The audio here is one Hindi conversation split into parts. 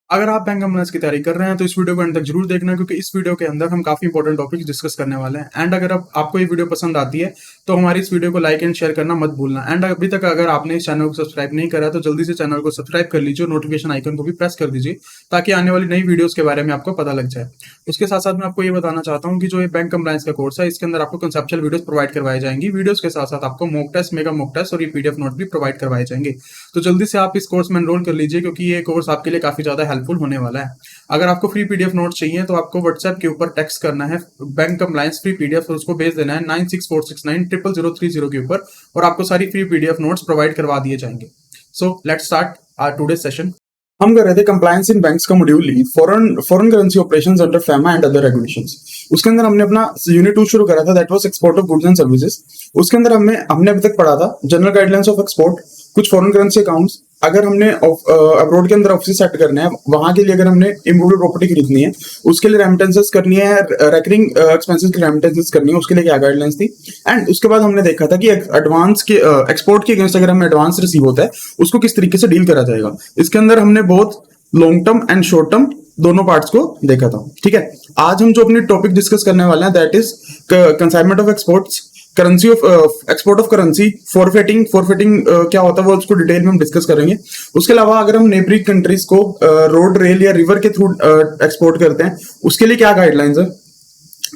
अगर आप बैंक एम्प्लॉयज की तैयारी कर रहे हैं तो इस वीडियो को अंत तक जरूर देखना, क्योंकि इस वीडियो के अंदर हम काफी इंपॉर्टेंट टॉपिक्स डिस्कस करने वाले हैं। एंड अगर आपको ये वीडियो पसंद आती है तो हमारी इस वीडियो को लाइक एंड शेयर करना मत भूलना। एंड अभी तक अगर आपने इस चैनल को सब्सक्राइब नहीं करा तो जल्दी से चैनल को सब्सक्राइब कर लीजिए और नोटिफिकेशन आइकन को भी प्रेस कर दीजिए, ताकि आने वाली नई वीडियोस के बारे में आपको पता लग जाए। उसके साथ साथ मैं आपको ये बताना चाहता हूँ कि जो ये बैंक कंप्लायंस का कोर्स है, इसके अंदर आपको कंसेप्चुअल वीडियोस प्रोवाइड करवाई जाएंगी। वीडियोस के साथ साथ आपको mock test, mega mock test और ये पीडीएफ नोट भी प्रोवाइड करवाए जाएंगे। तो जल्दी से आप इस कोर्स में एनरोल कर लीजिए, क्योंकि ये कोर्स आपके लिए काफी ज्यादा हेल्पफुल होने वाला है। अगर आपको फ्री पीडीएफ नोट चाहिए तो आपको व्हाट्सएप के ऊपर टेक्स्ट करना है बैंक कंप्लायंस फ्री पीडीएफ और उसको भेज देना है 9646900030 के ऊपर, और आपको सारी फ्री पीडीएफ नोट्स प्रोवाइड करवा दिए जाएंगे। So let's start our today session. हम कर रहे थे कंप्लायंस इन बैंक्स का मॉड्यूल ली foreign currency operations under FEMA and other regulations. उसके अंदर हमने अपना यूनिट 2 शुरू करा था, that was export of goods and services. उसके अंदर हमने अभी तक पढ़ा था जनरल गाइडलाइंस ऑफ एक्सपोर्ट, कुछ फॉरेन करेंसी अकाउंट्स, अगर हमने अब्रॉड के अंदर ऑफिस सेट करने हैं, वहां के लिए अगर हमने इम्पोर्टेड प्रॉपर्टी खरीदनी है, उसके लिए रेमिटेंसेस करनी है, रेकरिंग एक्सपेंसेस की रेमिटेंसेस करनी है, उसके लिए क्या गाइडलाइंस थी। एंड उसके बाद हमने देखा था कि एडवांस के एक्सपोर्ट के अगेंस्ट अगर हमें एडवांस रिसीव होता है उसको किस तरीके से डील करा जाएगा। इसके अंदर हमने बहुत long term and short term दोनों पार्ट्स को देखा था। ठीक है, आज हम जो अपनी टॉपिक डिस्कस करने वाले हैं that is consignment of exports, currency of export of currency, forfaiting क्या होता है वो उसको डिटेल में हम डिस्कस करेंगे। उसके अलावा अगर हम नेबरिंग कंट्रीज को रोड, रेल या रिवर के थ्रू एक्सपोर्ट करते हैं, उसके लिए क्या गाइडलाइंस है।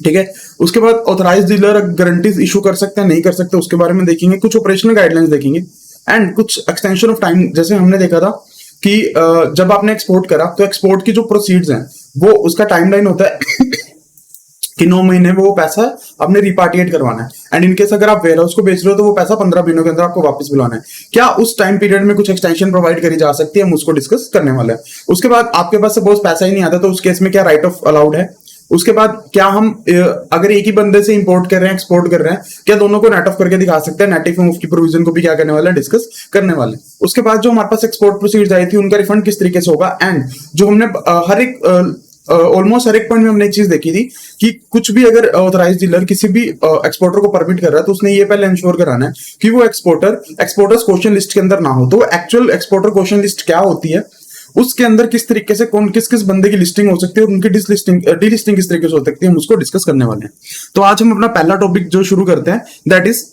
ठीक है, उसके बाद ऑथराइज्ड डीलर गारंटीज इशू कर सकते हैं नहीं कर सकते, उसके बारे में देखेंगे। कुछ ऑपरेशनल गाइडलाइंस देखेंगे एंड कुछ एक्सटेंशन ऑफ टाइम, जैसे हमने देखा था कि जब आपने एक्सपोर्ट करा तो एक्सपोर्ट की जो प्रोसीड्स हैं वो उसका टाइमलाइन होता है कि 9 महीने में वो पैसा आपने रिपार्टिएट करवाना है। एंड इनकेस अगर आप वेयर हाउस को बेच रहे हो तो वो पैसा 15 महीनों के अंदर आपको वापस बुलाना है। क्या उस टाइम पीरियड में कुछ एक्सटेंशन प्रोवाइड करी जा सकती है, हम उसको डिस्कस करने वाले हैं। उसके बाद आपके पास सपोज पैसा ही नहीं आता तो उस केस में क्या राइट ऑफ अलाउड है। उसके बाद क्या हम अगर एक ही बंदे से इंपोर्ट कर रहे हैं, एक्सपोर्ट कर रहे हैं, क्या दोनों को नेट ऑफ करके दिखा सकते हैं। नेटिव ऑफ की प्रोविजन को भी क्या करने वाले हैं, डिस्कस करने वाले। उसके बाद जो हमारे पास एक्सपोर्ट प्रोसीड्स आई थी उनका रिफंड किस तरीके से होगा। एंड जो हमने हर एक ऑलमोस्ट हर एक पॉइंट में हमने एक चीज देखी थी कि कुछ भी अगर ऑथराइज्ड डीलर किसी भी एक्सपोर्टर को परमिट कर रहा है तो उसने ये पहले इंश्योर कराना है कि वो एक्सपोर्टर्स क्वेश्चन लिस्ट के अंदर ना हो। तो एक्चुअल एक्सपोर्टर क्वेश्चन लिस्ट क्या होती है, उसके अंदर किस तरीके से कौन किस किस बंदे की लिस्टिंग हो सकती है और उनकी डीलिस्टिंग किस तरीके से हो सकती है, हम उसको डिस्कस करने वाले हैं। तो आज हम अपना पहला टॉपिक जो शुरू करते हैं दैट इज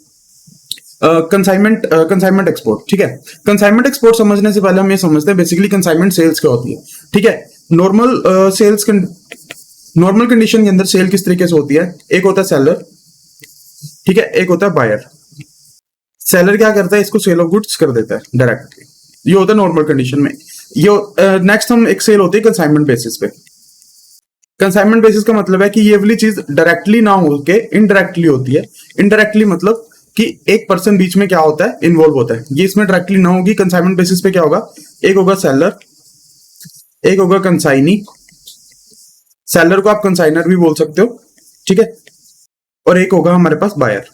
कंसाइनमेंट एक्सपोर्ट। ठीक है, कंसाइनमेंट एक्सपोर्ट समझने से पहले हम ये समझते हैं बेसिकली कंसाइनमेंट सेल्स क्या होती है। ठीक है, नॉर्मल कंडीशन के अंदर सेल किस तरीके से होती है, एक होता है सेलर, ठीक है, एक होता है बायर। सेलर क्या करता है, इसको सेल ऑफ गुड्स कर देता है डायरेक्टली, ये होता है नॉर्मल कंडीशन में। ये नेक्स्ट हम एक सेल होती है कंसाइनमेंट बेसिस पे। कंसाइनमेंट बेसिस का मतलब है कि ये वाली चीज डायरेक्टली ना होके इनडायरेक्टली होती है। इनडायरेक्टली मतलब कि एक पर्सन बीच में क्या होता है, इन्वॉल्व होता है। ये इसमें डायरेक्टली ना होगी। कंसाइनमेंट बेसिस पे क्या होगा, एक होगा सेलर, एक होगा कंसाइनी, सेलर को आप कंसाइनर भी बोल सकते हो, ठीक है, और एक होगा हमारे पास बायर।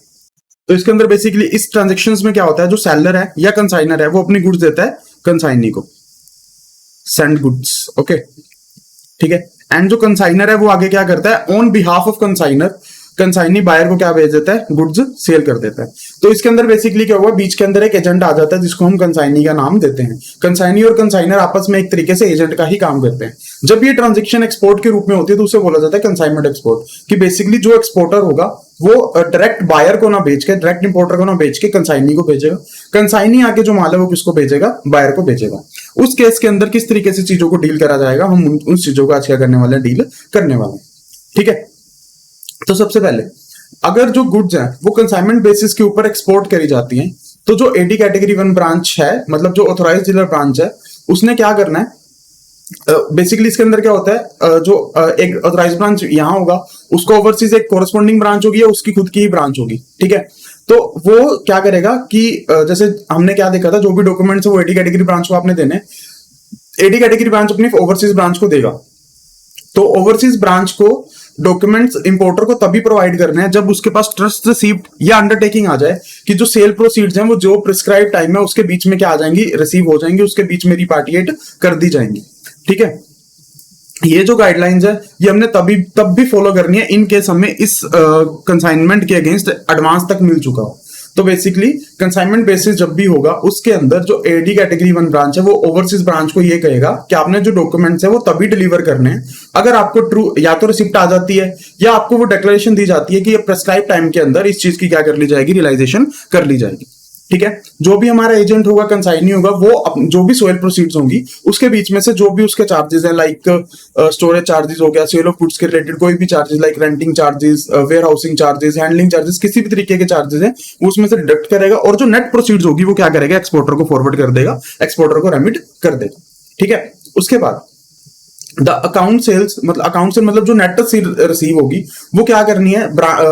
तो इसके अंदर बेसिकली इस ट्रांजेक्शन्स में क्या होता है, जो सेलर है या कंसाइनर है वो अपनी गुड्स देता है कंसाइनी को, सेंड गुड्स, ओके, ठीक है। एंड जो कंसाइनर है वो आगे क्या करता है, on behalf of consignor, consignee buyer को क्या भेज देता है, गुड्स सेल कर देता है। तो इसके अंदर बेसिकली क्या हुआ, बीच के अंदर एक एजेंट आ जाता है जिसको हम कंसाइनी का नाम देते हैं। कंसाइनी और कंसाइनर आपस में एक तरीके से एजेंट का ही काम करते हैं। जब ये ट्रांजेक्शन एक्सपोर्ट के रूप में होती है तो उसे बोला जाता है कंसाइनमेंट एक्सपोर्ट, कि बेसिकली जो एक्सपोर्टर होगा वो डायरेक्ट बायर को ना बेच के, डायरेक्ट इंपोर्टर को ना बेच के कंसाइनी को भेजेगा। कंसाइनी आके जो माल है वो किसको भेजेगा, बायर को भेजेगा। उस केस के अंदर किस तरीके से चीजों को डील करा जाएगा, हम उन चीजों को आज क्या करने वाले हैं, डील करने वाले हैं। ठीक है, तो सबसे पहले अगर जो गुड्स हैं वो कंसाइनमेंट बेसिस के ऊपर एक्सपोर्ट करी जाती हैं तो जो एडी कैटेगरी 1 ब्रांच है, मतलब जो ऑथराइज्ड डीलर ब्रांच है, उसने क्या करना है, बेसिकली इसके अंदर क्या होता है, जो एक ऑथराइज्ड ब्रांच यहाँ होगा उसको ओवरसीज एक कोरस्पॉन्डिंग ब्रांच होगी या उसकी खुद की ही ब्रांच होगी। ठीक है, तो वो क्या करेगा कि जैसे हमने क्या देखा था, जो भी डॉक्यूमेंट्स है वो एडी कैटेगरी ब्रांच को आपने देने, एडी कैटेगरी ब्रांच अपनी ओवरसीज ब्रांच को देगा। तो ओवरसीज ब्रांच को डॉक्यूमेंट्स इंपोर्टर को तभी प्रोवाइड करने हैं जब उसके पास ट्रस्ट रिसीप्ट या अंडरटेकिंग आ जाए कि जो सेल प्रोसीड्स हैं वो जो प्रिस्क्राइब टाइम है उसके बीच में क्या आ जाएंगी, रिसीव हो जाएंगी, उसके बीच में रिपार्टिएट कर दी जाएंगी। ठीक है, ये जो गाइडलाइंस है ये हमने तब भी फॉलो करनी है इन केस हमें इस कंसाइनमेंट के अगेंस्ट एडवांस तक मिल चुका हो। तो बेसिकली कंसाइनमेंट बेसिस जब भी होगा उसके अंदर जो एडी कैटेगरी 1 ब्रांच है वो ओवरसीज ब्रांच को ये कहेगा कि आपने जो डॉक्यूमेंट्स है वो तभी डिलीवर करने हैं अगर आपको ट्रू या तो रिसिप्ट आ जाती है या आपको वो डिक्लेरेशन दी जाती है कि ये प्रेस्क्राइब टाइम के अंदर इस चीज की क्या कर ली जाएगी, रियलाइजेशन कर ली जाएगी। ठीक है, जो भी हमारा एजेंट होगा, कंसाइनी होगा, वो जो भी सोयल प्रोसीड्स होंगी उसके बीच में से जो भी उसके चार्जेस है, लाइक स्टोरेज चार्जेस हो गया, सेल ऑफ गुड्स के रिलेटेड कोई भी charges like renting charges, warehousing charges, handling charges, किसी भी तरीके के चार्जेस हैं वो उसमें से डिडक्ट करेगा और जो नेट प्रोसीड्स होगी वो क्या करेगा, एक्सपोर्टर को फॉरवर्ड कर देगा, एक्सपोर्टर को रेमिट कर देगा। ठीक है, उसके बाद द अकाउंट सेल्स मतलब जो नेट रिसीव होगी वो क्या करनी है,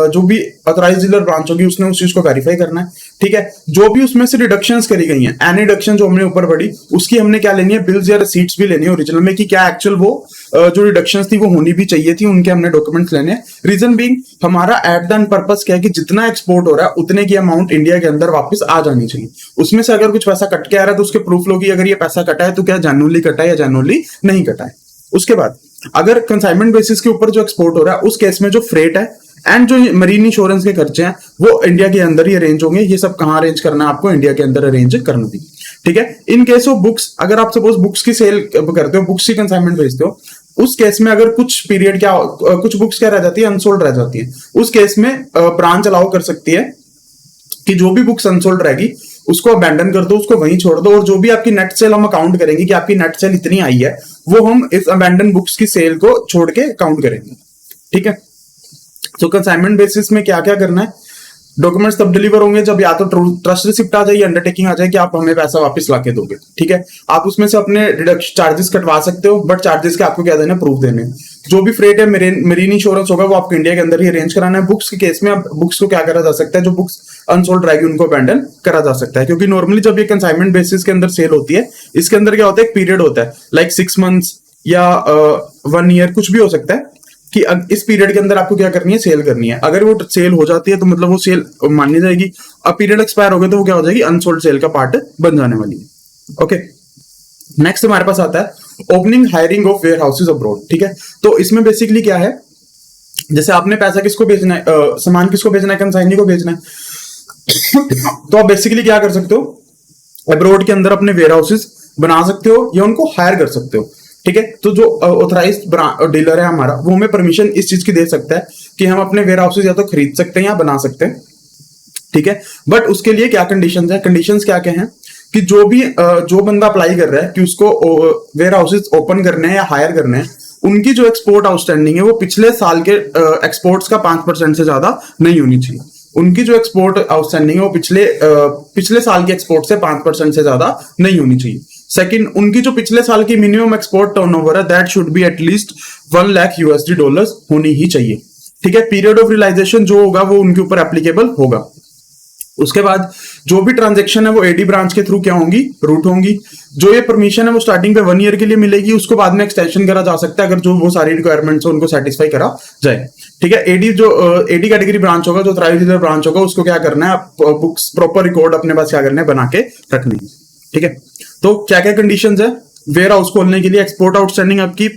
जो भी ऑथराइज डीलर ब्रांच होगी उसने उस चीज को वेरीफाई करना है। ठीक है, जो भी उसमें से डिडक्शंस करी गई हैं, एनी डिडक्शन जो हमने ऊपर पढ़ी उसकी हमने क्या लेनी है, बिल्स या रिसीट्स भी लेनी है ओरिजिनल में कि क्या एक्चुअल वो जो डिडक्शंस थी वो होनी भी चाहिए थी, उनके हमने डॉक्यूमेंट्स लेने हैं। रीजन बीइंग हमारा एट द एंड पर्पस क्या है कि जितना एक्सपोर्ट हो रहा है उतने की अमाउंट इंडिया के अंदर वापस आ जानी चाहिए। उसमें से अगर कुछ पैसा कट के आ रहा है तो उसके प्रूफ लो कि अगर ये पैसा कटा है तो क्या जेन्युइनली कटा है या जेन्युइनली नहीं कटा है। उसके बाद अगर कंसाइनमेंट बेसिस के ऊपर जो एक्सपोर्ट हो रहा है उस केस में जो फ्रेट है एंड जो मरीन इंश्योरेंस के खर्चे हैं वो इंडिया के अंदर ही अरेंज होंगे। ये सब कहां अरेंज करना है, आपको इंडिया के अंदर अरेंज करना भी। ठीक है, इन केस ऑफ बुक्स, अगर आप सपोज बुक्स की सेल करते हो, बुक्स की कंसाइनमेंट भेजते हो, उस केस में अगर कुछ पीरियड कुछ बुक्स क्या रह जाती है, अनसोल्ड रह जाती है, उस केस में ब्रांच अलाउ कर सकती है कि जो भी बुक्स अनसोल्ड रहेगी उसको अबैंडन कर दो, उसको वहीं छोड़ दो, और जो भी आपकी नेट सेल हम अकाउंट करेंगे कि आपकी नेट सेल इतनी आई है वो हम इस अबैंडन बुक्स की सेल को छोड़ के काउंट करेंगे। ठीक है, तो कंसाइनमेंट बेसिस में क्या क्या करना है, डॉक्यूमेंट्स तब डिलीवर होंगे जब या तो ट्रस्ट रिसिप्ट आ जाए, अंडरटेकिंग आ जाए कि आप हमें पैसा वापस लाके दोगे। ठीक है, आप उसमें से अपने डिडक्शन चार्जेस कटवा सकते हो, बट चार्जेस के आपको क्या देना, प्रूफ देने। जो भी फ्रेट है, मरीन इंश्योरेंस होगा वो आपको इंडिया के अंदर ही अरेंज कराना है। बुक्स के केस में आप बुक्स को क्या करा जा सकता है, जो बुक्स अनसोल्ड रहेगी उनको अबैंडन करा जा सकता है, क्योंकि नॉर्मली जब ये कंसाइनमेंट बेसिस के अंदर सेल होती है इसके अंदर क्या होता है, एक पीरियड होता है लाइक 6 मंथ्स या 1 ईयर, कुछ भी हो सकता है कि इस पीरियड के अंदर आपको क्या करनी है, सेल करनी है। अगर वो सेल हो जाती है तो मतलब वो सेल मानी जाएगी, अब पीरियड एक्सपायर हो गया तो वो क्या हो जाएगी, अनसोल्ड सेल का पार्ट बन जाने वाली है। ओके, नेक्स्ट हमारे पास आता है opening hiring of warehouses abroad. ठीक है, तो इसमें बेसिकली क्या है, जैसे आपने पैसा किसको भेजना है, सामान किसको भेजना है, कंसाइनी को भेजना है तो आप बेसिकली क्या कर सकते हो, अब्रॉड के अंदर अपने वेयर हाउसेज बना सकते हो या उनको हायर कर सकते हो। ठीक है, तो जो ऑथराइज्ड डीलर है हमारा वो हमें परमिशन इस चीज की दे सकता है कि हम अपने वेयर हाउसेज या तो खरीद सकते हैं या बना सकते हैं। ठीक है, बट उसके लिए क्या कंडीशंस है, कंडीशंस क्या क्या हैं कि जो बंदा अप्लाई कर रहा है कि उसको वेयर हाउसेज ओपन करने हैं या हायर करने हैं, उनकी जो एक्सपोर्ट आउटस्टैंडिंग है वो पिछले साल के एक्सपोर्ट्स का 5% से ज्यादा नहीं होनी चाहिए। उनकी जो एक्सपोर्ट आउटस्टैंडिंग है वो पिछले साल के एक्सपोर्ट से 5% से ज्यादा नहीं होनी चाहिए। सेकंड, उनकी जो पिछले साल की मिनिमम एक्सपोर्ट टर्नओवर है that should be at least 1 lakh USD dollars होनी ही चाहिए। ठीक है, पीरियड ऑफ रियलाइजेशन जो होगा वो उनके ऊपर एप्लीकेबल होगा। उसके बाद जो भी ट्रांजैक्शन है वो एडी ब्रांच के थ्रू क्या होंगी, रूट होंगी। जो ये परमिशन है वो स्टार्टिंग पे 1 ईयर के लिए मिलेगी, उसको बाद में एक्सटेंशन करा जा सकता है अगर जो वो सारी रिक्वायरमेंट्स है उनको सेटिस्फाई करा जाए। ठीक है, एडी कैटेगरी ब्रांच होगा, जो ऑथराइज्ड डीलर ब्रांच होगा, उसको क्या करना है, बुक्स प्रॉपर रिकॉर्ड अपने पास क्या करना है, बना के रखने हैं। ठीक है, तो क्या क्या कंडीशंस है वेयर हाउस खोलने के लिए, एक्सपोर्ट आउटस्टैंडिंग आपकी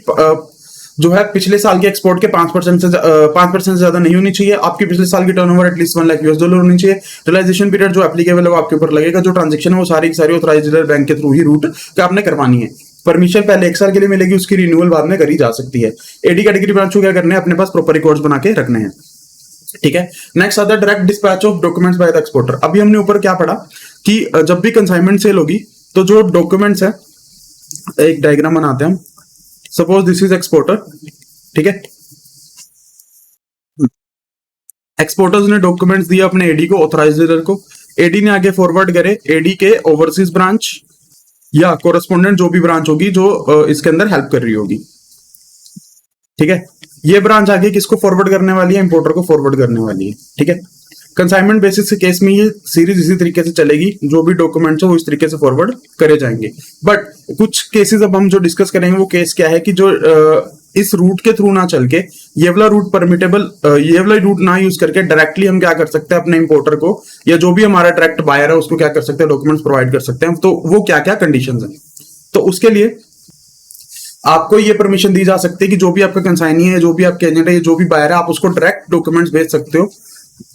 जो है पिछले साल के एक्सपोर्ट के 5% से ज्यादा नहीं होनी चाहिए। आपकी पिछले साल की turnover at least 1 lakh US dollar होनी चाहिए। रियलाइजेशन पीरियड जो एप्लीकेबल है वो आपके ऊपर लगेगा। जो ट्रांजेक्शन है वो सारी की सारी ऑथराइज्ड डीलर बैंक के थ्रू ही रूट का आपने करवानी है। परमिशन पहले 1 साल के लिए मिलेगी, उसकी रिन्यूअल बाद में करी जा सकती है। एडी कैटेगरी ब्रांच को क्या करना है, अपने पास प्रॉपर रिकॉर्ड्स बना के रखने हैं। ठीक है, नेक्स्ट आता है direct dispatch of documents by the exporter. अभी हमने ऊपर क्या पढ़ा कि जब भी कंसाइनमेंट सेल होगी तो जो डॉक्यूमेंट्स है, एक डायग्राम बनाते हैं हम। Suppose this is exporter. ठीक है, एक्सपोर्टर्स ने डॉक्यूमेंट्स दिए अपने एडी को, ऑथराइज्ड डीलर को, एडी ने आगे फॉरवर्ड करे एडी के ओवरसीज ब्रांच या कोरेस्पोंडेंट जो भी ब्रांच होगी जो इसके अंदर हेल्प कर रही होगी। ठीक है, ये ब्रांच आगे किसको फॉरवर्ड करने वाली है, इंपोर्टर को फॉरवर्ड करने वाली है। ठीक है, कंसाइनमेंट बेसिस के केस में ये सीरीज इसी तरीके से चलेगी, जो भी डॉक्यूमेंट्स है वो इस तरीके से फॉरवर्ड करे जाएंगे। बट कुछ केसेस अब हम जो डिस्कस करेंगे वो केस क्या है कि जो इस रूट के थ्रू ना चल के ये वाला रूट परमिटेबल, ये वाला रूट ना यूज करके डायरेक्टली हम क्या कर सकते हैं, अपने इंपोर्टर को या जो भी हमारा डायरेक्ट बायर है उसको क्या कर सकते हैं, डॉक्यूमेंट्स प्रोवाइड कर सकते हैं। तो वो क्या क्या कंडीशंस हैं, तो उसके लिए आपको ये परमिशन दी जा सकती है कि जो भी आपका कंसाइनी है, जो भी आपके एजेंट है, जो भी बायर है, आप उसको डायरेक्ट डॉक्यूमेंट्स भेज सकते हो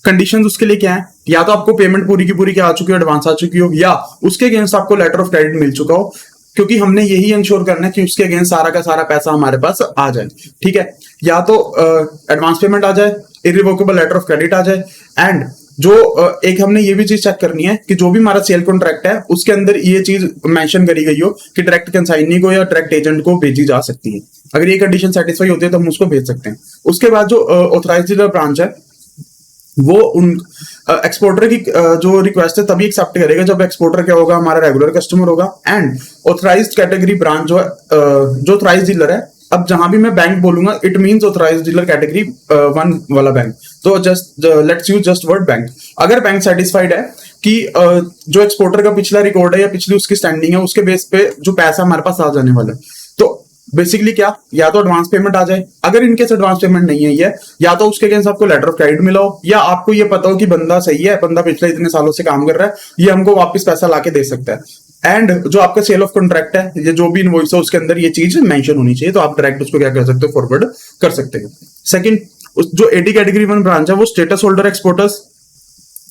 कंडीशंस उसके लिए क्या है, या तो आपको पेमेंट पूरी की पूरी क्या आ चुकी हो, एडवांस आ चुकी हो, या उसके अगेंस्ट आपको लेटर ऑफ क्रेडिट मिल चुका हो, क्योंकि हमने यही इंश्योर करना है कि उसके अगेंस्ट सारा का सारा पैसा हमारे पास आ जाए। ठीक है, या तो एडवांस पेमेंट आ जाए, इरिवोकेबल लेटर ऑफ क्रेडिट आ जाए, एंड जो एक हमने ये भी चीज चेक करनी है कि जो भी हमारा सेल कॉन्ट्रैक्ट है उसके अंदर ये चीज मेंशन करी गई हो कि डायरेक्ट कंसाइनी को या डायरेक्ट एजेंट को भेजी जा सकती है। अगर ये कंडीशन सेटिस्फाई होती है तो हम उसको भेज सकते हैं। उसके बाद जो ऑथराइज्ड डीलर ब्रांच है वो उन एक्सपोर्टर की जो रिक्वेस्ट है तभी एक्सेप्ट करेगा जब एक्सपोर्टर क्या होगा, हमारा रेगुलर कस्टमर होगा। एंड ऑथराइज्ड कैटेगरी ब्रांच जो है, जो ऑथराइज्ड डीलर है, अब जहां भी मैं बैंक बोलूंगा it means authorised dealer category 1 वाला बैंक। तो just let's use just word bank. अगर बैंक सेटिस्फाइड है कि जो एक्सपोर्टर का पिछला रिकॉर्ड है या पिछली उसकी स्टैंडिंग है उसके बेस पे जो पैसा हमारे पास आ जाने वाला है, तो बेसिकली क्या, या तो एडवांस पेमेंट आ जाए, अगर इनकेस एडवांस पेमेंट नहीं है ये, या तो उसके अगेंस्ट आपको लेटर ऑफ क्रेडिट मिला हो, या आपको ये पता हो कि बंदा सही है, बंदा पिछले इतने सालों से काम कर रहा है, ये हमको वापस पैसा लाके दे सकता है। एंड जो आपका सेल ऑफ कॉन्ट्रैक्ट है, ये जो भी इनवॉइस है उसके अंदर ये चीज मेंशन होनी चाहिए, तो आप डायरेक्ट उसको क्या कर सकते हो, फॉरवर्ड कर सकते हैं। सेकंड, जो एडी कैटेगरी 1 ब्रांच है वो स्टेटस होल्डर एक्सपोर्टर्स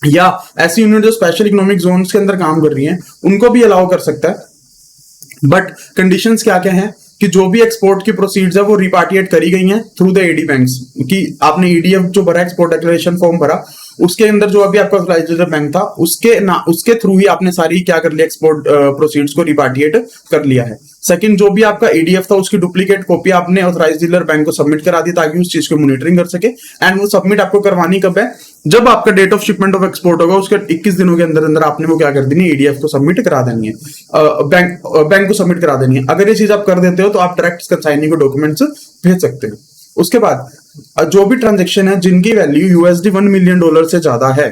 या ऐसी यूनिट जो स्पेशल इकोनॉमिक जोन के अंदर काम कर रही है उनको भी अलाउ कर सकता है। बट कंडीशंस क्या क्या हैं कि जो भी एक्सपोर्ट की प्रोसीड्स है वो रिपार्टिएट करी गई हैं थ्रू द एडी बैंक्स, कि आपने ईडीएफ जो भरा, एक्सपोर्ट डिक्लेरेशन फॉर्म भरा, उसके अंदर जो अभी आपका ऑथराइज्ड बैंक था उसके थ्रू ही आपने सारी क्या कर लिया, एक्सपोर्ट प्रोसीड्स को रिपार्टिएट कर लिया है। सेकंड, जो भी आपका ईडीएफ था उसकी डुप्लीकेट कॉपी आपने ऑथराइज्ड डीलर बैंक को सबमिट करा दी ताकि उस चीज को मॉनिटरिंग कर सके। एंड वो सबमिट आपको करवानी कब है, जब आपका date of shipment of export होगा उसके 21 दिनों के अंदर अंदर आपने वो क्या कर देनी है, ईडीएफ को सबमिट करा देनी है, बैंक को सबमिट करा देनी है। अगर ये चीज आप कर देते हो तो आप डायरेक्ट कंसाइनी को डॉक्यूमेंट्स भेज सकते हो। उसके बाद जो भी ट्रांजेक्शन है जिनकी वैल्यू यूएसडी $1 मिलियन से ज्यादा है,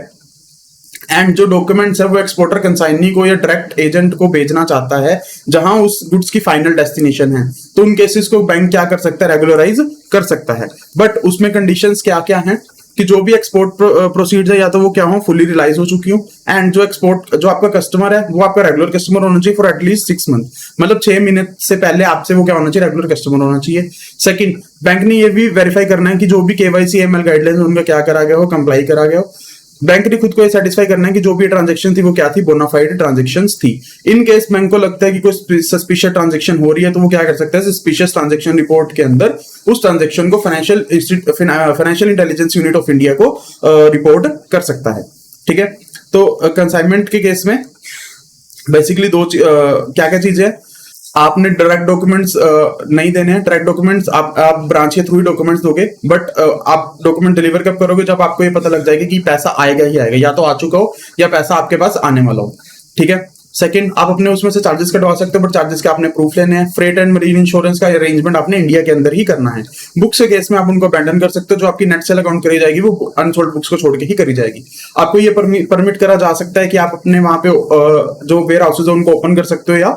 एंड जो डॉक्यूमेंट्स है वो एक्सपोर्टर कंसाइनी को या डायरेक्ट एजेंट को भेजना चाहता है जहां उस गुड्स की फाइनल डेस्टिनेशन है, तो उन केसेस को बैंक क्या कर सकता है, रेगुलराइज कर सकता है। बट उसमें कंडीशंस क्या क्या हैं कि जो भी एक्सपोर्ट प्रोसीड्स है या तो वो क्या हो, फुली रिलाइज हो चुकी हो, एंड जो आपका कस्टमर है वो आपका रेगुलर कस्टमर होना चाहिए फॉर एटलीस्ट 6 मंथ, मतलब 6 महीने से पहले आपसे वो क्या होना चाहिए, रेगुलर कस्टमर होना चाहिए। सेकंड, बैंक ने ये भी वेरीफाई करना है कि जो भी केवाईसी एमएल गाइडलाइंस उनका क्या करा गया हो, कंप्लाई करा गया हो। बैंक ने खुद को ये सेटिस्फाई करना है कि जो भी ट्रांजेक्शन थी वो क्या थी, बोनाफाइड ट्रांजेक्शंस थी। इन केस बैंक को लगता है कि कोई सस्पिशियस ट्रांजेक्शन हो रही है तो वो क्या कर सकता है, सस्पिशियस ट्रांजेक्शन रिपोर्ट के अंदर उस ट्रांजेक्शन को financial intelligence unit of India को रिपोर्ट कर सकता है। ठीक है, तो कंसाइनमेंट के केस में बेसिकली क्या क्या चीजें है, आपने डायरेक्ट डॉक्यूमेंट्स नहीं देने हैं। डायरेक्ट डॉक्यूमेंट्स आप ब्रांच के थ्रू ही डॉक्यूमेंट्स दोगे, बट आप डॉक्यूमेंट डिलीवर कब करोगे, जब आपको ये पता लग जाएगा कि पैसा आएगा ही आएगा, या तो आ चुका हो या पैसा आपके पास आने वाला हो। ठीक है, सेकंड, आप अपने उसमें से चार्जेस कटवा सकते हो, बट चार्जेस के आपने प्रूफ लेने हैं। फ्रेट एंड मरीन इंश्योरेंस का अरेंजमेंट आपने इंडिया के अंदर ही करना है। बुक्स के केस में आप उनको अबैंडन कर सकते हो, जो आपकी नेट सेल अकाउंट करी जाएगी वो अनसोल्ड बुक्स को छोड़ के ही करी जाएगी। आपको ये परमिट करा जा सकता है कि आप अपने वहां पे जो वेयर हाउसेज है उनको ओपन कर सकते हो या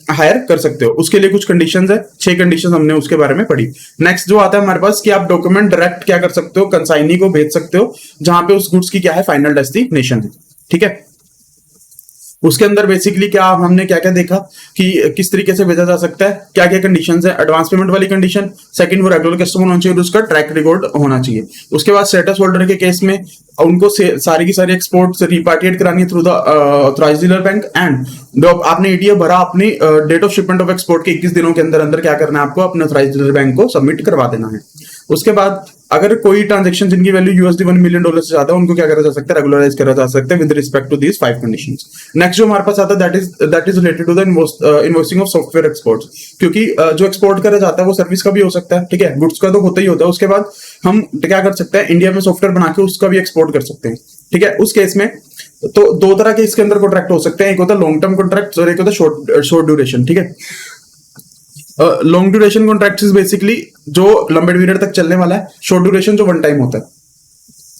हायर कर सकते हो। उसके लिए कुछ कंडीशंस है, 6 कंडीशंस हमने उसके बारे में पढ़ी। नेक्स्ट जो आता है हमारे पास कि आप डॉक्यूमेंट डायरेक्ट क्या कर सकते हो, कंसाइनी को भेज सकते हो जहां पे उस गुड्स की क्या है, फाइनल डेस्टिनेशन है। ठीक है, उसके अंदर बेसिकली क्या हमने क्या क्या देखा कि किस तरीके से भेजा जा सकता है, क्या क्या कंडीशंस है। एडवांस पेमेंट वाली कंडीशन, सेकंड वो रेगुलर कस्टमर होना चाहिए और उसका ट्रैक रिकॉर्ड होना चाहिए। उसके बाद स्टेटस होल्डर के केस में उनको सारी की सारी एक्सपोर्ट रिपार्टिएट करानी है through the authorised dealer bank. And जो आपने ईडीएफ भरा अपनी date of shipment of export के 21 दिनों के अंदर अंदर क्या करना है, आपको अपने ऑथराइज्ड डीलर बैंक को सबमिट करवा देना है। उसके बाद अगर कोई ट्रांजेक्शन जिनकी वैल्यू यूएसडी $1 मिलियन से ज्यादा उनको क्या करा जा सकता है, रेगुलराइज करा जा सकता है with respect to these 5 conditions. Next जो हमारे पास आता है that is related to the invoicing of software exports, क्योंकि जो एक्सपोर्ट करा जाता है वो सर्विस का भी हो सकता है। ठीक है, गुड्स का तो होता ही होता है। उसके बाद हम क्या कर सकते हैं, इंडिया में सॉफ्टवेयर बना के उसका भी एक्सपोर्ट कर सकते हैं। ठीक है, उस केस में तो 2 तरह के इसके अंदर कॉन्ट्रैक्ट हो सकते हैं, एक होता है लॉन्ग टर्म कॉन्ट्रैक्ट और एक होता है शॉर्ट ड्यूरेशन। ठीक है, long duration contract is basically जो लंबे पीरियड तक चलने वाला है, शॉर्ट ड्यूरेशन जो 1 टाइम होता है।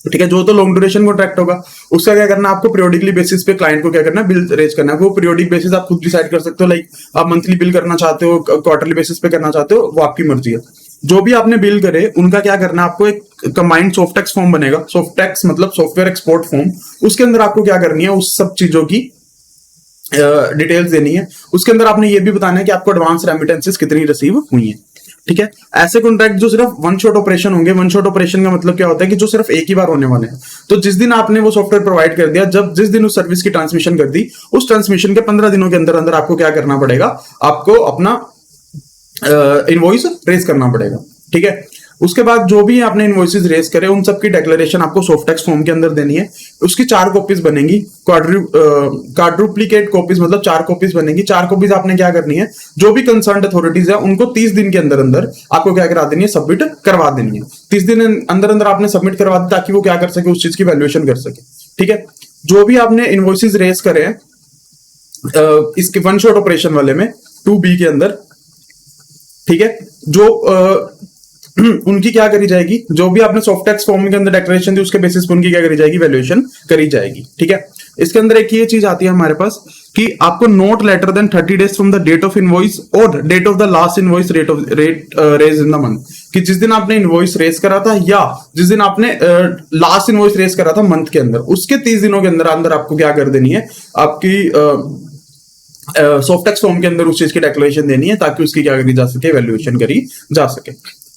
ठीक है, जो तो लॉन्ग ड्यूरेशन कॉन्ट्रैक्ट होगा उसका क्या करना है, आपको पीरियोडिकली बेसिस पे क्लाइंट को क्या करना है, बिल रेज करना है। वो पीरियोडिक बेसिस आप खुद डिसाइड कर सकते हो, लाइक आप मंथली बिल करना चाहते हो, क्वार्टरली बेसिस पे करना चाहते हो, वो आपकी मर्जी है। जो भी आपने बिल करे उनका क्या करना है, आपको एक कंबाइंड सॉफ्टेक्स फॉर्म बनेगा। सॉफ्टेक्स मतलब सॉफ्टवेयर एक्सपोर्ट फॉर्म, उसके अंदर आपको क्या करनी है, उस सब चीजों की डिटेल्स देनी है। उसके अंदर आपने ये भी बताना है कि आपको एडवांस रेमिटेंसेस कितनी रिसीव हुई हैं। ठीक है। ऐसे कॉन्ट्रैक्ट जो सिर्फ वन शॉट ऑपरेशन होंगे, वन शॉट ऑपरेशन का मतलब क्या होता है कि जो सिर्फ एक ही बार होने वाले हैं। तो जिस दिन आपने वो सॉफ्टवेयर प्रोवाइड कर दिया, जब जिस दिन उस सर्विस की ट्रांसमिशन कर दी, उस ट्रांसमिशन के 15 दिनों के अंदर अंदर आपको क्या करना पड़ेगा, आपको अपना इनवॉइस रेज करना पड़ेगा। ठीक है। उसके बाद जो भी आपने इनवॉइसेस रेज करे उन सब की डिक्लेरेशन आपको सॉफ्टेक्स फॉर्म के अंदर देनी है। उसकी 4 कॉपीज बनेंगी, क्वाड्रुप्लीकेट कॉपीज, मतलब 4 कॉपीज बनेगी। 4 कॉपीज आपने क्या करनी है, जो भी कंसर्न अथॉरिटीज है उनको 30 दिन के अंदर अंदर आपको क्या करा देनी है, सबमिट करवा देनी है। 30 दिन अंदर अंदर आपने सबमिट करवा दी ताकि वो क्या कर सके, उस चीज की वैल्यूएशन कर सके। ठीक है। जो भी आपने इनवॉइसेस रेज करे हैं इसके वन शॉट ऑपरेशन वाले में 2B के अंदर, ठीक है, जो उनकी क्या करी जाएगी, जो भी आपने सॉफ्टेक्स फॉर्म के अंदर डिक्लेरेशन दी उसके बेसिस पर उनकी क्या करी जाएगी, वैल्यूएशन करी जाएगी। ठीक है। इसके अंदर एक ये चीज आती है हमारे पास कि आपको not later than 30 days from the date of invoice और date of the last invoice rate raise in the month, कि जिस दिन आपने इनवॉइस रेज करा था या जिस दिन आपने लास्ट इनवॉइस रेज करा था मंथ के अंदर, उसके 30 दिनों के अंदर अंदर आपको क्या कर देनी है, आपकी सॉफ्टेक्स फॉर्म के अंदर उस चीज की डिक्लेरेशन देनी है ताकि उसकी क्या करी जा सके, वैल्यूएशन करी जा सके।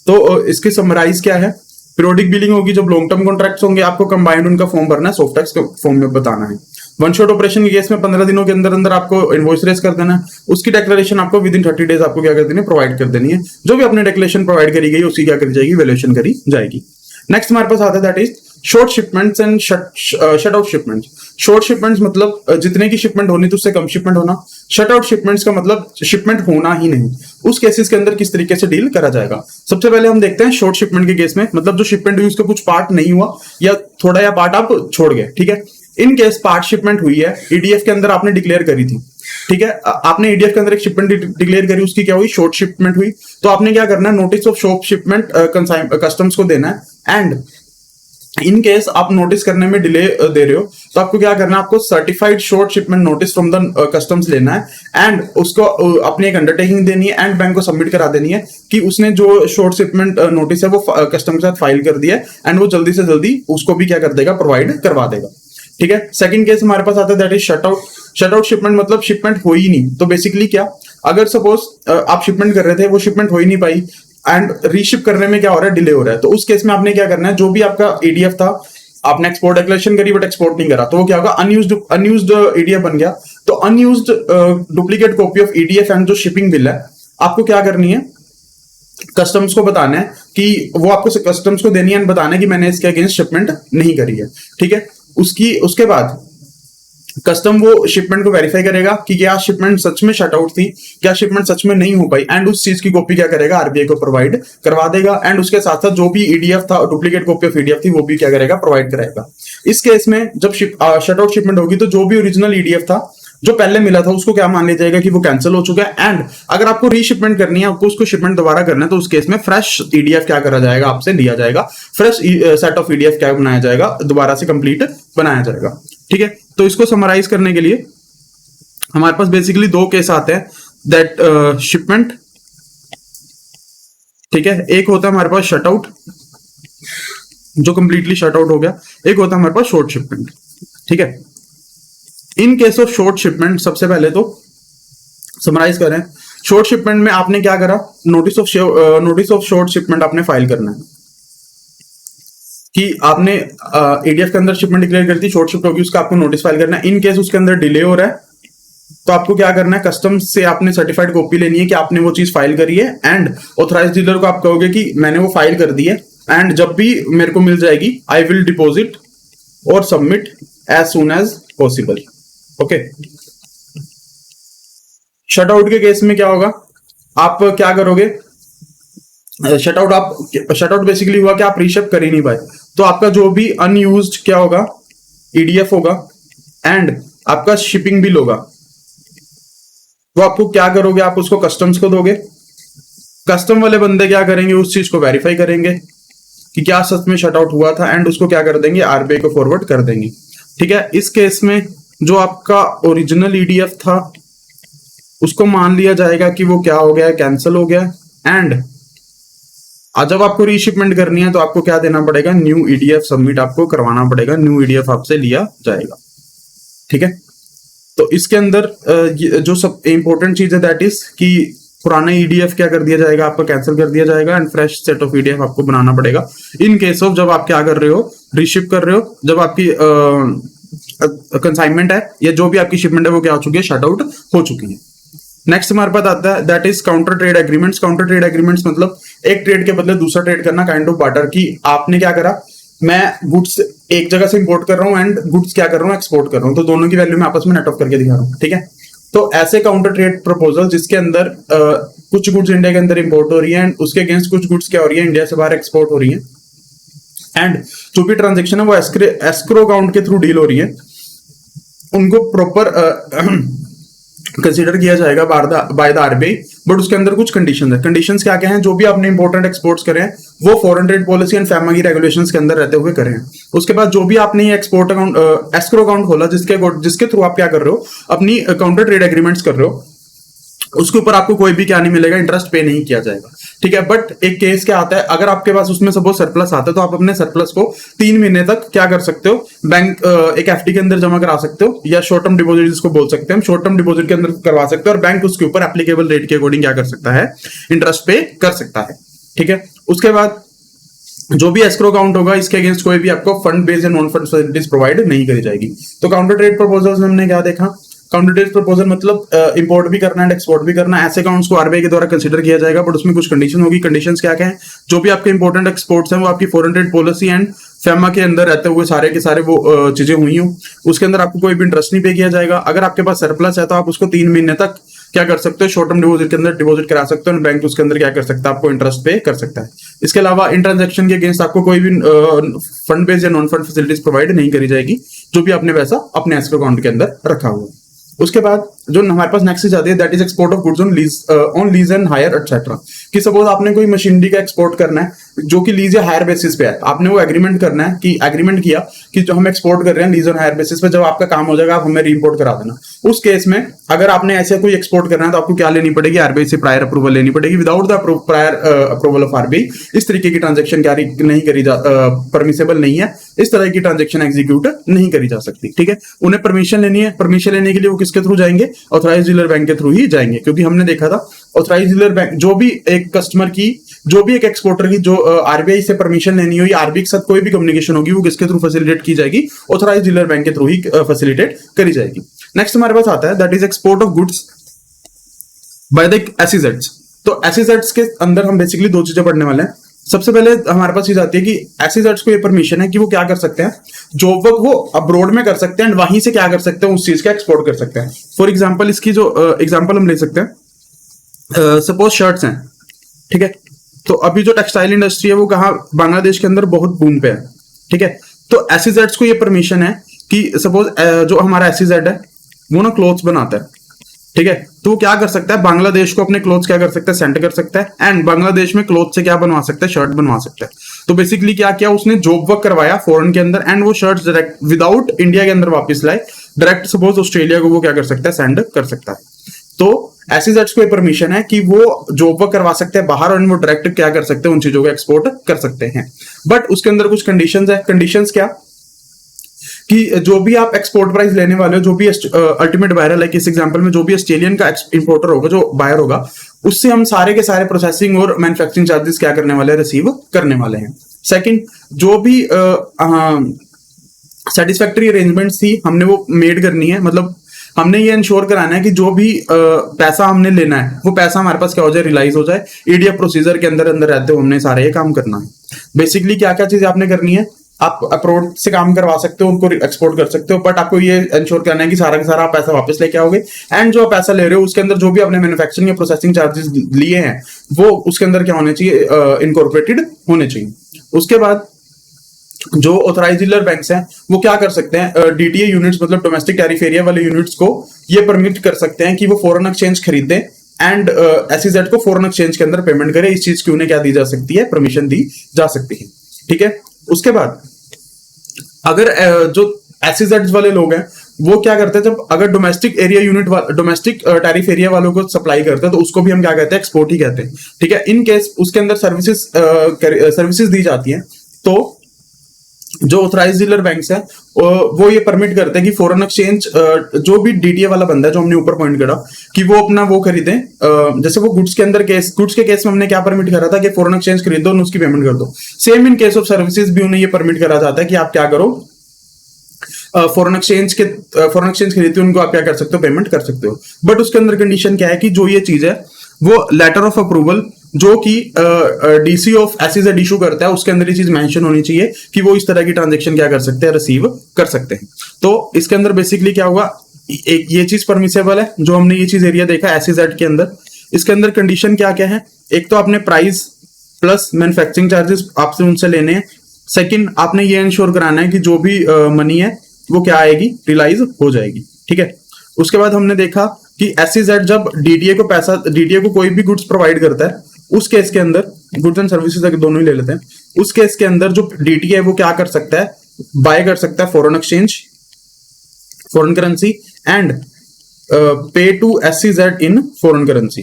तो इसकी समराइज क्या है, पीरियोडिक बिलिंग होगी, जब लॉन्ग टर्म कॉन्ट्रैक्ट्स होंगे आपको कंबाइंड उनका फॉर्म भरना है, सॉफ्टेक्स फॉर्म में बताना है। वन शॉट ऑपरेशन के केस में 15 दिनों के अंदर अंदर आपको इनवॉइस रेज कर देना है, उसकी डिक्लेरेशन आपको विद इन 30 डेज आपको क्या कर देनी है, प्रोवाइड कर देनी है। जो भी आपने डिक्लेरेशन प्रोवाइड करी गई उसकी क्या करी जाएगी, वैल्यूएशन करी जाएगी। नेक्स्ट हमारे पास आता है that is short shipments and shut out shipments. Short shipments मतलब जितने की शिपमेंट होनी थी उससे कम शिपमेंट होना। शट आउट शिपमेंट्स का मतलब शिपमेंट होना ही नहीं। उस केसेस के अंदर किस तरीके से डील करा जाएगा, सबसे पहले हम देखते हैं शॉर्ट शिपमेंट के केस में, मतलब जो शिपमेंट हुई उसका कुछ पार्ट नहीं हुआ या थोड़ा या पार्ट आप छोड़ गए। ठीक है। इन केस पार्ट शिपमेंट हुई है, ईडीएफ के अंदर आपने डिक्लेयर करी थी, ठीक है, आपने ईडीएफ के अंदर एक शिपमेंट डिक्लेयर करी, उसकी क्या हुई, शॉर्ट शिपमेंट हुई। तो आपने क्या करना है, notice of short shipment customs को देना है। एंड इन केस आप नोटिस करने में डिले दे रहे हो तो आपको क्या करना है, आपको certified short shipment notice from the customs लेना है एंड उसको अपनी एक अंडरटेकिंग देनी है एंड बैंक को सबमिट करा देनी है कि उसने जो शॉर्ट शिपमेंट नोटिस है वो कस्टम के साथ फाइल कर दिया है एंड वो जल्दी से जल्दी उसको भी क्या कर देगा, प्रोवाइड करवा देगा। ठीक है। सेकंड केस हमारे पास आता है that is shut out. Shut out shipment मतलब शिपमेंट हो ही नहीं। तो बेसिकली क्या, अगर सपोज आप शिपमेंट कर रहे थे, वो शिपमेंट हो ही नहीं पाई एंड रीशिप करने में क्या हो रहा है, डिले हो रहा है, तो उस केस में आपने क्या करना है, जो भी आपका ईडीएफ था आपने एक्सपोर्ट डिक्लेरेशन करी बट एक्सपोर्ट नहीं करा, तो वो क्या होगा, अनयूज्ड ईडीएफ बन गया। तो unused duplicate copy of EDF and जो शिपिंग बिल है आपको क्या करनी है, कस्टम्स को बताना है कि वो आपको कस्टम्स को देनी है एंड बताना है कि मैंने इसके अगेंस्ट शिपमेंट नहीं करी है। ठीक है। उसके बाद कस्टम वो शिपमेंट को वेरीफाई करेगा कि क्या शिपमेंट सच में शट आउट थी, क्या शिपमेंट सच में नहीं हो पाई, एंड उस चीज की कॉपी क्या करेगा, आरबीआई को प्रोवाइड करवा देगा। एंड उसके साथ साथ जो भी ईडीएफ था, डुप्लीकेट कॉपी ऑफ ईडीएफ थी, वो भी क्या करेगा, प्रोवाइड कराएगा। इस केस में जब शट आउट शिपमेंट होगी तो जो भी ओरिजिनल ईडीएफ था जो पहले मिला था उसको क्या मान लिया जाएगा कि वो कैंसिल हो चुका है। एंड अगर आपको रीशिपमेंट करनी है, आपको उसको शिपमेंट दोबारा करना है, तो उस केस में फ्रेश ईडीएफ क्या करा जाएगा, आपसे लिया जाएगा, फ्रेश सेट ऑफ ईडीएफ क्या बनाया जाएगा, दोबारा से कंप्लीट बनाया जाएगा। ठीक है। तो इसको समराइज करने के लिए हमारे पास बेसिकली 2 केस आते हैं, दैट शिपमेंट, ठीक है, एक होता है हमारे पास शट आउट जो कंप्लीटली शट आउट हो गया, एक होता है हमारे पास शॉर्ट शिपमेंट। ठीक है। इन केस ऑफ शॉर्ट शिपमेंट सबसे पहले तो समराइज करें, शॉर्ट शिपमेंट में आपने क्या करा, नोटिस ऑफ शॉर्ट शिपमेंट आपने फाइल करना है कि आपने एडीएफ के अंदर शिपमेंट डिक्लेयर कर दी, शॉर्ट शिफ्ट होगी, उसका आपको नोटिस फाइल करना है। इन केस उसके अंदर डिले हो रहा है तो आपको क्या करना है, कस्टम्स से आपने सर्टिफाइड कॉपी लेनी है कि आपने वो चीज फाइल करी है एंड ऑथराइज्ड डीलर को आप कहोगे कि मैंने वो फाइल कर दी है एंड जब भी मेरे को मिल जाएगी आई विल डिपॉजिट और submit as soon as possible. Okay. Shut out के केस में क्या होगा, आप क्या करोगे, शट आउट बेसिकली हुआ कि आप रीशिप कर ही नहीं पाए, तो आपका जो भी अनयूज्ड क्या होगा, ईडीएफ होगा एंड आपका शिपिंग बिल होगा, तो आपको क्या करोगे, आप उसको कस्टम्स को दोगे। कस्टम वाले बंदे क्या करेंगे, उस चीज को वेरीफाई करेंगे कि क्या सच में शट आउट हुआ था एंड उसको क्या कर देंगे, आरबीआई को फॉरवर्ड कर देंगे। ठीक है। इस केस में जो आपका ओरिजिनल ईडीएफ था उसको मान लिया जाएगा कि वो क्या हो गया है, कैंसिल हो गया। एंड जब आपको रीशिपमेंट करनी है तो आपको क्या देना पड़ेगा, न्यू ईडीएफ सबमिट आपको करवाना पड़ेगा, न्यू ईडीएफ आपसे लिया जाएगा। ठीक है। तो इसके अंदर जो सब इंपॉर्टेंट चीज है दैट इज कि पुराना ईडीएफ क्या कर दिया जाएगा, आपका कैंसिल कर दिया जाएगा and fresh set of EDF आपको बनाना पड़ेगा। इन केस ऑफ जब आप क्या कर रहे हो, रिशिप कर रहे हो, जब आपकी कंसाइनमेंट है या जो भी आपकी शिपमेंट है वो क्या हो चुकी है, शट आउट हो चुकी है। नेक्स्ट हमारे पास आता है that is counter trade agreements. Counter trade agreements मतलब एक ट्रेड के बदले दूसरा ट्रेड करना, काइंड ऑफ बार्टर, की आपने क्या करा, मैं गुड्स एक जगह से इंपोर्ट कर रहा हूँ एंड गुड्स क्या कर रहा हूँ, एक्सपोर्ट कर रहा हूँ, तो दोनों की वैल्यू में आपस में नेट ऑफ करके दिखा रहा हूँ, ठीक है। तो ऐसे काउंटर ट्रेड प्रपोजल जिसके अंदर कुछ गुड्स इंडिया के अंदर इंपोर्ट हो रही है एंड उसके अगेंस्ट कुछ गुड्स क्या हो रही है, इंडिया से बाहर एक्सपोर्ट हो रही है, एंड जो भी ट्रांजेक्शन है वो एस्क्रो अकाउंट के थ्रू डील हो रही है, उनको प्रॉपर कंसीडर किया जाएगा बाय द आरबीआई। बट उसके अंदर कुछ कंडीशन है। कंडीशंस क्या क्या हैं, जो भी आपने इंपोर्टेंट एक्सपोर्ट्स करे हैं वो फॉरेन ट्रेड पॉलिसी एंड फैमा की रेगुलेशंस के अंदर रहते हुए करें। उसके बाद जो भी आपने ये एक्सपोर्ट अकाउंट एस्क्रो अकाउंट खोला जिसके थ्रू आप क्या कर रहे हो, अपनी काउंटर ट्रेड एग्रीमेंट्स कर रहे हो, उसके ऊपर आपको कोई भी क्या नहीं मिलेगा, इंटरेस्ट पे नहीं किया जाएगा, ठीक है। बट एक केस क्या आता है, अगर आपके पास उसमें सपोज सरप्लस आता है तो आप अपने सरप्लस को 3 महीने तक क्या कर सकते हो, बैंक एक एफडी के अंदर जमा करा सकते हो, या शॉर्ट टर्म डिपॉजिट जिसको बोल सकते हैं हम, शॉर्ट टर्म डिपॉजिट के अंदर करवा सकते हो और बैंक उसके ऊपर एप्लीकेबल रेट के अकॉर्डिंग क्या कर सकता है, इंटरेस्ट पे कर सकता है, ठीक है। उसके बाद जो भी एस्क्रो अकाउंट होगा इसके अगेंस्ट कोई भी आपको फंड बेस्ड या नॉन फंड फैसिलिटीज प्रोवाइड नहीं करी जाएगी। तो काउंटर ट्रेड प्रपोजल्स में हमने क्या देखा, काउंटर ट्रेड प्रपोजल मतलब इंपोर्ट भी करना है, एक्सपोर्ट भी करना है, ऐसे अकाउंट्स को आरबीआई के द्वारा कंसीडर किया जाएगा, बट उसमें कुछ कंडीशन होगी। कंडीशंस क्या क्या है, जो भी आपके इंपोर्टेंट एक्सपोर्ट्स हैं वो आपकी फॉरेन ट्रेड पॉलिसी एंड फैमा के अंदर रहते हुए सारे के सारे वो चीजें हुई हो, उसके अंदर आपको कोई भी इंटरेस्ट नहीं पे किया जाएगा। अगर आपके पास सरप्लस है तो आप उसको 3 महीने तक क्या कर सकते हो, शॉर्ट टर्म डिपॉजिट के अंदर डिपॉजिट करा सकते हो, बैंक उसके अंदर क्या कर सकता है, आपको इंटरेस्ट पे कर सकता है। इसके अलावा इन ट्रांजेक्शन के अगेंस्ट आपको कोई भी फंड बेस्ड या नॉन फंड फैसिलिटीज प्रोवाइड नहीं करी जाएगी, जो भी आपने वैसा अपने एस्क्रो अकाउंट के अंदर रखा हुआ है। उसके बाद जो हमारे पास नेक्स्ट चीज आती है that is export of goods on lease and hire etcetera. कि सपोज आपने कोई मशीनरी का एक्सपोर्ट करना है जो कि लीज या हायर बेसिस पे है, आपने वो एग्रीमेंट करना है कि एग्रीमेंट किया कि जो हम एक्सपोर्ट कर रहे हैं लीज और हायर बेसिस पे, जब आपका काम हो जाएगा आप हमें रीइंपोर्ट करा देना। उस केस में अगर आपने ऐसे कोई एक्सपोर्ट करना है तो आपको क्या लेनी पड़ेगी, आरबीआई से प्रायर अप्रूवल लेनी पड़ेगी। Without the prior approval of RBI इस तरीके की ट्रांजेक्शन क्या नहीं करी जा परमिसेबल नहीं है, इस तरह की ट्रांजेक्शन एग्जीक्यूट नहीं करी जा सकती, ठीक है। उन्हें परमिशन लेनी है, परमिशन लेने के लिए वो किसके थ्रू जाएंगे, ऑथराइज्ड डीलर बैंक के थ्रू ही जाएंगे, क्योंकि हमने देखा था ऑथराइज्ड डीलर बैंक जो भी एक कस्टमर की, जो भी एक एक्सपोर्टर की जो आरबीआई से परमिशन लेनी हो या आरबीआई के साथ कोई भी कम्युनिकेशन होगी वो किसके थ्रू फैसिलिटेट की जाएगी, ऑथराइज्ड डीलर बैंक के थ्रू ही फैसिलिटेट करी जाएगी। नेक्स्ट हमारे पास आता है that is export of goods by the एसईजेड्स। तो एसईजेड्स के अंदर हम बेसिकली 2 चीजें पढ़ने वाले हैं। सबसे पहले हमारे पास चीज आती है कि एसईजेड्स को ये परमिशन है कि वो क्या कर सकते हैं, जो वर्क वो अब्रोड में कर सकते हैं एंड वहीं से क्या कर सकते हैं, उस चीज का एक्सपोर्ट कर सकते हैं। फॉर एग्जाम्पल इसकी जो एग्जाम्पल हम ले सकते हैं, सपोज शर्ट्स हैं, ठीक है। तो अभी जो टेक्सटाइल इंडस्ट्री है वो कहाँ, बांग्लादेश के अंदर बहुत बूम पे है, ठीक है। तो एसईजेड्स को ये परमिशन है कि सपोज जो हमारा एसईजेड है वो ना क्लोथ्स बनाता है, ठीक है। तो वो क्या कर सकता है, बांग्लादेश को अपने क्लोथ्स क्या कर सकता है, सेंड कर सकता है एंड बांग्लादेश में क्लोथ से क्या बनवा सकता है, शर्ट बनवा सकता है। तो बेसिकली क्या किया उसने, जॉब वर्क करवाया फॉरेन के अंदर एंड वो शर्ट्स डायरेक्ट विदाउट इंडिया के अंदर वापस लाए, डायरेक्ट सपोज ऑस्ट्रेलिया को वो क्या कर सकता है, सेंड कर सकता है। तो एसईजेड्स को परमिशन है कि वो जॉब वर्क करवा सकते हैं बाहर और वो डायरेक्ट क्या कर सकते हैं, उन चीजों को एक्सपोर्ट कर सकते हैं। बट उसके अंदर कुछ कंडीशंस है। कंडीशंस क्या कि जो भी आप एक्सपोर्ट प्राइस लेने वाले हो, जो भी अल्टीमेट बायर है, लाइक इस एग्जांपल में जो भी ऑस्ट्रेलियन का इंपोर्टर होगा, जो बायर होगा, उससे हम सारे के सारे प्रोसेसिंग और मैन्युफैक्चरिंग चार्जेस क्या करने वाले हैं, रिसीव करने वाले हैं। सेकंड, जो भी सेटिस्फैक्टरी अरेंजमेंट्स थी हमने वो मेड करनी है, मतलब हमने ये इंश्योर कराना है कि जो भी पैसा हमने लेना है वो पैसा हमारे पास क्या हो जाए, रिलाइज हो जाए। ईडीएफ प्रोसीजर के अंदर अंदर रहते हुए हमने सारे ये काम करना है। बेसिकली क्या क्या चीजें आपने करनी है, आप अप्रोड से काम करवा सकते हो, उनको एक्सपोर्ट कर सकते हो, बट आपको ये इंश्योर करना है कि सारा का सारा आप पैसा वापस लेके आओगे एंड जो आप पैसा ले रहे हो उसके अंदर जो भी आपने मैन्युफैक्चरिंग या प्रोसेसिंग चार्जेस लिए हैं वो उसके अंदर क्या होने चाहिए, इनकॉर्पोरेटेड होने चाहिए। उसके बाद जो ऑथराइज्ड डीलर बैंक्स हैं वो क्या कर सकते हैं, डीटीए यूनिट्स मतलब डोमेस्टिक टैरिफ एरिया वाले यूनिट्स को ये परमिट कर सकते हैं कि वो फॉरेन एक्सचेंज खरीदें एंड एसईजेड को फॉरेन एक्सचेंज के अंदर पेमेंट करे। इस चीज की उन्हें क्या दी जा सकती है, परमिशन दी जा सकती है, ठीक है। उसके बाद अगर जो एसईजेड वाले लोग हैं वो क्या करते हैं, जब अगर domestic area unit domestic tariff area वालों को सप्लाई करते हैं तो उसको भी हम क्या कहते हैं, एक्सपोर्ट ही कहते हैं, ठीक है। इन केस उसके अंदर सर्विसेज दी जाती है तो जो ऑथराइज डीलर बैंक्स है वो ये परमिट करते हैं कि फॉरेन एक्सचेंज जो भी डीटीए वाला बंदा है जो हमने ऊपर पॉइंट करा कि वो अपना वो खरीदे, जैसे वो गुड्स के अंदर गुड्स के केस में हमने क्या परमिट करा था कि फॉरेन एक्सचेंज खरीदो और उसकी पेमेंट कर दो। Same in case of services भी उन्हें ये परमिट करा जाता है कि आप क्या करो, फॉरेन एक्सचेंज खरीदते हो उनको आप क्या कर सकते हो, पेमेंट कर सकते हो। बट उसके अंदर कंडीशन क्या है कि जो ये चीज है वो लेटर ऑफ अप्रूवल जो कि डीसी ऑफ एसईजेड इशू करता है उसके अंदर ये चीज मेंशन होनी चाहिए कि वो इस तरह की ट्रांजेक्शन क्या कर सकते हैं, रिसीव कर सकते हैं। तो इसके अंदर बेसिकली क्या होगा, एक ये चीज परमिसेबल है जो हमने ये चीज एरिया देखा एसईजेड के अंदर। इसके अंदर कंडीशन क्या क्या है, एक तो आपने प्राइस प्लस मैन्युफैक्चरिंग चार्जेस आपसे उनसे लेने हैं। सेकंड, आपने ये इंश्योर कराना है कि जो भी मनी है वो क्या आएगी, रिलाइज हो जाएगी। ठीक है, उसके बाद हमने देखा कि एसईजेड जब डीटीए को कोई भी गुड्स प्रोवाइड करता है उस केस के अंदर, गुड्स एंड सर्विसेज अगर दोनों ही ले लेते हैं, उस केस के अंदर जो डीटीए है वो क्या कर सकता है, बाय कर सकता है foreign exchange, foreign currency and pay to SEZ in foreign currency.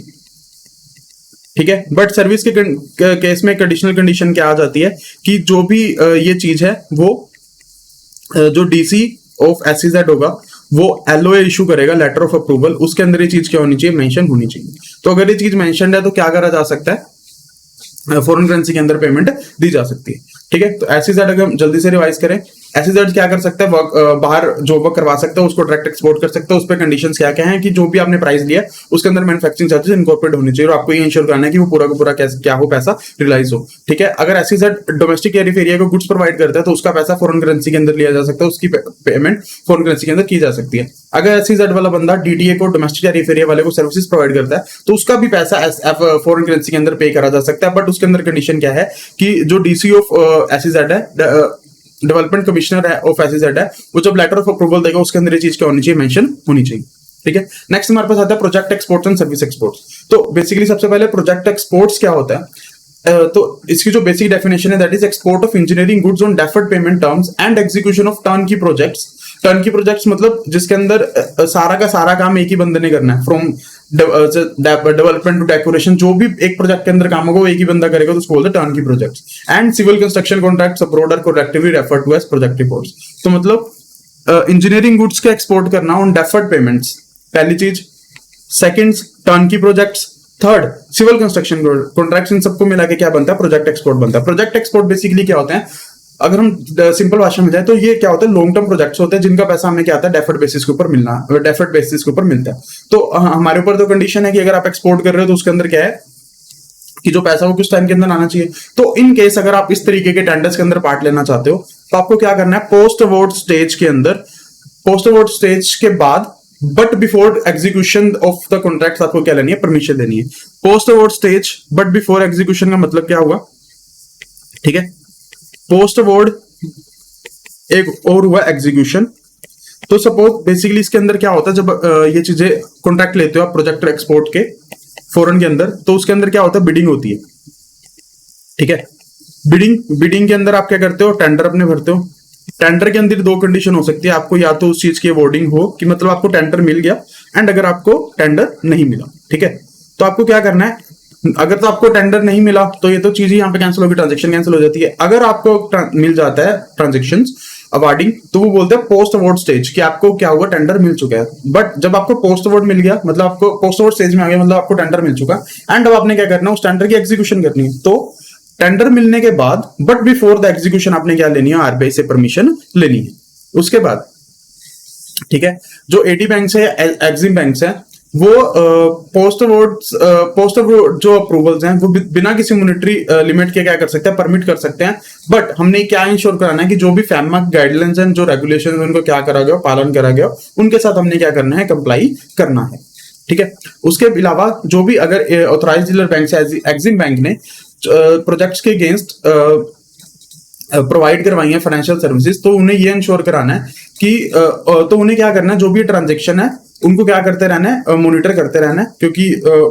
ठीक है, बट सर्विस के केस में एडिशनल कंडीशन क्या आ जाती है कि जो भी ये चीज है वो जो डीसी ऑफ एसईजेड होगा वो एलओए इशू करेगा, लेटर ऑफ अप्रूवल, उसके अंदर ये चीज क्या होनी चाहिए, मेंशन होनी चाहिए। तो अगर ये चीज मेंशनड है तो क्या करा जा सकता है, फॉरेन करेंसी के अंदर पेमेंट दी जा सकती है। ठीक है, तो एसईजेड अगर हम जल्दी से रिवाइज करें, एसईजेड क्या कर सकता है, बाहर जो वर्क करवा सकता है उसको डायरेक्ट एक्सपोर्ट कर सकता है। उस पर कंडीशंस क्या क्या हैं कि जो भी आपने प्राइस लिया उसके अंदर मैन्युफैक्चरिंग चार्जेस इनकॉर्पोरेट होने चाहिए और आपको ये इंश्योर करना है कि वो पूरा का पूरा क्या हो, पैसा रिलाइज हो। ठीक है, अगर एसईजेड डोमेस्टिक टैरिफ एरिया को गुड्स प्रोवाइड करता है तो उसका पैसा फॉरेन करेंसी के अंदर लिया जा सकता है, उसकी पेमेंट फॉरेन करेंसी के अंदर की जा सकती है। अगर एसईजेड वाला बंदा डीटीए को, डोमेस्टिक टैरिफ एरिया वाले को सर्विसेज प्रोवाइड करता है तो उसका भी पैसा फॉरेन करेंसी के अंदर पे करा जा सकता है। बट उसके अंदर कंडीशन क्या है कि जो डीसी ऑफ एसईजेड है, डेवलपमेंट कमिश्नर है ऑफ एसईजेड है, वो जब लेटर ऑफ अप्रूवल देगा उसके अंदर ये चीज क्या होनी चाहिए, मेंशन होनी चाहिए। ठीक है, नेक्स्ट हमारे पास आता है project exports and service exports. तो बेसिकली सबसे पहले प्रोजेक्ट एक्सपोर्ट्स क्या होता है, तो इसकी जो बेसिक डेफिनेशन है that is export of engineering goods on deferred payment terms and execution of turnkey projects. Turnkey projects मतलब जिसके अंदर सारा का सारा काम एक ही बंदे ने करना है, फ्रॉम डेवलपमेंट टू डेकोरेशन, जो भी एक प्रोजेक्ट के अंदर काम होगा वो एक ही बंदा करेगा, तो उसको बोलते हैं turnkey projects. And civil construction contracts abroad are collectively referred to as project reports. तो मतलब इंजीनियरिंग गुड्स का एक्सपोर्ट करना ऑन डेफर्ड पेमेंट्स, पहली चीज। Second, turnkey projects. Third, civil construction contracts. इन सबको मिला के क्या बनता है, प्रोजेक्ट एक्सपोर्ट बनता है। प्रोजेक्ट एक्सपोर्ट बेसिकली क्या होते हैं, अगर हम सिंपल भाषा में जाए तो ये क्या होता है, लॉन्ग टर्म प्रोजेक्ट्स होते हैं जिनका पैसा हमें क्या आता है, डेफर्ड बेसिस के ऊपर मिलता है। तो हमारे ऊपर तो कंडीशन है कि अगर आप एक्सपोर्ट कर रहे हो तो उसके अंदर क्या है कि जो पैसा वो किस टाइम के अंदर आना चाहिए। तो इन केस अगर आप इस तरीके के टेंडर्स के अंदर पार्ट लेना चाहते हो तो आपको क्या करना है, पोस्ट अवार्ड स्टेज के अंदर, पोस्ट अवार्ड स्टेज के बाद but before execution of the contract आपको क्या लेनी है, परमिशन लेनी है। Post award stage but before execution का मतलब क्या हुआ, ठीक है, पोस्ट अवार्ड एक और हुआ एग्जीक्यूशन। तो सपोज बेसिकली इसके अंदर क्या होता है, जब ये चीजें कॉन्ट्रैक्ट लेते हो आप प्रोजेक्ट एक्सपोर्ट के फॉरेन के अंदर, तो उसके अंदर क्या होता है, बिडिंग होती है। ठीक है, बिडिंग के अंदर आप क्या करते हो, टेंडर अपने भरते हो। टेंडर के अंदर दो कंडीशन हो सकती है, आपको या तो उस चीज की अवॉर्डिंग हो कि मतलब आपको टेंडर मिल गया, एंड अगर आपको टेंडर नहीं मिला, ठीक है, तो आपको क्या करना है, अगर तो आपको टेंडर नहीं मिला तो ये तो चीज ही यहाँ पे कैंसिल होगी, ट्रांजेक्शन कैंसिल हो जाती है। अगर आपको मिल जाता है ट्रांजेक्शन अवार्डिंग तो वो बोलते हैं पोस्ट अवार्ड स्टेज कि आपको क्या हुआ, टेंडर मिल चुका है। बट जब आपको पोस्ट अवार्ड मिल गया मतलब आपको पोस्ट अवार्ड स्टेज में आ गया, मतलब आपको टेंडर मिल चुका, एंड अब आपने क्या करना है, उस टेंडर की एग्जीक्यूशन करनी है। तो टेंडर मिलने के बाद बट बिफोर द एग्जीक्यूशन आपने क्या लेनी है, आरबीआई से परमिशन लेनी है। उसके बाद ठीक है, जो एडी बैंक है, एक्सिम बैंक है, वो पोस्ट अवार्ड जो अप्रूवल्स हैं वो बिना किसी मॉनेटरी लिमिट के क्या कर सकते हैं, परमिट कर सकते हैं। बट हमने क्या इंश्योर कराना है कि जो भी फैमा गाइडलाइंस हैं, जो रेगुलेशन है, उनको क्या करा गया, पालन करा गया, उनके साथ हमने क्या करना है, कंप्लाई करना है। ठीक है, उसके अलावा जो भी अगर ऑथराइज डीलर बैंक से एक्सिम बैंक ने प्रोजेक्ट्स के अगेंस्ट प्रोवाइड करवाई है फाइनेंशियल सर्विसेज, तो उन्हें ये इंश्योर कराना है कि तो उन्हें क्या करना है, जो भी ट्रांजेक्शन है उनको क्या करते रहना है, मॉनिटर करते रहना है। क्योंकि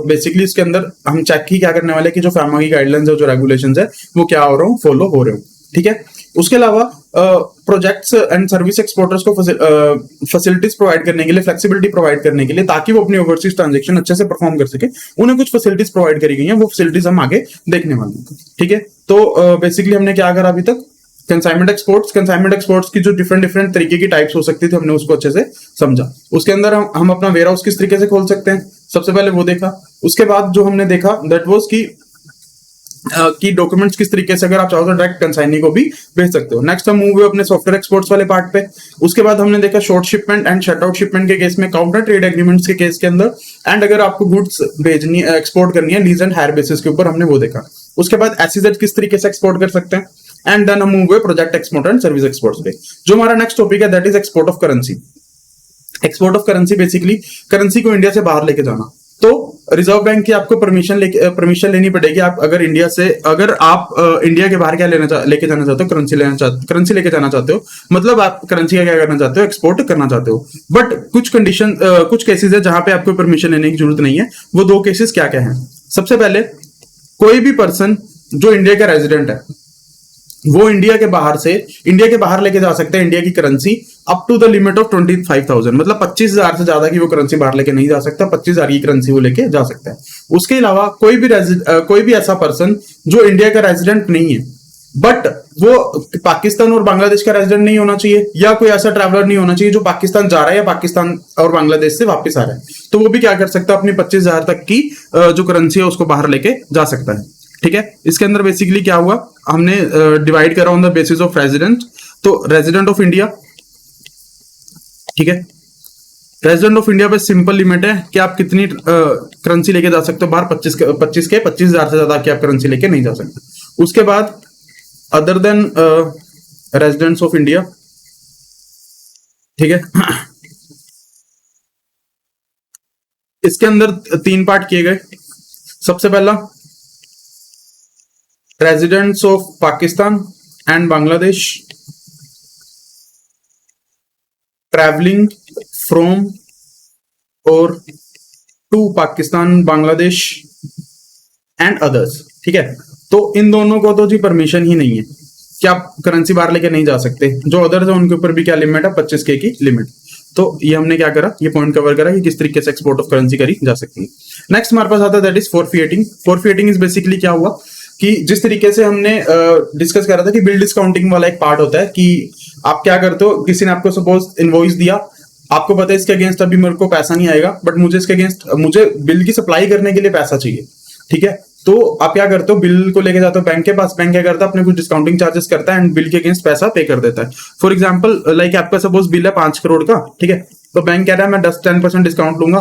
बेसिकली इसके अंदर हम चेक ही क्या करने वाले कि जो फैमा की गाइडलाइंस है, जो रेगुलेशंस है, वो क्या हो रहा हूँ, फॉलो हो रहे हो। ठीक है, उसके अलावा प्रोजेक्ट्स एंड सर्विस एक्सपोर्टर्स को फैसिलिटीज प्रोवाइड करने के लिए, फ्लेक्सिबिलिटी प्रोवाइड करने के लिए, ताकि वो अपनी ओवरसीज ट्रांजेक्शन अच्छे से परफॉर्म कर सके, उन्हें कुछ फैसिलिटीज प्रोवाइड करी गई हैं। वो फैसिलिटीज हम आगे देखने वाले हैं। ठीक है, तो बेसिकली हमने क्या करा अभी तक, कंसाइनमेंट एक्सपोर्ट्स की जो डिफरेंट डिफरेंट तरीके की टाइप्स हो सकती थी, हमने उसको अच्छे से समझा। उसके अंदर हम अपना वेयर हाउस किस तरीके से खोल सकते हैं, सबसे पहले वो देखा। उसके बाद जो हमने देखा दैट वाज कि डॉक्यूमेंट्स किस तरीके से अगर आप चाहो तो डायरेक्ट कंसाइनी को भी भेज सकते हो। नेक्स्ट हम मूव हुए अपने सॉफ्टवेयर एक्सपोर्ट्स वाले पार्ट पे। उसके बाद हमने देखा short shipment and shut out shipment के केस में, काउंटर ट्रेड एग्रीमेंट्स के केस के अंदर, एंड अगर आपको गुड्स भेजनी एक्सपोर्ट करनी है लीज एंड हायर बेसिस के ऊपर, हमने वो देखा। उसके बाद एसईजेड किस तरीके से एक्सपोर्ट कर सकते हैं, एंड देन हम मूव हुए project export and service exports पे। जो हमारा नेक्स्ट टॉपिक है that is export of currency. Export of currency basically currency को इंडिया से बाहर लेके जाना। तो रिजर्व बैंक की आपको परमिशन लेनी पड़ेगी। आप अगर इंडिया के बाहर क्या लेके जाना चाहते हो, करेंसी लेके जाना चाहते हो, मतलब आप करेंसी का क्या करना चाहते हो, एक्सपोर्ट करना चाहते हो। बट कुछ केसेस है जहां पे आपको परमिशन लेने की जरूरत नहीं है। वो दो केसेस क्या क्या है? सबसे पहले, कोई भी पर्सन जो इंडिया का रेजिडेंट है वो इंडिया के बाहर लेके जा सकते हैं इंडिया की currency up to the limit of 25,000, मतलब 25,000 से ज्यादा की वो करेंसी बाहर लेके नहीं जा सकता। 25,000 की करेंसी वो लेके जा सकता है। उसके अलावा कोई भी ऐसा पर्सन जो इंडिया का रेजिडेंट नहीं है बट वो पाकिस्तान और बांग्लादेश का रेजिडेंट नहीं होना चाहिए, या कोई ऐसा ट्रैवलर नहीं होना चाहिए जो पाकिस्तान जा रहा है या पाकिस्तान और बांग्लादेश से वापस आ रहा है, तो वो भी क्या कर सकता है, अपनी 25,000 तक की जो करेंसी है उसको बाहर लेके जा सकता है। ठीक है, इसके अंदर बेसिकली क्या हुआ, हमने डिवाइड करा on the basis of resident. तो रेजिडेंट ऑफ इंडिया, ठीक है, रेजिडेंट ऑफ इंडिया पे सिंपल लिमिट है कि आप कितनी करेंसी लेके जा सकते हो बाहर, 25,000 से ज्यादा की आप करेंसी लेके नहीं जा सकते। उसके बाद other than residents of India, ठीक है, इसके अंदर 3 पार्ट किए गए। सबसे पहला, residents of Pakistan and Bangladesh travelling from और to Pakistan, Bangladesh and others. ठीक है, तो इन दोनों को तो जी परमिशन ही नहीं है कि आप करेंसी बाहर लेके नहीं जा सकते। जो अदर्स है उनके ऊपर भी क्या लिमिट है, 25K की लिमिट। तो ये हमने क्या करा, ये पॉइंट कवर करा कि किस तरीके से एक्सपोर्ट ऑफ करेंसी करी जा सकती है। नेक्स्ट हमारे पास आता है दैट इज फोरफिएटिंग। फोरफिएटिंग इज बेसिकली क्या हुआ कि जिस तरीके से हमने डिस्कस करा था कि बिल डिस्काउंटिंग वाला एक पार्ट होता है कि आप क्या करते हो, किसी ने आपको सपोज इनवॉइस दिया, आपको पता है इसके अगेंस्ट अभी मेरे को पैसा नहीं आएगा बट मुझे इसके अगेंस्ट मुझे बिल की सप्लाई करने के लिए पैसा चाहिए। ठीक है, तो आप क्या करते हो, बिल को लेके जाते हो बैंक के पास, बैंक क्या करता है, अपने कुछ डिस्काउंटिंग चार्जेस करता है एंड बिल के अगेंस्ट पैसा पे कर देता है। फॉर एग्जाम्पल लाइक आपका सपोज बिल है 5 करोड़ का, ठीक है, तो बैंक कह रहा है मैं 10% डिस्काउंट लूंगा,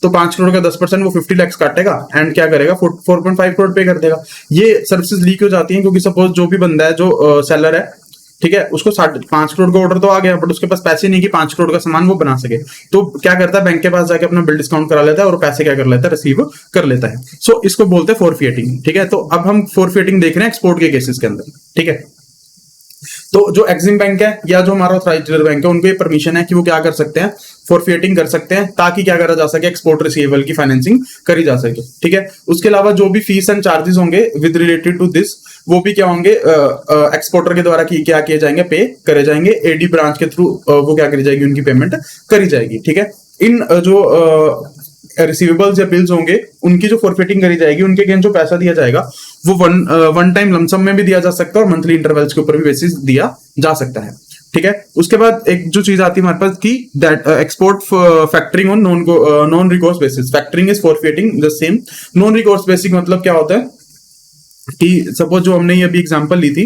तो 5 करोड़ का 10% वो 50 लाख काटेगा एंड क्या करेगा, 4.5 करोड़ पे कर देगा। ये सर्विसेज लीक हो जाती हैं क्योंकि सपोज जो भी बंदा है, जो सेलर है, ठीक है, उसको 5 करोड़ का ऑर्डर तो आ गया बट उसके पास पैसे नहीं कि 5 करोड़ का सामान वो बना सके, तो क्या करता है, बैंक के पास जाके अपना बिल डिस्काउंट करा लेता है और पैसे क्या कर लेता है, रिसीव कर लेता है। सो इसको बोलते हैं फोरफिएटिंग। ठीक है, तो अब हम फोरफिएटिंग देख रहे हैं एक्सपोर्ट के केसेस के अंदर। ठीक है, तो जो एक्सिम बैंक है या जो हमारा ऑथराइज्ड डीलर बैंक है उनको ये परमिशन है कि वो क्या कर सकते हैं, फोरफिएटिंग कर सकते हैं, ताकि क्या करा जा सके, एक्सपोर्ट रिसीवेबल की फाइनेंसिंग करी जा सके। ठीक है, उसके अलावा जो भी फीस एंड चार्जेस होंगे विद रिलेटेड टू दिस, वो भी क्या होंगे, एक्सपोर्टर के द्वारा क्या किए जाएंगे, पे करे जाएंगे। एडी ब्रांच के थ्रू वो क्या करी जाएगी, उनकी पेमेंट करी जाएगी। ठीक है, इन जो रिसीवेबल्स या बिल्स होंगे उनकी जो फोरफिटिंग करी जाएगी, उनके अगेंस्ट जो पैसा दिया जाएगा वो वन टाइम लमसम में भी दिया जा सकता है और मंथली इंटरवल्स के ऊपर भी बेसिस दिया जा सकता है। ठीक है, उसके बाद एक जो चीज आती है हमारे पास की that export factoring on non recourse basis. Factoring is forfeiting the same. Non recourse basis मतलब क्या होता है कि सपोज जो हमने ये अभी एग्जांपल ली थी,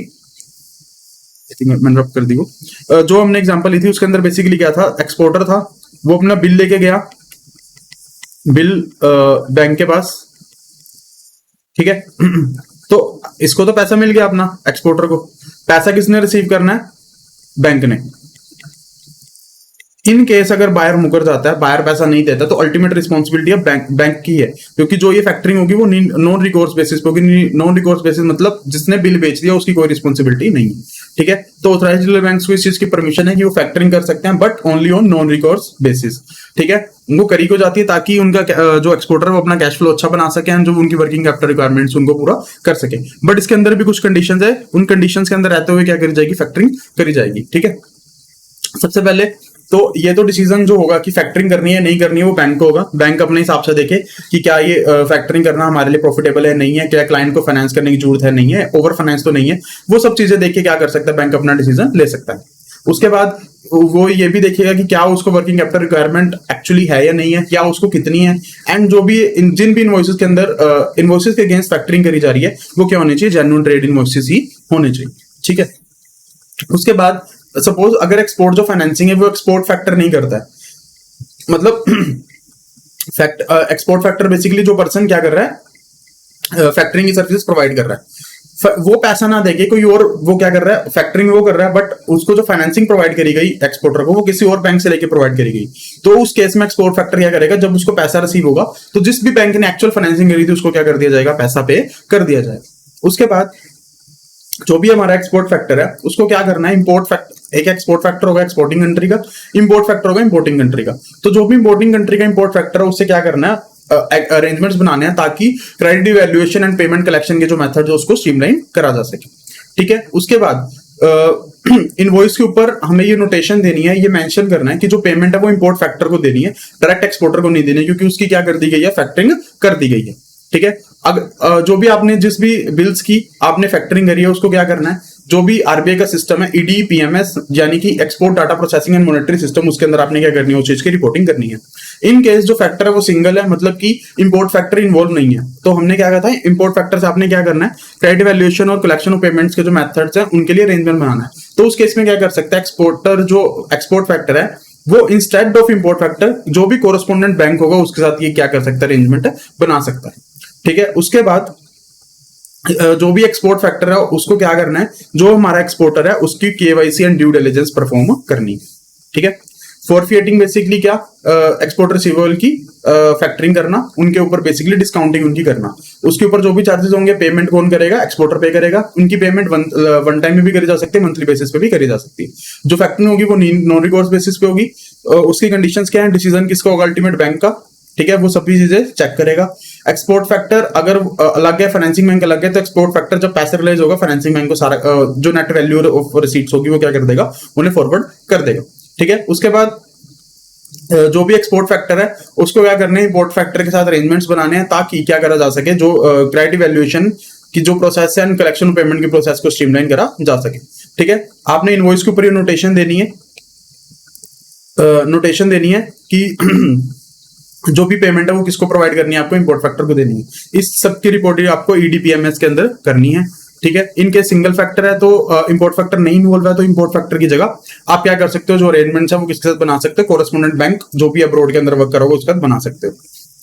मैंने रब कर दी वो, जो हमने एग्जांपल ली थी उसके अंदर बेसिकली क्या था, एक्सपोर्टर था, वो अपना बिल लेके गया, बिल बैंक के पास, ठीक है, तो इसको तो पैसा मिल गया अपना एक्सपोर्टर को, पैसा किसने रिसीव करना है, बैंक ने। इन केस अगर बायर मुकर जाता है, बायर पैसा नहीं देता, तो अल्टीमेट रिस्पॉन्सिबिलिटी अब बैंक की है, क्योंकि जो ये फैक्टरिंग होगी वो नॉन रिकोर्स बेसिस पे होगी। नॉन रिकोर्स बेसिस मतलब जिसने बिल बेच दिया उसकी कोई रिस्पॉन्सिबिलिटी नहीं है। ठीक है, तो ऑथराइज्ड डीलर बैंक्स को इस चीज की परमिशन है कि वो फैक्टरिंग कर सकते हैं but only on non recourse basis. ठीक है, उनको करी को जाती है ताकि उनका जो एक्सपोर्टर है वो अपना कैश फ्लो अच्छा बना सके एंड जो उनकी वर्किंग कैपिटल रिक्वायरमेंट्स उनको पूरा कर सके। बट इसके अंदर भी कुछ कंडीशंस है, उन कंडीशंस के अंदर रहते हुए क्या करी जाएगी, फैक्टरिंग करी जाएगी। ठीक है, सबसे पहले तो ये तो डिसीजन जो होगा कि फैक्टरिंग करनी है नहीं करनी है वो बैंक को होगा। बैंक अपने हिसाब से देखे कि क्या ये फैक्टरिंग करना हमारे लिए प्रॉफिटेबल है नहीं है, क्या क्लाइंट को फाइनेंस करने की जरूरत है नहीं है, ओवर फाइनेंस तो नहीं है, वो सब चीजें देख के क्या कर सकता है बैंक अपना डिसीजन ले सकता है। उसके बाद वो ये भी देखिएगा कि क्या उसको वर्किंग कैपिटल रिक्वायरमेंट एक्चुअली है या नहीं है, क्या उसको कितनी है, एंड जो भी जिन भी इनवॉइसेस के अंदर इनवॉइसेस के अगेंस्ट फैक्टरिंग करी जा रही है वो क्या होनी चाहिए, जेन्युइन ट्रेड इनवॉइसेस ही होने चाहिए। ठीक है, उसके बाद सपोज अगर एक्सपोर्ट जो फाइनेंसिंग है वो एक्सपोर्ट फैक्टर नहीं करता है, मतलब एक्सपोर्ट फैक्टर बेसिकली जो पर्सन क्या कर रहा है, फैक्टरिंग की सर्विसेज प्रोवाइड कर रहा है, वो पैसा ना देके कोई और वो क्या कर रहा है, फैक्टरिंग वो कर रहा है, बट उसको जो फाइनेंसिंग प्रोवाइड करी गई एक्सपोर्टर को वो किसी और बैंक से लेके प्रोवाइड करी गई। तो उस केस में एक्सपोर्ट फैक्टर क्या करेगा, जब उसको पैसा रिसीव होगा तो जिस भी बैंक ने एक्चुअल फाइनेंसिंग करी थी उसको क्या कर दिया जाएगा, पैसा पे कर दिया जाएगा। उसके बाद जो भी हमारा एक्सपोर्ट फैक्टर है उसको क्या करना है, इंपोर्ट फैक्टर, एक एक्सपोर्ट फैक्टर होगा एक्सपोर्टिंग कंट्री का, इंपोर्ट फैक्टर होगा इंपोर्टिंग कंट्री का। तो जो भी इंपोर्टिंग कंट्री का इंपोर्ट फैक्टर है उससे क्या करना है, अरेंजमेंट्स बनाने हैं ताकि credit evaluation and payment collection के जो मेथड है उसको स्ट्रीमलाइन करा जा सके। ठीक है, उसके बाद इनवॉइस के ऊपर हमें ये नोटेशन देनी है, ये मेंशन करना है कि जो पेमेंट है वो इंपोर्ट फैक्टर को देनी है, डायरेक्ट एक्सपोर्टर को नहीं देनी है, क्योंकि उसकी क्या कर दी गई है, फैक्टरिंग कर दी गई है। ठीक है, अगर जो भी आपने जिस भी बिल्स की आपने फैक्टरिंग करी है उसको क्या करना है, जो भी आरबीआई का सिस्टम है ईडी पीएमएस यानी कि export data processing and monetary system, उसके अंदर आपने क्या करनी है, उस चीज की रिपोर्टिंग करनी है। इन केस जो फैक्टर है वो सिंगल है, मतलब कि इंपोर्ट फैक्टर इन्वॉल्व नहीं है, तो हमने क्या कहा था, इंपोर्ट फैक्टर से आपने क्या करना है, क्रेडिट वैल्यूएशन और कलेक्शन ऑफ पेमेंट्स के जो मेथड्स हैं उनके लिए अरेंजमेंट बनाना है। तो उस केस में क्या कर सकता है, एक्सपोर्टर जो एक्सपोर्ट फैक्टर है वो इंस्टेड ऑफ इंपोर्ट फैक्टर जो भी कोरस्पोंडेंट बैंक होगा उसके साथ ये क्या कर सकता है, अरेंजमेंट बना सकता है। ठीक है, उसके बाद जो भी एक्सपोर्ट फैक्टर है उसको क्या करना है, जो हमारा एक्सपोर्टर है उसकी KYC and due diligence perform करनी है। ठीक है, फॉरफिएटिंग बेसिकली क्या, एक्सपोर्ट रिसीवेबल की फैक्टरिंग करना, उनके ऊपर बेसिकली डिस्काउंटिंग उनकी करना, उसके ऊपर जो भी चार्जेस होंगे पेमेंट कौन करेगा, एक्सपोर्टर पे करेगा। उनकी पेमेंट वन टाइम में भी करी जा सकती है, मंथली बेसिस पे भी करी जा सकती है। जो फैक्टरिंग होगी वो नॉन रिकॉर्स बेसिस पे होगी। उसकी कंडीशंस क्या है, डिसीजन किसका होगा, अल्टीमेट बैंक का। ठीक है, वो सभी चीजें चेक करेगा। एक्सपोर्ट फैक्टर अगर अलग है, फाइनेंसिंग बैंक अलग है, तो एक्सपोर्ट फैक्टर जब पैसे रिलीज होगा फाइनेंसिंग बैंक को सारा जो नेट वैल्यू ऑफ रिसीट्स होगी वो क्या कर देगा, उन्हें फॉरवर्ड कर देगा। ठीक है, उसके बाद जो भी एक्सपोर्ट फैक्टर है उसको क्या करना है, इंपोर्ट फैक्टर के साथ अरेंजमेंट्स बनाने हैं ताकि क्या करा जा सके, जो क्रेडिट वैल्यूएशन की जो प्रोसेस है एंड कलेक्शन पेमेंट की प्रोसेस को स्ट्रीमलाइन करा जा सके। ठीक है, आपने इनवॉइस के ऊपर ये नोटेशन देनी है, नोटेशन देनी है कि जो भी पेमेंट है वो किसको प्रोवाइड करनी है, आपको इंपोर्ट फैक्टर को देनी है। इस सब की रिपोर्टिंग आपको ईडीपीएमएस के अंदर करनी है। ठीक है, इनके सिंगल फैक्टर है तो इंपोर्ट फैक्टर नहीं इन्वॉल्व है तो इंपोर्ट फैक्टर की जगह आप क्या कर सकते हो, जो अरेंजमेंट्स है वो किसके साथ बना सकते हो, कोरेस्पोंडेंट बैंक जो भी अब्रॉड के अंदर वर्क करोगे उसके साथ बना सकते हो।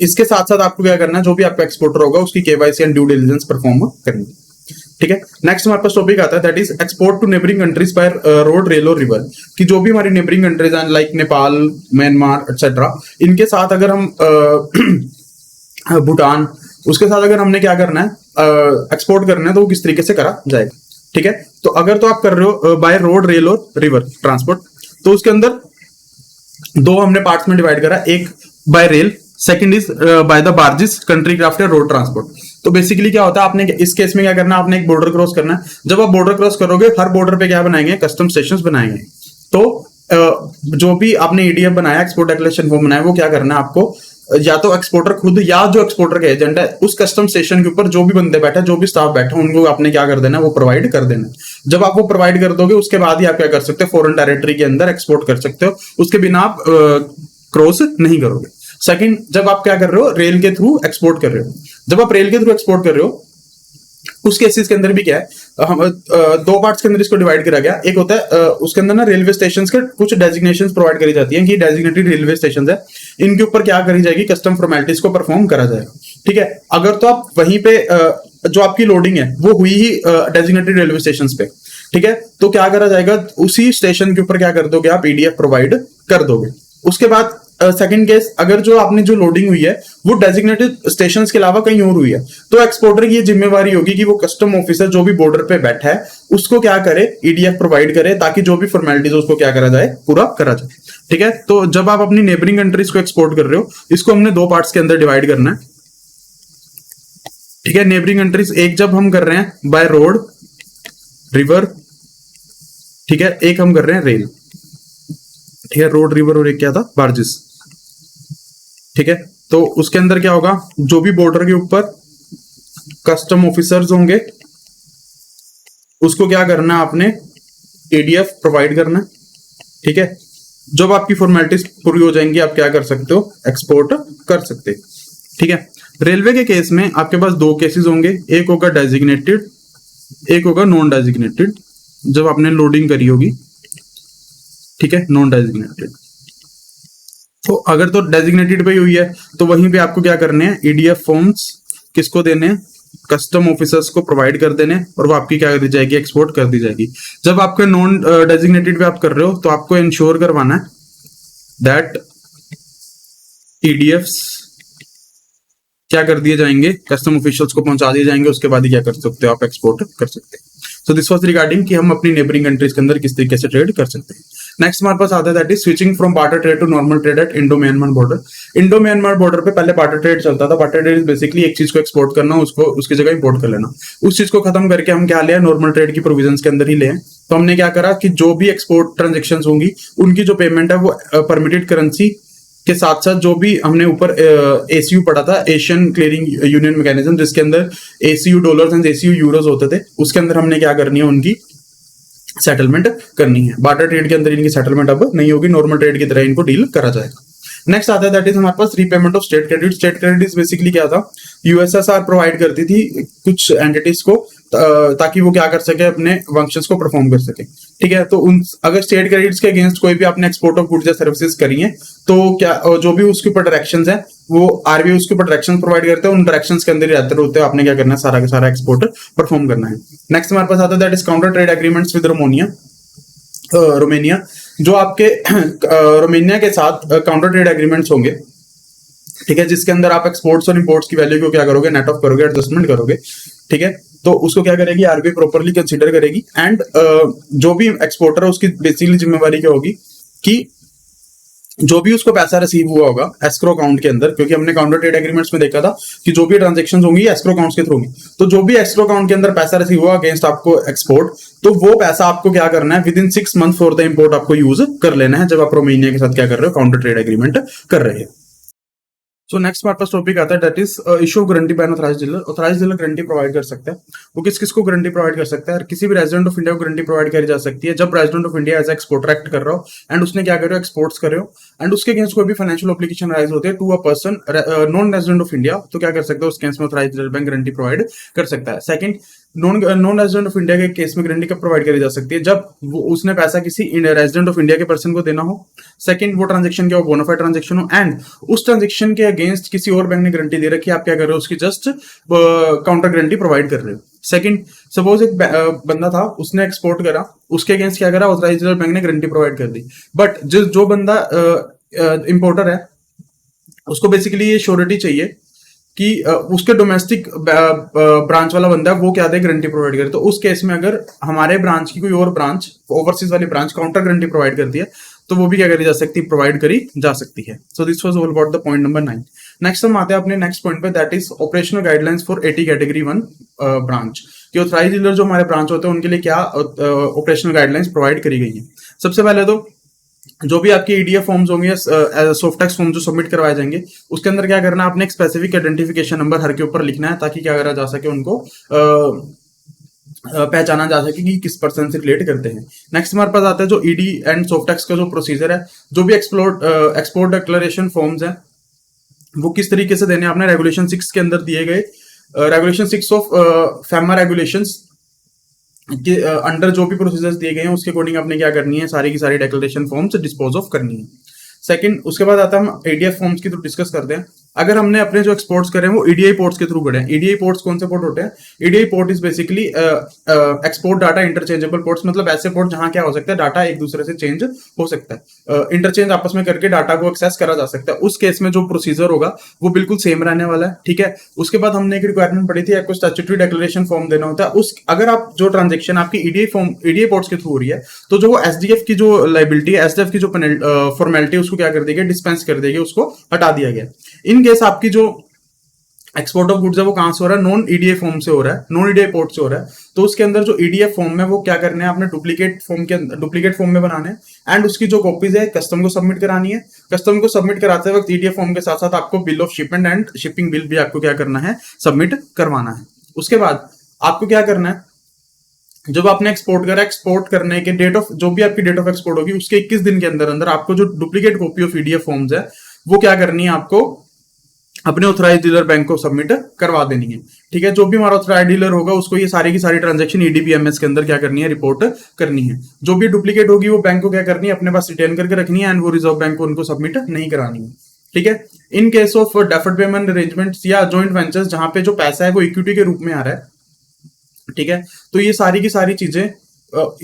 इसके साथ साथ आपको क्या करना है, जो भी आपका एक्सपोर्टर होगा उसकी KYC and due diligence perform करनी है। ठीक है, नेक्स्ट हमारे पास टॉपिक आता है that is export to neighbouring countries by road, rail और रिवर, कि जो भी हमारी नेबरिंग कंट्रीज हैं लाइक नेपाल, म्यांमार एक्सेट्रा, इनके साथ अगर हम भूटान, उसके साथ अगर हमने क्या करना है, एक्सपोर्ट करना है तो वो किस तरीके से करा जाएगा। ठीक है, तो अगर तो आप कर रहे हो बाय रोड, रेल और रिवर ट्रांसपोर्ट, तो उसके अंदर दो हमने पार्ट्स में डिवाइड करा, एक by rail, second is by the barges, country craft या रोड ट्रांसपोर्ट। तो बेसिकली क्या होता है, आपने इस केस में क्या करना है, आपने एक बॉर्डर क्रॉस करना है। जब आप बॉर्डर क्रॉस करोगे हर बॉर्डर पे क्या बनाएंगे, कस्टम स्टेशंस बनाएंगे। तो जो भी आपने ईडीएफ बनाया, एक्सपोर्ट डिक्लेरेशन फॉर्म बनाया, वो क्या करना है आपको, या तो एक्सपोर्टर खुद या जो एक्सपोर्टर का एजेंट है उस कस्टम स्टेशन के ऊपर जो भी बंदे बैठे, जो भी स्टाफ बैठे, उनको आपने क्या कर देना, वो प्रोवाइड कर देना। जब आप वो प्रोवाइड कर दोगे उसके बाद ही आप क्या कर सकते हो, फॉरेन टेरिटरी के अंदर एक्सपोर्ट कर सकते हो, उसके बिना आप क्रॉस नहीं करोगे। सेकंड, जब आप क्या कर रहे हो, रेल के थ्रू एक्सपोर्ट कर रहे हो, जब आप रेल के थ्रू एक्सपोर्ट कर रहे हो उस केसेस के अंदर भी क्या है, हम दो पार्ट्स के अंदर इसको डिवाइड करा गया। एक होता है उसके अंदर ना रेलवे स्टेशंस के कुछ डेजिग्नेशंस प्रोवाइड करी जाती हैं कि डेजिग्नेटेड रेलवे स्टेशंस है, इनके ऊपर क्या करी जाएगी, कस्टम फॉर्मेलिटीज को परफॉर्म करा जाएगा। ठीक है, अगर तो आप वहीं पे जो आपकी लोडिंग है वो हुई ही डेजिग्नेटेड रेलवे स्टेशंस पे, ठीक है, तो क्या करा जाएगा, उसी स्टेशन के ऊपर क्या कर दोगे, आप ईडीएफ प्रोवाइड कर दोगे। उसके बाद सेकंड केस, अगर जो आपने जो लोडिंग हुई है वो डेजिग्नेटेड स्टेशंस के अलावा कहीं और हुई है, तो एक्सपोर्टर की ये जिम्मेवारी होगी कि वो कस्टम ऑफिसर जो भी बॉर्डर पे बैठा है उसको क्या करे, ईडीएफ प्रोवाइड करे, ताकि जो भी फॉर्मेलिटीज उसको क्या करा जाए, पूरा करा जाए। ठीक है, तो जब आप अपनी नेबरिंग कंट्रीज को एक्सपोर्ट कर रहे हो, इसको हमने दो पार्ट्स के अंदर डिवाइड करना है। ठीक है, नेबरिंग कंट्रीज एक जब हम कर रहे हैं बाय रोड, रिवर, ठीक है, एक हम कर रहे हैं रेल। ठीक है, रोड, रिवर और एक क्या था, बार्जेस। ठीक है, तो उसके अंदर क्या होगा, जो भी बॉर्डर के ऊपर कस्टम ऑफिसर्स होंगे उसको क्या करना है आपने, एडीएफ प्रोवाइड करना है। ठीक है, जब आपकी फॉर्मेलिटीज पूरी हो जाएंगी आप क्या कर सकते हो, एक्सपोर्ट कर सकते हैं। ठीक है, रेलवे के केस में आपके पास दो केसेस होंगे, एक होगा डेजिग्नेटेड, एक होगा नॉन डेजिग्नेटेड, जब आपने लोडिंग करी होगी। ठीक है, नॉन डेजिग्नेटेड। तो अगर तो डेजिग्नेटेड पे ही हुई है तो वहीं पे आपको क्या करने हैं, ईडीएफ फॉर्म्स किसको देने हैं, कस्टम ऑफिसर्स को प्रोवाइड कर देने, और वो आपकी क्या कर दी जाएगी, एक्सपोर्ट कर दी जाएगी। जब आपके नॉन डेजिग्नेटेड पे आप कर रहे हो तो आपको इंश्योर करवाना है दैट ईडीएफ्स क्या कर दिए जाएंगे, कस्टम ऑफिशियल्स को पहुंचा दिए जाएंगे, उसके बाद ही क्या कर सकते हो, आप एक्सपोर्ट कर सकते हैं। सो दिस वाज रिगार्डिंग कि हम अपनी नेबरिंग कंट्रीज के अंदर किस तरीके से ट्रेड कर सकते हैं। नेक्स्ट हमारे पास आता है that is switching from barter trade to normal trade at Indo Myanmar border. Indo Myanmar border पे पहले बार्टर ट्रेड चलता था। बार्टर ट्रेड इज बेसिकली एक चीज को एक्सपोर्ट करना, उसको उसकी जगह इंपोर्ट कर लेना। उस चीज को खत्म करके हम क्या ले, नॉर्मल ट्रेड की प्रोविजंस के अंदर ही ले। तो हमने क्या करा कि जो भी एक्सपोर्ट ट्रांजेक्शन होंगी उनकी जो पेमेंट है वो परमिटेड करेंसी के साथ साथ जो भी हमने ऊपर एसीयू पढ़ा था, एशियन क्लियरिंग यूनियन मैकेनिज्म, जिसके अंदर ACU dollars and ACU euros होते थे, उसके अंदर हमने क्या करनी है, उनकी सेटलमेंट करनी है। बार्टर ट्रेड के अंदर इनकी सेटलमेंट अब नहीं होगी, नॉर्मल ट्रेड की तरह इनको डील करा जाएगा। नेक्स्ट आता है दैट इज हमारे पास repayment of state credit. State credit basically क्या था, यूएसएसआर प्रोवाइड करती थी कुछ एंटिटीज को ताकि वो क्या कर सके, अपने फंक्शंस को परफॉर्म कर सके। ठीक है, तो उन अगर स्टेट क्रेडिट्स के अगेंस्ट कोई भी आपने एक्सपोर्ट ऑफ गुड्स या सर्विसेज करी है तो क्या जो भी उसके ऊपर डायरेक्शंस है वो आरबीआई उसके ऊपर डायरेक्शंस प्रोवाइड करते हैं, उन डायरेक्शंस के अंदर ही रहते होते हैं, आपने क्या करना है, सारा का सारा एक्सपोर्ट परफॉर्म करना है। नेक्स्ट हमारे पास आता है that is counter trade agreements with Romania. जो आपके रोमेनिया के साथ काउंटर ट्रेड एग्रीमेंट्स होंगे, ठीक है, जिसके अंदर आप एक्सपोर्ट्स और इंपोर्ट्स की वैल्यू को क्या करोगे, नेट ऑफ करोगे, एडजस्टमेंट करोगे। ठीक है, तो उसको क्या करेगी, आरबीआई प्रॉपर्ली कंसीडर करेगी। एंड जो भी एक्सपोर्टर है उसकी बेसिकली जिम्मेवारी क्या होगी कि जो भी उसको पैसा रिसीव हुआ होगा एस्क्रो अकाउंट के अंदर, क्योंकि हमने काउंटर ट्रेड एग्रीमेंट्स में देखा था कि जो भी ट्रांजेक्शन होंगी एस्क्रो अकाउंट्स के थ्रू होंगी, तो जो भी एस्क्रो अकाउंट के अंदर पैसा रिसीव हुआ अगेंस्ट आपको एक्सपोर्ट, तो वो पैसा आपको क्या करना है, with in 6 month for the import आपको यूज कर लेना है, जब आप रोमेनिया के साथ क्या कर रहे हो, काउंटर ट्रेड एग्रीमेंट कर रहे हैं। सो नेक्स्ट हमारे पास टॉपिक आता है that is issue of guarantee bye authorised dealer. Authorised dealer guarantee provide कर सकता है। वो किस किस को गारंटी प्रोवाइड कर सकता है, किसी भी रेजिडेंट ऑफ इंडिया को गारंटी प्रोवाइड करी जा सकती है जब resident of India as exporter act कर रहा हो एंड उसने क्या कर रहे हो, एक्सपोर्ट्स कर रहे हो, एंड उसके अगेंस्ट कोई भी फाइनेंशियल ऑब्लिगेशन राइज होते हैं to a person non resident of India, तो क्या कर सकता है, उसके केस में authorised dealer bank guarantee provide कर सकता है। Second, non resident of India के केस में गारंटी कब प्रोवाइड करी जा सकती है, जब वो उसने पैसा किसी रेजिडेंट ऑफ इंडिया के पर्सन को देना हो। सेकंड, वो ट्रांजेक्शन क्या हो, बोनाफाइड ट्रांजेक्शन हो, एंड उस ट्रांजेक्शन के अगेंस्ट किसी और बैंक ने गारंटी दे रखी है, आप क्या कर रहे हो, उसकी जस्ट काउंटर गारंटी प्रोवाइड कर रहे हो। सेकंड, सपोज एक बंदा था, उसने एक्सपोर्ट करा, उसके अगेंस्ट क्या करा, ऑथराइज्ड बैंक ने गारंटी प्रोवाइड कर दी, बट जो बंदा इंपोर्टर है उसको बेसिकली ये श्योरिटी चाहिए कि उसके डोमेस्टिक ब्रांच वाला बंदा वो क्या दे, गारंटी प्रोवाइड करे। तो उस केस में अगर हमारे ब्रांच की कोई और ब्रांच, ओवरसीज वाली ब्रांच काउंटर गारंटी प्रोवाइड करती है, तो वो भी क्या करी जा सकती है, प्रोवाइड करी जा सकती है। So this was all about the point number 9। Next हम आते हैं अपने नेक्स्ट पॉइंट पे, that is operational guidelines for 80 category 1 branch. कि ऑथराइज्ड डीलर जो हमारे ब्रांच होते हैं उनके लिए क्या ऑपरेशनल गाइडलाइंस प्रोवाइड करी गई है। सबसे पहले तो जो भी आपके ईडीएफ फॉर्म्स होंगे, सॉफ्टटेक्स्ट फॉर्म जो सबमिट करवाए जाएंगे, उसके अंदर क्या करना है, आपने एक स्पेसिफिक आइडेंटिफिकेशन नंबर हर के ऊपर लिखना है, ताकि क्या करा जा सके, उनको पहचाना जा सके कि किस पर्सन से रिलेट करते हैं। नेक्स्ट हमारे पास आता है जो ईडी एंड सॉफ्टटेक्स्ट का जो प्रोसीजर है, जो भी एक्सपोर्ट डिक्लेरेशन फॉर्म्स हैं वो किस तरीके से देने, आपने रेगुलेशन 6 के अंदर दिए गए रेगुलेशन 6 ऑफ फैमा रेगुलेशंस के अंडर जो भी प्रोसीजर्स दिए गए हैं उसके अकॉर्डिंग आपने क्या करनी है, सारी की सारी डिक्लेरेशन फॉर्म्स डिस्पोज ऑफ करनी है। सेकंड, उसके बाद आता है हम एडीएफ फॉर्म्स की थ्रू डिस्कस करते हैं। अगर हमने अपने जो एक्सपोर्ट्स करे हैं वो ईडीआई पोर्ट्स के थ्रू करे हैं। ईडीआई पोर्ट्स कौन से पोर्ट होते हैं, EDI port is basically export data interchangeable ports, मतलब ऐसे पोर्ट जहां क्या हो सकता है, डाटा एक दूसरे से चेंज हो सकता है, इंटरचेंज आपस में करके डाटा को एक्सेस करा जा सकता है। उस केस में जो प्रोसीजर होगा वो बिल्कुल सेम रहने वाला है। ठीक है, उसके बाद हमने एक रिक्वायरमेंट पढ़ी थी, आपको स्टैट्यूटरी डिक्लेरेशन फॉर्म देना होता है। उस अगर आप जो ट्रांजेक्शन आपकी ईडीआई पोर्ट्स के थ्रू हो रही है, तो जो वो एसडीएफ की जो लाइबिलिटी है, एसडीएफ की जो फॉर्मेलिटी उसको क्या कर देगी, डिस्पेंस कर देगी, उसको हटा दिया गया। इन केस आपकी जो एक्सपोर्ट ऑफ गुड्स है वो कहां से हो रहा है, नॉन ईडीए फॉर्म से हो रहा है, नॉन ईडीए पोर्ट से हो रहा है। तो उसके अंदर जो ईडीएफ फॉर्म है वो क्या करने हैं, आपने डुप्लीकेट फॉर्म में बनाने हैं एंड उसकी जो कॉपीज है कस्टम को सबमिट करानी है। कस्टम को सबमिट कराते वक्त ईडीएफ फॉर्म के साथ साथ आपको bill of shipment and shipping bill भी आपको क्या करना है, सबमिट करवाना है। उसके बाद आपको क्या करना है, जब आपने एक्सपोर्ट करा, एक्सपोर्ट करने के डेट ऑफ, जो भी आपकी डेट ऑफ एक्सपोर्ट होगी उसके 21 दिन के अंदर अंदर आपको जो duplicate copy of EDF forms है वो क्या करनी है, आपको अपने ऑथराइज डीलर बैंक को सबमिट करवा देनी है। ठीक है, जो भी हमारा ऑथराइज डीलर होगा उसको ये सारी की सारी ट्रांजैक्शन ईडीपीएमएस के अंदर क्या करनी है, रिपोर्ट करनी है। जो भी डुप्लीकेट होगी वो बैंक को क्या करनी है, अपने पास रिटेन करके रखनी है एंड वो रिजर्व बैंक को उनको सबमिट नहीं करानी है। ठीक है, इन case of deferred payment arrangements या जॉइंट वेंचर्स जहां पे जो पैसा है वो इक्विटी के रूप में आ रहा है, ठीक है, तो ये सारी की सारी चीजें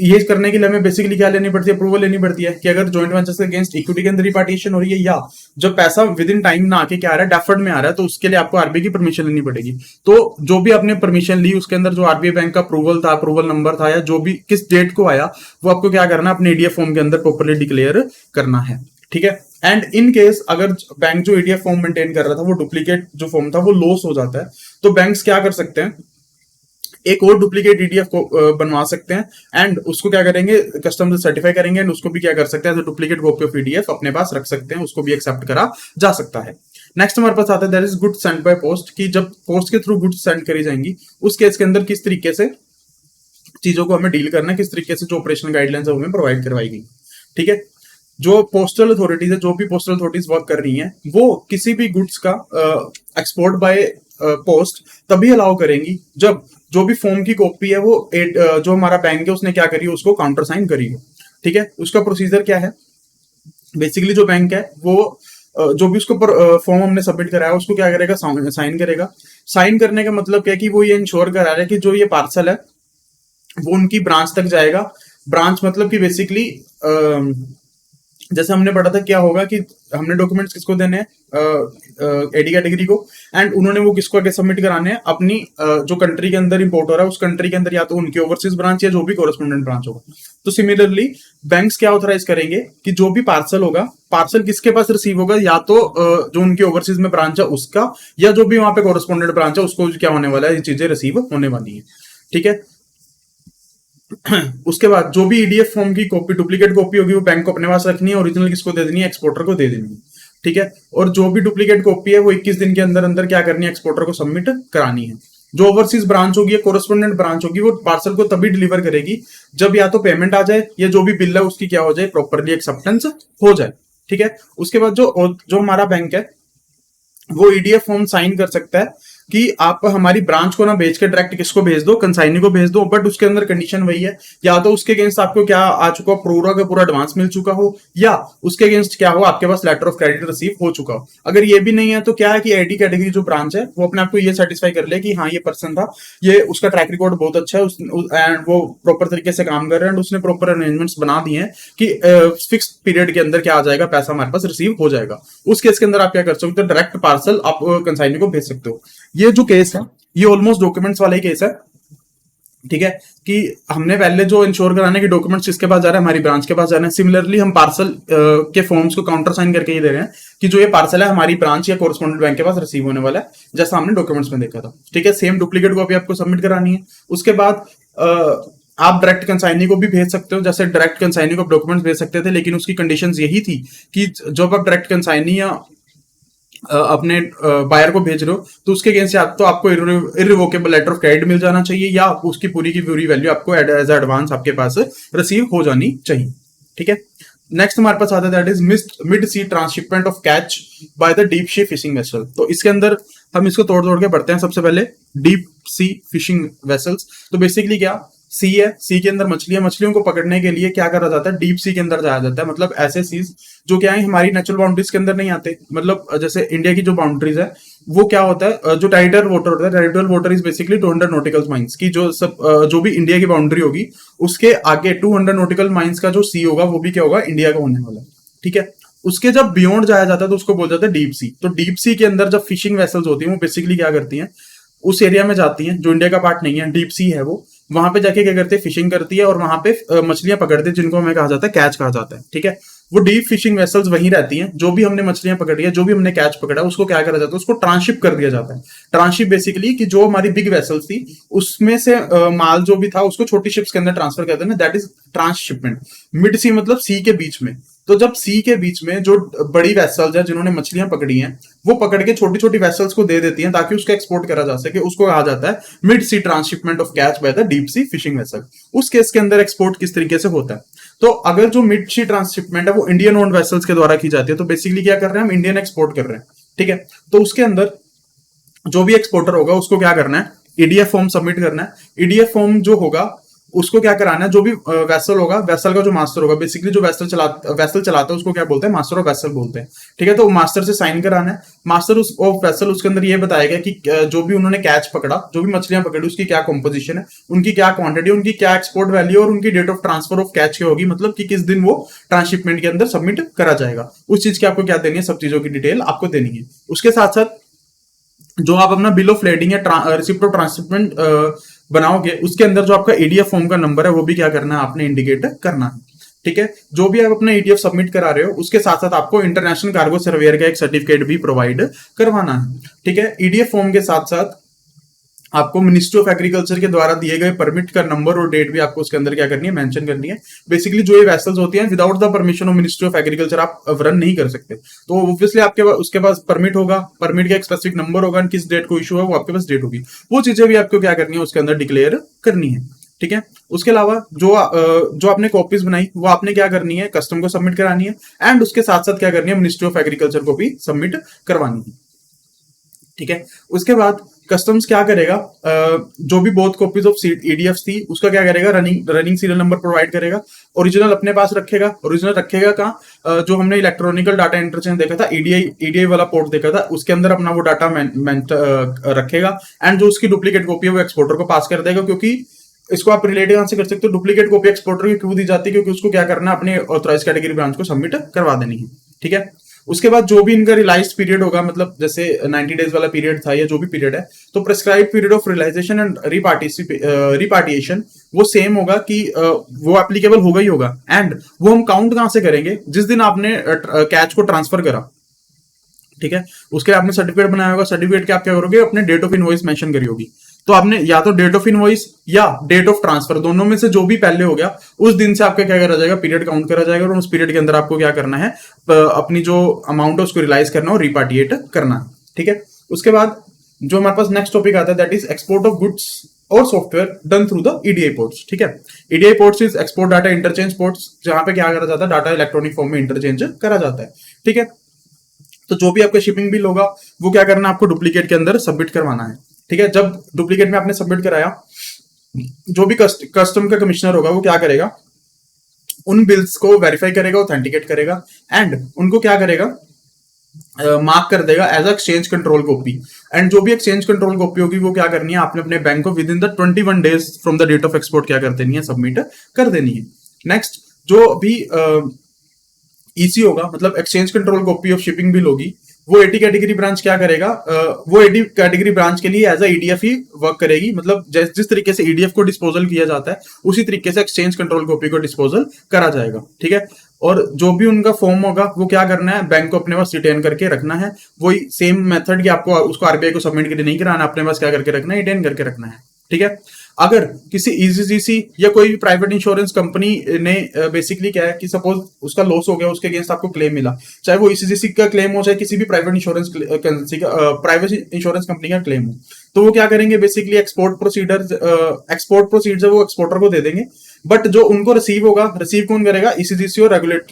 ये करने के लिए हमें बेसिकली क्या लेनी पड़ती है, अप्रूवल लेनी पड़ती है कि अगर जॉइंट वेंचर्स के अगेंस्ट इक्विटी के अंदर रिपार्टीशन हो रही है या जब पैसा विद इन टाइम ना आके क्या आ रहा है, डेफर्ड में आ रहा है, तो उसके लिए आपको आरबीआई की परमिशन लेनी पड़ेगी। तो जो भी आपने परमिशन ली उसके अंदर जो आरबीआई बैंक का अप्रूवल था, अप्रूवल नंबर था या जो भी किस डेट को आया, वो आपको क्या करना है, अपने ईडीएफ फॉर्म के अंदर प्रॉपरली डिक्लेयर करना है। ठीक है, एंड इन केस अगर बैंक जो ईडीएफ फॉर्म मेंटेन कर रहा था वो डुप्लीकेट जो फॉर्म था वो लॉस हो जाता है, तो बैंक्स क्या कर सकते हैं, एक और डुप्लीकेट ईडीएफ को बनवा सकते हैं एंड उसको क्या करेंगे, कस्टम से सर्टिफाई करेंगे एंड उसको भी क्या कर सकते हैं, डुप्लीकेट कॉपी ऑफ ईडीएफ अपने पास रख सकते हैं, उसको भी एक्सेप्ट करा जा सकता है। नेक्स्ट हमारे पास आता है that is goods send by post, कि जब पोस्ट के थ्रू गुड्स सेंड करी जाएंगी उस केस के अंदर किस तरीके से चीजों को हमें डील करना है, किस तरीके से जो ऑपरेशनल गाइडलाइंस है वो हमें प्रोवाइड करवाई गई। ठीक है, जो पोस्टल अथॉरिटीज है, जो भी पोस्टल अथॉरिटीज वर्क कर रही हैं, वो किसी भी गुड्स का एक्सपोर्ट बाय पोस्ट तभी अलाउ करेंगी जब जो भी फॉर्म की कॉपी है वो जो हमारा बैंक है उसने क्या करी है, उसको काउंटर साइन करी है। ठीक है, उसका प्रोसीजर क्या है, बेसिकली जो बैंक है वो जो भी उसको फॉर्म हमने सबमिट कराया उसको क्या करेगा, साइन करेगा। साइन करने का मतलब क्या है कि वो ये इंश्योर करा रहा है कि जो ये पार्सल है वो उनकी ब्रांच तक जाएगा। ब्रांच मतलब कि बेसिकली जैसे हमने पढ़ा था क्या होगा कि हमने डॉक्यूमेंट्स किसको देने हैं, एडी कैटेगरी को, एंड उन्होंने वो किसको आगे सबमिट कराने हैं, अपनी जो कंट्री के अंदर इंपोर्ट हो रहा है उस कंट्री के अंदर या तो उनकी ओवरसीज ब्रांच या जो भी कोरेस्पोंडेंट ब्रांच होगा। तो सिमिलरली बैंक्स क्या ऑथराइज करेंगे कि जो भी पार्सल होगा, पार्सल किसके पास रिसीव होगा, या तो जो उनकी ओवरसीज में ब्रांच है उसका, या जो भी वहां पे कोरेस्पोंडेंट ब्रांच है उसको क्या होने वाला है, ये चीजें रिसीव होने वाली है। ठीक है, उसके बाद जो भी ईडीएफ फॉर्म की कॉपी, डुप्लीकेट कॉपी होगी वो बैंक को अपने पास रखनी है, ओरिजिनल किसको दे देनी है, एक्सपोर्टर को दे देनी है। ठीक है, और जो भी डुप्लीकेट कॉपी है वो 21 दिन के अंदर अंदर क्या करनी है, एक्सपोर्टर को सबमिट करानी है। जो ओवरसीज ब्रांच होगी या कोरेस्पोंडेंट ब्रांच होगी वो पार्सल को तभी डिलीवर करेगी जब या तो पेमेंट आ जाए या जो भी बिल है उसकी क्या हो जाए, प्रॉपरली एक्सेप्टेंस हो जाए। ठीक है, उसके बाद जो जो हमारा बैंक है वो ईडीएफ फॉर्म साइन कर सकता है कि आप हमारी ब्रांच को ना भेज के डायरेक्ट किसको भेज दो, कंसाइनी को भेज दो, बट उसके अंदर कंडीशन वही है, या तो उसके अगेंस्ट आपको क्या आ चुका हो, पूरा का पूरा एडवांस मिल चुका हो, या उसके अगेंस्ट क्या हो, आपके पास लेटर ऑफ क्रेडिट रिसीव हो चुका हो। अगर ये भी नहीं है तो क्या है कि आईडी कैटेगरी जो ब्रांच है वो अपने आप को ये सेटिस्फाई कर ले कि हाँ ये पर्सन था, ये उसका ट्रैक रिकॉर्ड बहुत अच्छा है एंड वो प्रॉपर तरीके से काम कर रहे हैं एंड उसने प्रॉपर अरेंजमेंट्स बना दिए हैं कि फिक्स पीरियड के अंदर क्या आ जाएगा, पैसा हमारे पास रिसीव हो जाएगा। उस केस के अंदर आप क्या कर सकते हो, डायरेक्ट पार्सल आप कंसाइनी को भेज सकते हो। ये जो केस है ये ऑलमोस्ट डॉक्यूमेंट्स वाला ही केस है। ठीक है, कि हमने पहले जो इंश्योर कराने के डॉक्यूमेंट्स किसके पास जा रहे हैं, हमारी ब्रांच के पास जा रहे हैं। सिमिलरली हम पार्सल के फॉर्म्स को काउंटर साइन करके ही दे रहे हैं कि जो ये पार्सल है हमारी ब्रांच या कोरेस्पोंडेंट बैंक के पास रिसीव होने वाला है, जैसा हमने डॉक्यूमेंट्स में देखा था। ठीक है, सेम डुप्लीकेट कॉपी आपको सबमिट करानी है। उसके बाद आप डायरेक्ट कंसाइनी को भी भेज सकते हो, जैसे डायरेक्ट कंसाइनी को डॉक्यूमेंट्स भेज सकते थे, लेकिन उसकी कंडीशंस यही थी कि जब आप डायरेक्ट कंसाइनी या अपने बायर को भेज रहे हो तो उसके अगेंस्ट या तो आपको इरिवोकेबल लेटर ऑफ क्रेडिट मिल जाना चाहिए या उसकी पूरी की पूरी वैल्यू आपको एज एडवांस आपके पास रिसीव हो जानी चाहिए। ठीक है, नेक्स्ट हमारे पास आता है that is mid sea transshipment of catch by the deep sea fishing vessel. तो इसके अंदर हम इसको तोड़ तोड़ के पढ़ते हैं। सबसे पहले डीप सी फिशिंग वेसल्स, तो बेसिकली क्या, सी है, सी के अंदर मछलियां, मछलियों को पकड़ने के लिए क्या करा जाता है, डीप सी के अंदर जाया जाता है। मतलब ऐसे सीज जो क्या है हमारी नेचुरल बाउंड्रीज के अंदर नहीं आते। मतलब जैसे इंडिया की जो बाउंड्रीज है वो क्या होता है, जो टेरिटोरियल वाटर होता है, territorial water is basically 200 nautical miles की जो सब जो भी इंडिया की बाउंड्री होगी उसके आगे 200 नॉटिकल माइल्स का जो सी होगा वो भी क्या होगा, इंडिया का होने वाला है। ठीक है, उसके जब बियॉन्ड जाया जाता है तो उसको बोल जाता है डीप सी। तो डीप सी के अंदर जब फिशिंग वेसल्स होती है वो बेसिकली क्या करती हैं, उस एरिया में जाती हैं जो इंडिया का पार्ट नहीं है, डीप सी है वो, वहां पे जाके क्या करते हैं, फिशिंग करती है और वहां पे मछलियां पकड़ते हैं जिनको हमें कहा जाता है कैच कहा जाता है। ठीक है, वो डीप फिशिंग वेसल्स वहीं रहती हैं, जो भी हमने मछलियां पकड़ी है, जो भी हमने कैच पकड़ा, उसको क्या करा जाता है, उसको ट्रांसशिप कर दिया जाता है। ट्रांसशिप बेसिकली कि जो हमारी बिग वेसल्स थी उसमें से माल जो भी था उसको छोटी शिप्स के अंदर ट्रांसफर करते हैं ना, दैट इज ट्रांसशिपमेंट। मिड सी मतलब सी के बीच में। तो जब सी के बीच में जो बड़ी वेसल्स है जिन्होंने मछलियां पकड़ी हैं, वो पकड़ के छोटी छोटी वेसल्स को दे देती हैं ताकि उसको एक्सपोर्ट करा जा सके, उसको कहा जाता है mid sea transshipment of catch by the deep sea fishing vessel. उस केस के अंदर एक्सपोर्ट किस तरीके से होता है, तो अगर जो मिड सी ट्रांसशिपमेंट है वो इंडियन ओन्ड वेसल्स के द्वारा की जाती है, तो बेसिकली क्या कर रहे हैं हम, इंडियन एक्सपोर्ट कर रहे हैं। ठीक है, तो उसके अंदर जो भी एक्सपोर्टर होगा उसको क्या करना है, ईडीएफ फॉर्म सबमिट करना है। ईडीएफ फॉर्म जो होगा उसको क्या कराना है, जो भी वेसल होगा, वेसल का जो मास्टर होगा, बेसिकली जो वेसल चलाता है उसको क्या बोलते हैं, मास्टर ऑफ वेसल बोलते हैं। ठीक है, तो मास्टर से साइन कराना है। मास्टर ऑफ वेसल उसके अंदर ये बताएगा कि जो भी उन्होंने कैच पकड़ा, जो भी मछलियां पकड़ी, उसकी क्या कॉम्पोजिशन है, उनकी क्या क्वांटिटी, उनकी क्या एक्सपोर्ट वैल्यू और उनकी date of transfer of catch क्या होगी, मतलब कि किस दिन वो ट्रांसशिपमेंट के अंदर सबमिट करा जाएगा। उस चीज की आपको क्या देनी है, सब चीजों की डिटेल आपको देनी है। उसके साथ साथ जो आप अपना बिल ऑफ लेडिंग या रिसिप्ट ऑफ ट्रांसशिपमेंट बनाओगे, उसके अंदर जो आपका ईडीएफ फॉर्म का नंबर है वो भी क्या करना है, आपने इंडिकेट करना है। ठीक है, जो भी आप अपना ईडीएफ सबमिट करा रहे हो उसके साथ साथ आपको इंटरनेशनल कार्गो सर्वेयर का एक सर्टिफिकेट भी प्रोवाइड करवाना है। ठीक है, ईडीएफ फॉर्म के साथ साथ आपको मिनिस्ट्री ऑफ एग्रीकल्चर के द्वारा दिए गए परमिट का नंबर और डेट भी आपको उसके अंदर क्या करनी है, मेंशन करनी है। बेसिकली जो ये वेसल्स होती हैं without the permission of ministry of agriculture आप रन नहीं कर सकते, तो ऑब्वियसली आपके उसके पास परमिट होगा, परमिट का एक स्पेसिफिक नंबर होगा, किस डेट को इशू है वो आपके पास डेट होगी, वो चीजें भी आपको क्या करनी है उसके अंदर डिक्लेयर करनी है। ठीक है, उसके अलावा जो आपने कॉपीज बनाई वो आपने क्या करनी है, कस्टम को सबमिट करानी है, एंड उसके साथ साथ क्या करनी है, मिनिस्ट्री ऑफ एग्रीकल्चर को भी सबमिट करवानी है। ठीक है, उसके बाद कस्टम्स क्या करेगा, जो भी बोथ कॉपीज ऑफ ईडीएफ थी उसका क्या करेगा, रनिंग सीरियल नंबर प्रोवाइड करेगा। ओरिजिनल अपने पास रखेगा। ओरिजिनल रखेगा कहाँ, जो हमने इलेक्ट्रॉनिकल डाटा इंटरचेंज देखा था, ईडीआई वाला पोर्ट देखा था, उसके अंदर अपना वो डाटा रखेगा। एंड जो उसकी डुप्लीकेट कॉपी है वो एक्सपोर्टर को पास कर देगा, क्योंकि इसको आप रिलेट कहां से कर सकते हो, डुप्लीकेट कॉपी एक्सपोर्टर की क्यों दी जाती है, क्योंकि उसको क्या करना है, अपने ऑथराइज कैटेगरी ब्रांच को सबमिट करवा देनी है। ठीक है, उसके बाद जो भी इनका रिलाइज पीरियड होगा, मतलब जैसे 90 डेज वाला पीरियड था या जो भी पीरियड है, तो prescribe period of realisation and repatriation वो सेम होगा कि वो एप्लीकेबल होगा ही होगा। एंड वो हम काउंट कहां से करेंगे, जिस दिन आपने कैच को ट्रांसफर करा। ठीक है, उसके आपने सर्टिफिकेट बनाया होगा, सर्टिफिकेट के आप क्या करोगे, अपने डेट ऑफ इनवॉइस मेंशन करी होगी, तो आपने या तो डेट ऑफ इनवॉइस या डेट ऑफ ट्रांसफर दोनों में से जो भी पहले हो गया उस दिन से आपका क्या करा जाएगा, पीरियड काउंट करा जाएगा, और उस पीरियड के अंदर आपको क्या करना है, अपनी जो अमाउंट है उसको रियलाइज करना और रिपार्टिएट करना है। ठीक है, उसके बाद जो हमारे पास नेक्स्ट टॉपिक आता है that is export of goods और software done through the EDI ports. ठीक है, EDI ports is export data interchange ports, जहां पे क्या करा जाता है, डाटा इलेक्ट्रॉनिक फॉर्म में इंटरचेंज करा जाता है। ठीक है, तो जो भी आपका शिपिंग बिल होगा वो क्या करना है, आपको डुप्लीकेट के अंदर सबमिट करवाना है। ठीक है, जब डुप्लीकेट में आपने सबमिट कराया, जो भी कस्टम का कमिश्नर होगा वो क्या करेगा, उन बिल्स को वेरीफाई करेगा, ऑथेंटिकेट करेगा, एंड उनको क्या करेगा, मार्क कर देगा as exchange control copy. And जो भी एक्सचेंज कंट्रोल कॉपी होगी वो क्या करनी है, आपने अपने बैंक को within the 21 days from the date of export क्या कर देनी है, सबमिट कर देनी है। नेक्स्ट, जो भी ईसी होगा, मतलब exchange control copy of shipping bill होगी, वो 80 कैटेगरी ब्रांच क्या करेगा, वो 80 कैटेगरी ब्रांच के लिए एज ईडीएफ ही वर्क करेगी। मतलब जिस तरीके से ईडीएफ को डिस्पोजल किया जाता है उसी तरीके से एक्सचेंज कंट्रोल कॉपी को डिस्पोजल करा जाएगा। ठीक है, और जो भी उनका फॉर्म होगा वो क्या करना है, बैंक को अपने पास रिटेन करके रखना है। वही सेम मेथड कि आपको उसको आरबीआई को सबमिट करके नहीं कराना, अपने पास क्या करके रखना है, रिटेन करके रखना है। ठीक है, अगर किसी ईसीजीसी या कोई भी प्राइवेट इंश्योरेंस कंपनी ने बेसिकली क्या है कि सपोज उसका लॉस हो गया, उसके अगेंस्ट आपको क्लेम मिला, चाहे वो ईसीजीसी का क्लेम हो चाहे किसी भी प्राइवेट इंश्योरेंस कंपनी का क्लेम हो, तो वो क्या करेंगे, बेसिकली एक्सपोर्ट प्रोसीडर वो एक्सपोर्टर को दे देंगे। बट जो उनको रिसीव होगा, रिसीव कौन करेगा, ईसीजीसी और रेगुलेट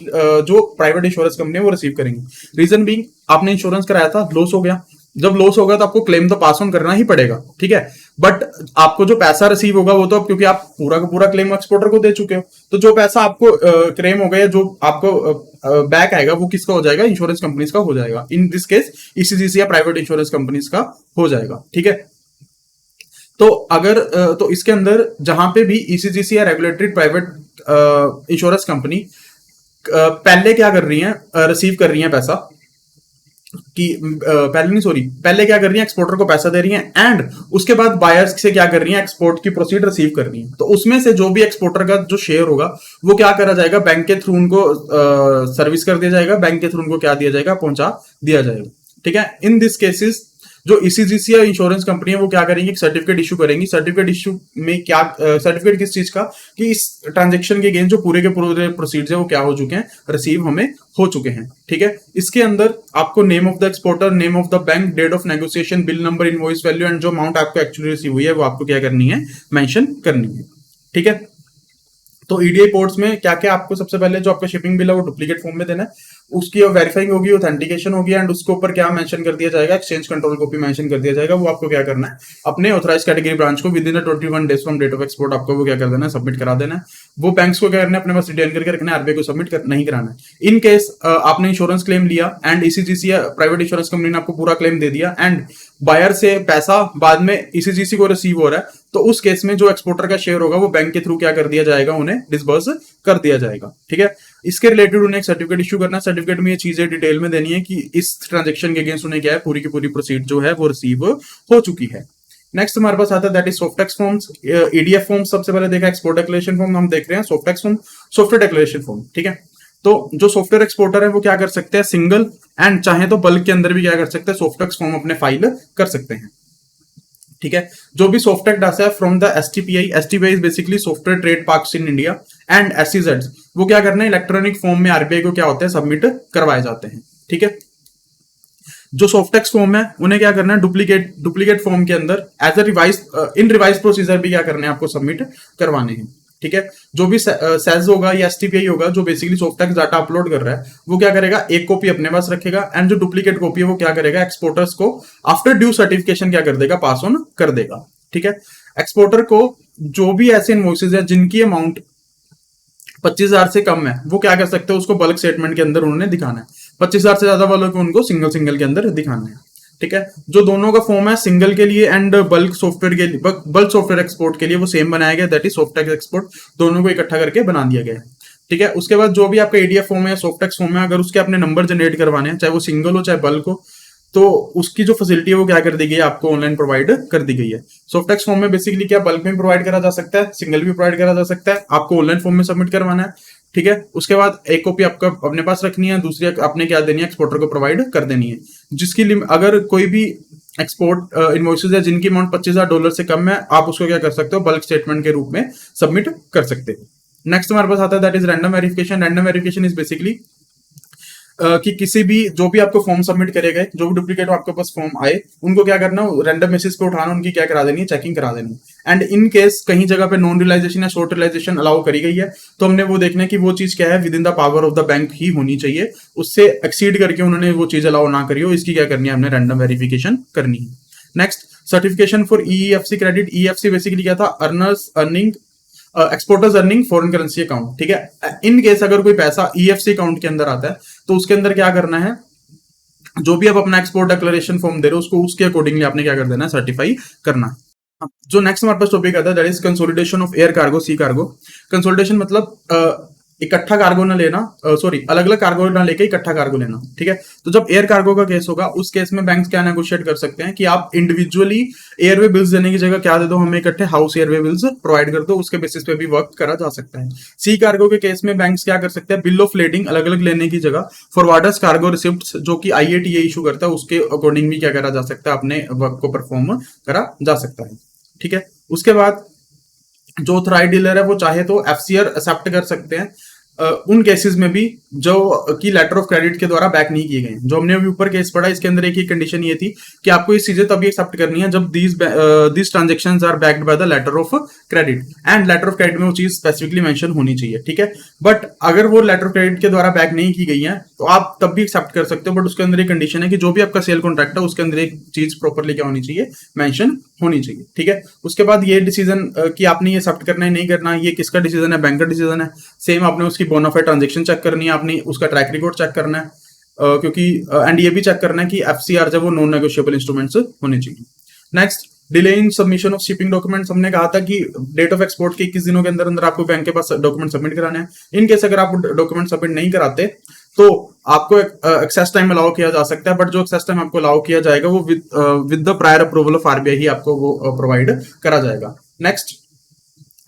जो प्राइवेट इंश्योरेंस कंपनी है वो रिसीव करेंगे। रीजन बीइंग, आपने इंश्योरेंस कराया था, लॉस हो गया, जब लॉस होगा तो आपको क्लेम तो पास ऑन करना ही पड़ेगा। ठीक है, बट आपको जो पैसा रिसीव होगा वो तो क्योंकि आप पूरा का पूरा क्लेम एक्सपोर्टर को दे चुके हो, तो जो पैसा आपको क्लेम हो गया, जो आपको बैक आएगा वो किसका हो जाएगा, इंश्योरेंस कंपनीज का हो जाएगा। इन दिस केस ईसीजीसी या प्राइवेट इंश्योरेंस कंपनीज का हो जाएगा। ठीक है, तो अगर तो इसके अंदर जहां पे भी ईसीजीसी या रेगुलेटरी प्राइवेट इंश्योरेंस कंपनी पहले क्या कर रही है, रिसीव कर रही है पैसा, कि पहले नहीं, सॉरी, पहले क्या कर रही है, एक्सपोर्टर को पैसा दे रही है एंड उसके बाद बायर्स से क्या कर रही है, एक्सपोर्ट की प्रोसीड रिसीव कर रही है। तो उसमें से जो भी एक्सपोर्टर का जो शेयर होगा वो क्या करा जाएगा, बैंक के थ्रू उनको सर्विस कर दिया जाएगा, बैंक के थ्रू उनको क्या दिया जाएगा, पहुंचा दिया जाएगा। ठीक है, इन दिस केसेस जो ईसीजीसी या इंश्योरेंस कंपनी है वो क्या करेंगी, सर्टिफिकेट इशू करेंगी। सर्टिफिकेट इशू में क्या, सर्टिफिकेट किस चीज का, कि इस ट्रांजेक्शन के गेन जो पूरे के पूरे प्रोसीड्स है वो क्या हो चुके हैं, रिसीव हमें हो चुके हैं। ठीक है, इसके अंदर आपको name of the exporter, name of the bank, date of negotiation, bill number, invoice value and जो अमाउंट आपको एक्चुअली रिसीव हुई है वो आपको क्या करनी है, मेंशन करनी है। ठीक है, तो ईडीआई पोर्ट्स में क्या क्या आपको सबसे पहले जो आपका शिपिंग बिल है वो डुप्लीकेट फॉर्म में देना है, उसकी वेरीफाइंग होगी, ऑथेंटिकेशन होगी एंड उसके ऊपर क्या मेंशन कर दिया जाएगा, एक्सचेंज कंट्रोल कॉपी मेंशन कर दिया जाएगा। वो आपको क्या करना है, अपने ऑथराइज कैटेगरी ब्रांच को within 21 days from date of export आपको वो क्या कर देना है, सबमिट करा देना है। वो बैंक्स को क्या करना है, अपने पास रिटेन करके रखना है, आरबीआई को सबमिट नहीं कराना है। इन केस आपने इंश्योरेंस क्लेम लिया एंड ईसीजीसी या प्राइवेट इंश्योरेंस कंपनी ने आपको पूरा क्लेम दे दिया एंड बायर से पैसा बाद में ईसीजीसी को रिसीव हो रहा है, तो उस केस में जो एक्सपोर्टर का शेयर होगा वो बैंक के थ्रू क्या कर दिया जाएगा, उन्हें डिसबर्स कर दिया जाएगा। ठीक है, इसके रिलेटेड उन्हें एक सर्टिफिकेट इशू करना है। सर्टिफिकेट में ये चीजें डिटेल में देनी है कि इस ट्रांजेक्शन के अगेंस्ट उन्हें क्या है, पूरी की पूरी प्रोसीड जो है वो रिसीव हो चुकी है। नेक्स्ट हमारे पास आता है that is Softex forms, EDF form सबसे पहले देखा, एक्सपोर्ट डिक्लेरेशन फॉर्म हम देख रहे हैं, सॉफ्टेक्स फॉर्म, सॉफ्टवेयर डिक्लेरेशन फॉर्म। ठीक है, तो जो सॉफ्टवेयर एक्सपोर्टर है वो क्या कर सकते हैं, सिंगल एंड चाहे तो बल्क के अंदर भी क्या कर सकते हैं, सॉफ्टेक्स फॉर्म अपने फाइल कर सकते हैं। ठीक है, जो भी सॉफ्टवेयर डाटा है from the STPI, STPI is basically software trade parks in India and एसईजेड्स, वो क्या करना है, इलेक्ट्रॉनिक फॉर्म में आरबीआई को क्या होता है, सबमिट करवाए जाते हैं। ठीक है, जो सॉफ्टेक्स फॉर्म है उन्हें क्या करना है, डुप्लीकेट फॉर्म के अंदर as a revise in revise procedure भी क्या करने हैं, आपको सबमिट करवाने हैं। ठीक है, जो भी सेज होगा या एसटीपीआई होगा जो बेसिकली सॉफ्टवेयर डाटा अपलोड कर रहा है वो क्या करेगा, एक कॉपी अपने पास रखेगा एंड जो डुप्लीकेट कॉपी है वो क्या करेगा, एक्सपोर्टर्स को आफ्टर ड्यू सर्टिफिकेशन क्या कर देगा, पास ऑन कर देगा। ठीक है, एक्सपोर्टर को जो भी ऐसे इनवॉइसेज है जिनकी अमाउंट 25,000 से कम है वो क्या कर सकते हैं, उसको बल्क स्टेटमेंट के अंदर उन्होंने दिखाना है। 25,000 से ज्यादा वालों को उनको सिंगल सिंगल के अंदर दिखाना है। ठीक है, जो दोनों का फॉर्म है सिंगल के लिए एंड बल्क सॉफ्टवेयर के लिए, बल्क सॉफ्टवेयर एक्सपोर्ट के लिए वो सेम बनाया गया, दैट इज सॉफ्टवेयर एक्सपोर्ट, दोनों को इकट्ठा करके बना दिया गया है। ठीक है, उसके बाद जो भी आपका एडीएफ फॉर्म है, सॉफ्टवेयर फॉर्म है, अगर उसके अपने नंबर जनरेट करवाने हैं, चाहे वो सिंगल हो चाहे बल्क हो, तो उसकी जो फैसिलिटी है वो क्या कर दी गई है, आपको ऑनलाइन प्रोवाइड कर दी गई है। सॉफ्टवेयर फॉर्म में बेसिकली क्या बल्क में प्रोवाइड करा जा सकता है, सिंगल भी प्रोवाइड करा जा सकता है, आपको ऑनलाइन फॉर्म में सबमिट करवाना है। ठीक है, उसके बाद एक कॉपी आपका अपने पास रखनी है, दूसरी आपने क्या देनी है, एक्सपोर्टर को प्रोवाइड कर देनी है। जिसकी अगर कोई भी एक्सपोर्ट इनवॉइसेज है जिनकी अमाउंट $25,000 से कम है, आप उसको क्या कर सकते हो, बल्क स्टेटमेंट के रूप में सबमिट कर सकते हो। नेक्स्ट हमारे पास आता है that is random verification. Random verification is basically कि किसी भी जो भी आपको फॉर्म सबमिट करेगा, जो भी डुप्लीकेट आपके पास फॉर्म आए उनको क्या करना, रैंडम बेसिस पे उठाना, उनकी क्या करा देनी है, चेकिंग करा देनी है। एंड इन केस कहीं जगह पे नॉन रियलाइजेशन या शॉर्ट रियलाइजेशन अलाउ करी गई है तो हमने वो देखना है कि वो चीज क्या है, within the power of the bank ही होनी चाहिए, उससे एक्सीड करके उन्होंने वो चीज अलाउ ना करी हो, इसकी क्या करनी है, हमने रैंडम वेरिफिकेशन करनी है। Next, certification for EFC credit. EFC basically क्या था, earners earning exporters earning foreign currency account. ठीक है, इन केस अगर कोई पैसा ईएफसी अकाउंट के अंदर आता है तो उसके अंदर क्या करना है, जो भी आप अपना एक्सपोर्ट डिक्लेरेशन फॉर्म दे रहे हो उसको उसके अकॉर्डिंगली आपने क्या कर देना है, सर्टिफाई करना है। जो नेक्स्ट हमारे पास टॉपिक आता है that is consolidation of air cargo, sea cargo. Consolidation मतलब इकट्ठा कार्गो ना लेना, सॉरी अलग अलग कार्गो ना लेके इकट्ठा कार्गो लेना। ठीक है, तो जब एयर कार्गो का केस होगा उस केस में बैंक क्या नेगोशिएट कर सकते हैं कि आप इंडिविजुअली एयरवे बिल्स देने की जगह क्या दे दो, हमें इकट्ठे हाउस एयरवे बिल्स प्रोवाइड कर दो, उसके बेसिस पे भी वर्क करा जा सकता है। सी कार्गो के केस में बैंक्स क्या कर सकते हैं, बिल ऑफ लेडिंग अलग अलग लेने की जगह फॉरवर्डर्स कार्गो रिसिप्ट जो कि आईएटीए इशू करता है उसके अकॉर्डिंग भी क्या करा जा सकता है, अपने वर्क को परफॉर्म करा जा सकता है। ठीक है, उसके बाद जो ऑथराइज्ड डीलर है वो चाहे तो एफसीआर एक्सेप्ट कर सकते हैं उन केसेस में भी जो कि लेटर ऑफ क्रेडिट के द्वारा बैक नहीं किए गए। जो हमने अभी ऊपर केस पढ़ा इसके अंदर एक ही कंडीशन ये थी कि आपको ये चीजें तभी एक्सेप्ट करनी है जब these transactions are backed by the letter of credit and letter of credit में वो चीज स्पेसिफिकली मेंशन होनी चाहिए। ठीक है, बट अगर वो लेटर ऑफ क्रेडिट के द्वारा बैक नहीं की गई है तो आप तब भी एक्सेप्ट कर सकते हो, बट उसके अंदर एक कंडीशन है कि जो भी आपका सेल कॉन्ट्रैक्ट है उसके अंदर एक चीज प्रॉपरली क्या होनी चाहिए, मेंशन होनी चाहिए। ठीक है, उसके बाद ये डिसीजन कि आपने ये एक्सेप्ट करना है नहीं करना, ये किसका डिसीजन है, बैंक का डिसीजन है। सेम आपने उसकी बोनाफाइड ट्रांजेक्शन चेक करनी है, आपने उसका ट्रैक रिकॉर्ड चेक करना है, क्योंकि एंड ये भी चेक करना है कि एफसीआर जब वो नॉन नेगोशिएबल इंस्ट्रूमेंट्स होने चाहिए। Next, delay in submission of shipping documents. हमने कहा था कि डेट ऑफ एक्सपोर्ट के 21 दिनों के अंदर अंदर आपको बैंक के पास डॉक्यूमेंट सबमिट कराने हैं। इन केस अगर आप डॉक्यूमेंट सबमिट नहीं कराते तो आपको एक्सेस टाइम अलाउ किया जा सकता है, बट जो एक्सेस टाइम आपको अलाउ किया जाएगा वो with the prior approval of RBI ही आपको वो प्रोवाइड करा जाएगा। Next,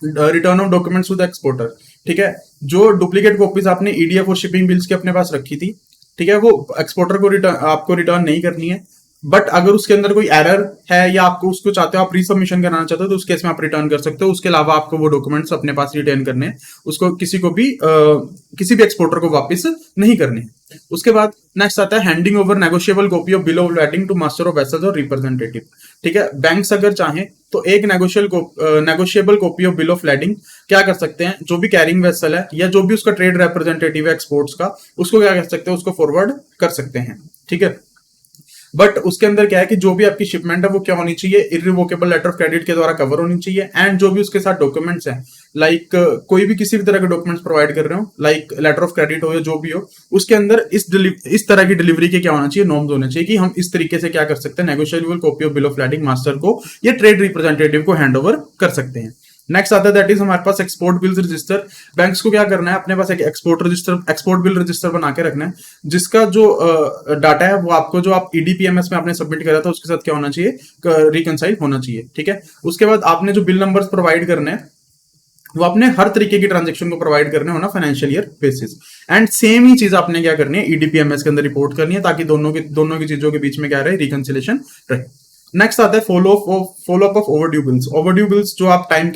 return of documents with exporter. ठीक है, जो डुप्लीकेट कॉपीज आपने ईडीएफ और शिपिंग बिल्स की अपने पास रखी थी, ठीक है, वो एक्सपोर्टर को आपको रिटर्न नहीं करनी है। बट अगर उसके अंदर कोई एरर है या आपको उसको चाहते हो आप रीसबमिशन कराना चाहते हो तो उस केस में आप रिटर्न कर सकते हो। उसके अलावा आपको वो डॉक्यूमेंट्स अपने पास रिटर्न करने हैं, उसको किसी भी एक्सपोर्टर को वापस नहीं करने हैं। उसके बाद नेक्स्ट आता है handing over negotiable copy of bill of lading to master of vessels और रिप्रेजेंटेटिव। ठीक है, बैंक्स अगर चाहें तो एक negotiable copy of bill of lading क्या कर सकते हैं, जो भी कैरिंग वेसल है या जो भी उसका ट्रेड रिप्रेजेंटेटिव है एक्सपोर्ट्स का, उसको क्या कर सकते हैं, उसको फॉरवर्ड कर सकते हैं। ठीक है, बट उसके अंदर क्या है कि जो भी आपकी शिपमेंट है वो क्या होनी चाहिए, इरिवोकेबल लेटर ऑफ क्रेडिट के द्वारा कवर होनी चाहिए। एंड जो भी उसके साथ डॉक्यूमेंट्स हैं, लाइक कोई भी किसी भी तरह के डॉक्यूमेंट्स प्रोवाइड कर रहे हो, लाइक लेटर ऑफ क्रेडिट हो या जो भी हो, उसके अंदर इस तरह की डिलीवरी के क्या होना चाहिए, नॉर्म्स होने चाहिए कि हम इस तरीके से क्या कर सकते हैं, negotiable copy of bill of lading master को या ट्रेड रिप्रेजेंटेटिव को हैंड ओवर कर सकते हैं। नेक्स्ट आता है दैट इज हमारे पास एक्सपोर्ट बिल्स रजिस्टर। बैंक्स को क्या करना है, अपने पास एक एक्सपोर्ट बिल रजिस्टर बना के रखना है, जिसका जो डाटा है वो आपको जो आप ईडीपीएमएस में आपने सबमिट करा था उसके साथ क्या होना चाहिए, रिकनसाइल होना चाहिए। ठीक है, उसके बाद आपने जो बिल नंबर्स प्रोवाइड करने हैं वो आपने हर तरीके की ट्रांजेक्शन को प्रोवाइड करने होना financial year basis. And same ही चीज आपने क्या करनी है, ईडीपीएमएस के अंदर रिपोर्ट करनी है, ताकि दोनों की चीजों के बीच में क्या रहे, रिकनसिलेशन रहे। नेक्स्ट आता है follow up of overdue bills. Overdue bills जो आप टाइम